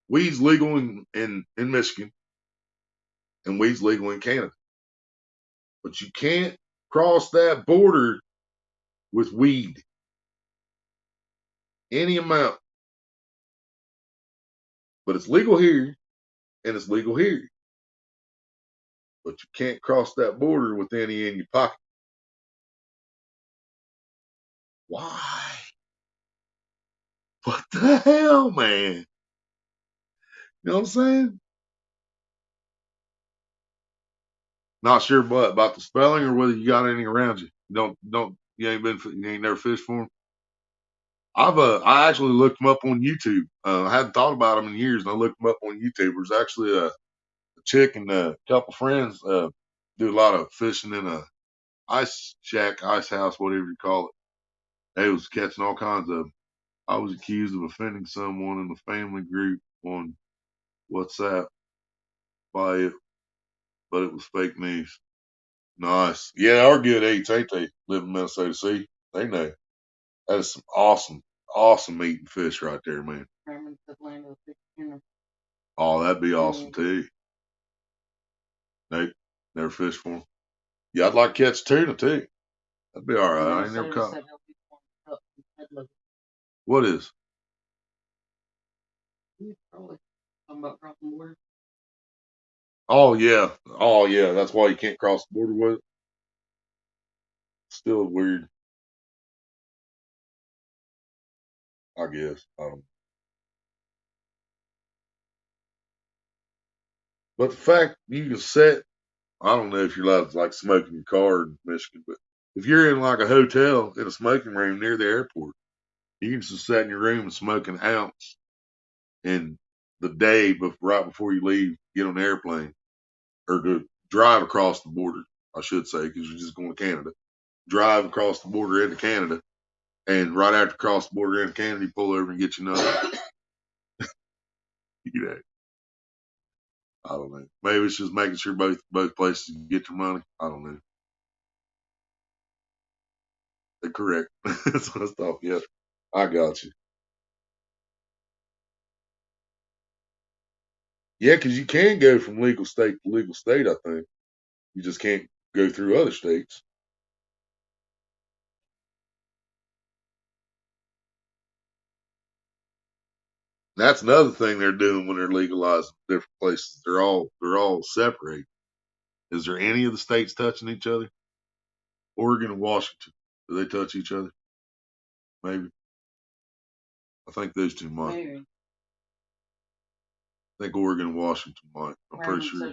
weed's legal in Michigan and weed's legal in Canada. But you can't cross that border with weed. Any amount. But it's legal here and it's legal here. But you can't cross that border with any in your pocket. Why? What the hell, man? You know what I'm saying? Not sure what about the spelling or whether you got any around you. You ain't never fished for them. I actually looked them up on YouTube. I hadn't thought about them in years, and I looked them up on YouTube. There's actually a chick and a couple friends do a lot of fishing in a ice shack, ice house, whatever you call it. They was catching all kinds of. I was accused of offending someone in the family group on WhatsApp by it, but it was fake news. Nice. Yeah, they are good eats, ain't they? Live in Minnesota. See, they know. That is some awesome meat and fish right there, man. Oh, that'd be awesome too. Nope, never fished for them. Yeah, I'd like to catch tuna too. That'd be all right. I ain't never caught. What is? Oh yeah. That's why you can't cross the border with it. Still weird, I guess. But the fact you can set, I don't know if you're allowed to like smoke in your car in Michigan, but if you're in like a hotel in a smoking room near the airport, you can just sit in your room and smoke an ounce in the day, but right before you leave, get on the airplane or to drive across the border, I should say, because you're just going to Canada. Drive across the border into Canada, and right after cross the border into Canada, you pull over and get you another. You know, I don't know. Maybe it's just making sure both places get their money. I don't know. They're correct. That's what I thought. Yeah, I got you. Yeah, because you can go from legal state to legal state. I think you just can't go through other states. That's another thing they're doing when they're legalizing different places. They're all separate. Is there any of the states touching each other? Oregon and Washington, do they touch each other? Maybe. I think those two might. Maybe. I think Oregon and Washington might. I'm pretty sure.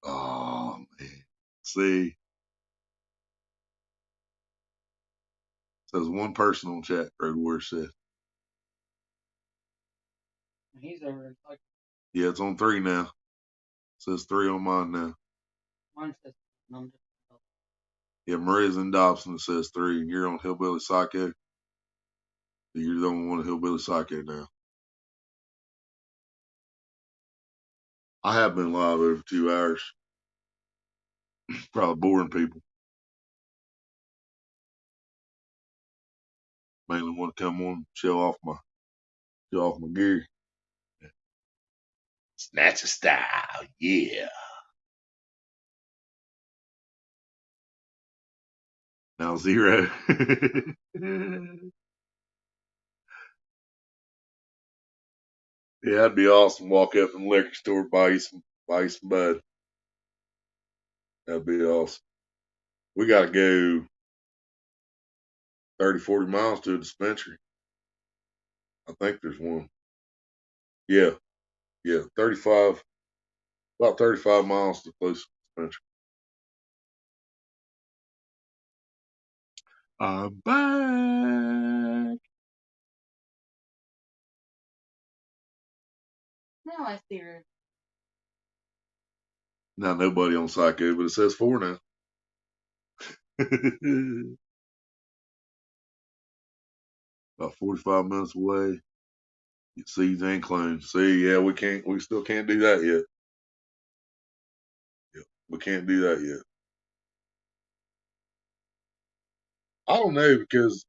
Oh man. See. Says one person on chat, Road Warrior says. He's over in Texas. Yeah, it's on 3 now. It says 3 on mine now. Mine says number. Yeah, Maria's in Dobson. It says 3, and you're on Hillbilly Psycho. You're the only one on Hillbilly Psycho now. I have been live over 2 hours. Probably boring people. Mainly want to come on, show off my gear. Snatcher style, yeah. Now 0. Yeah, that'd be awesome. Walk up in the liquor store, buy you some bud. That'd be awesome. We got to go 30, 40 miles to a dispensary. I think there's one. Yeah, 35, about 35 miles to the closest dispensary. I'm back. Now I see her. Now nobody on Psycho, but it says 4 now. About 45 minutes away. Seeds and clones. See, yeah, we still can't do that yet. Yeah, we can't do that yet. I don't know because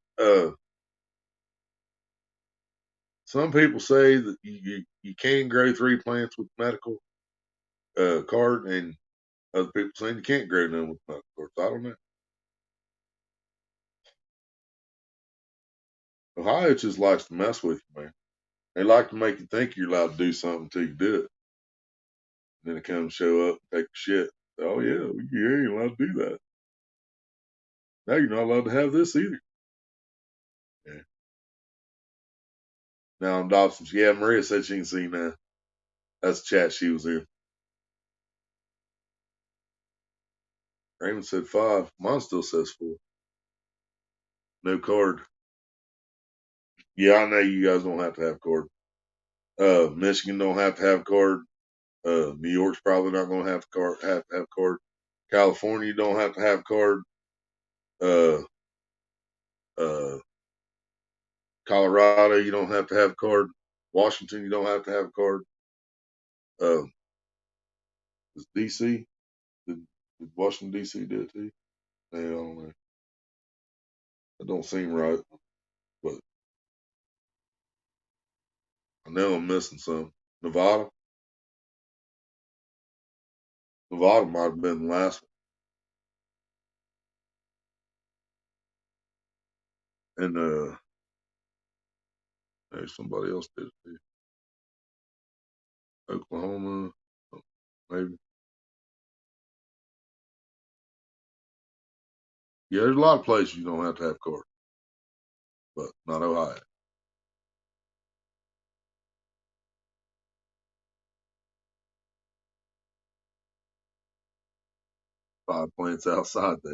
some people say that you can grow 3 plants with medical card, and other people saying you can't grow none with medical card. So I don't know. Ohio just likes to mess with you, man. They like to make you think you're allowed to do something until you do it. And then it comes show up and take a shit. Oh yeah, you ain't allowed to do that. Now you're not allowed to have this either. Yeah. Now I'm Dobson. Yeah, Maria said she can see now. That's the chat she was in. Raymond said 5. Mine still says 4. No card. Yeah, I know you guys don't have to have card. Michigan don't have to have card. New York's probably not going to have card. Have to have card. California don't have to have card. Uh, uh, Colorado you don't have to have card. Washington you don't have to have card. Uh, is DC? Did Washington DC do it too? Yeah, I don't know. That don't seem right, but I know I'm missing some. Nevada. Nevada might have been the last one. And maybe somebody else did it too. Oklahoma, maybe. Yeah, there's a lot of places you don't have to have card, but not Ohio. 5 plants outside there.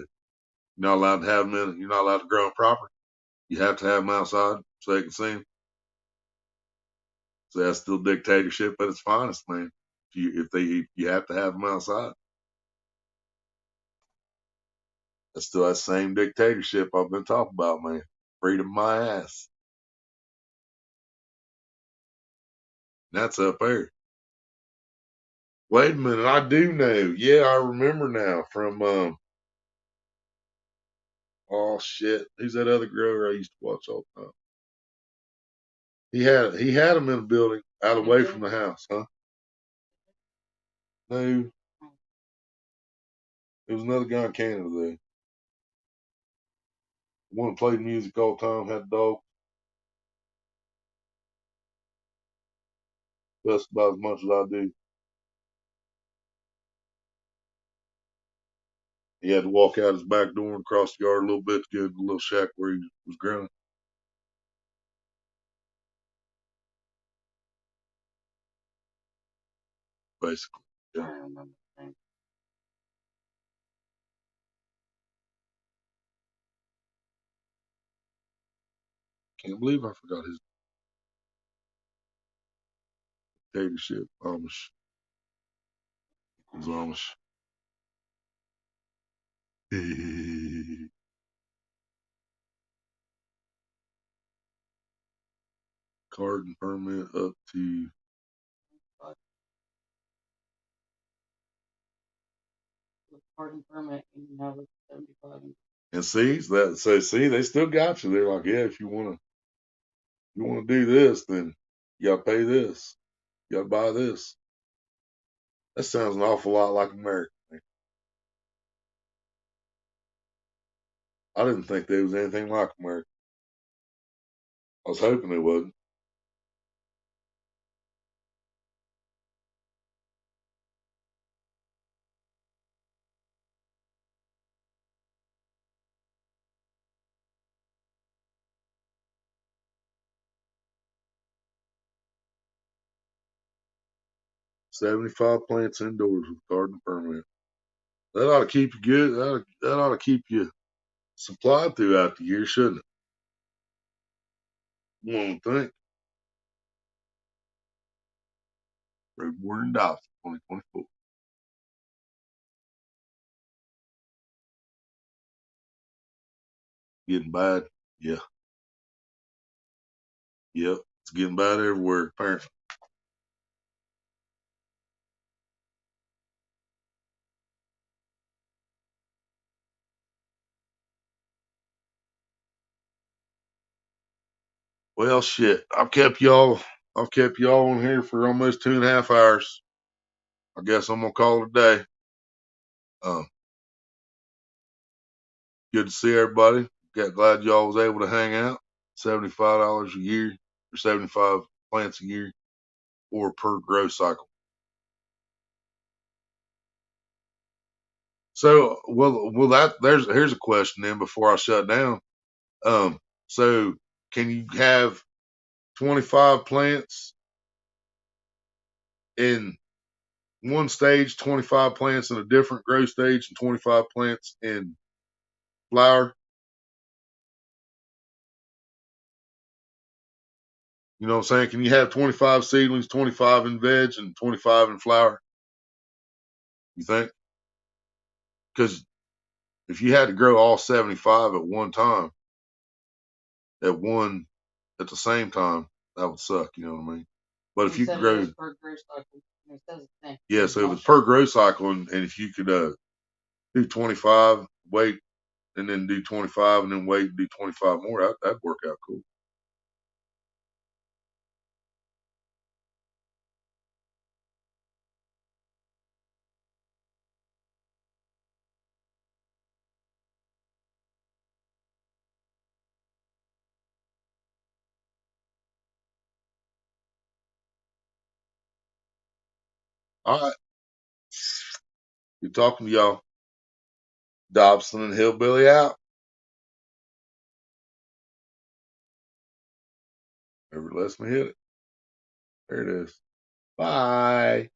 You're not allowed to have them in. You're not allowed to grow them proper. You have to have them outside so they can see them. So that's still dictatorship at its finest, man. If you have to have them outside, that's still that same dictatorship I've been talking about, man. Freedom my ass. That's up there. Wait a minute, I do know. Yeah, I remember now from oh shit, who's that other grower I used to watch all the time? He had them in a building out away from the house, huh? No, it was another guy in Canada there. One that played music all the time, had a dog, just about as much as I do. He had to walk out his back door and cross the yard a little bit to go to the little shack where he was growing. Basically. I Yeah. remember that. Can't believe I forgot his dictatorship. Amish. He was Amish. Card and permit up to. With pardon permit, you can have it 75. And see, they still got you. They're like, yeah, if you want to do this, then you gotta pay this. You gotta buy this. That sounds an awful lot like America. I didn't think there was anything like America. I was hoping it wasn't. $75 plants indoors with garden permit. That ought to keep you good. That ought to keep you supplied throughout the year, shouldn't it? One would think. Road Warden Dodson, 2024. Getting bad. Yeah. Yep. It's getting bad everywhere, apparently. Well, shit. I've kept y'all on here for almost 2.5 hours. I guess I'm gonna call it a day. Good to see everybody. Glad y'all was able to hang out. $75 a year or 75 plants a year or per growth cycle. So, well, here's a question then before I shut down. So can you have 25 plants in one stage, 25 plants in a different growth stage, and 25 plants in flower? You know what I'm saying? Can you have 25 seedlings, 25 in veg, and 25 in flower? You think? Because if you had to grow all 75 at one time, at the same time, that would suck. You know what I mean? But if you could grow, per growth cycle. It says the same. yeah. So if it's per growth cycle, and if you could do 25, wait, and then do 25, and then wait and do 25 more, that'd work out cool. All right. Good talking to y'all. Dobson and Hillbilly out. Never lets me hit it. There it is. Bye.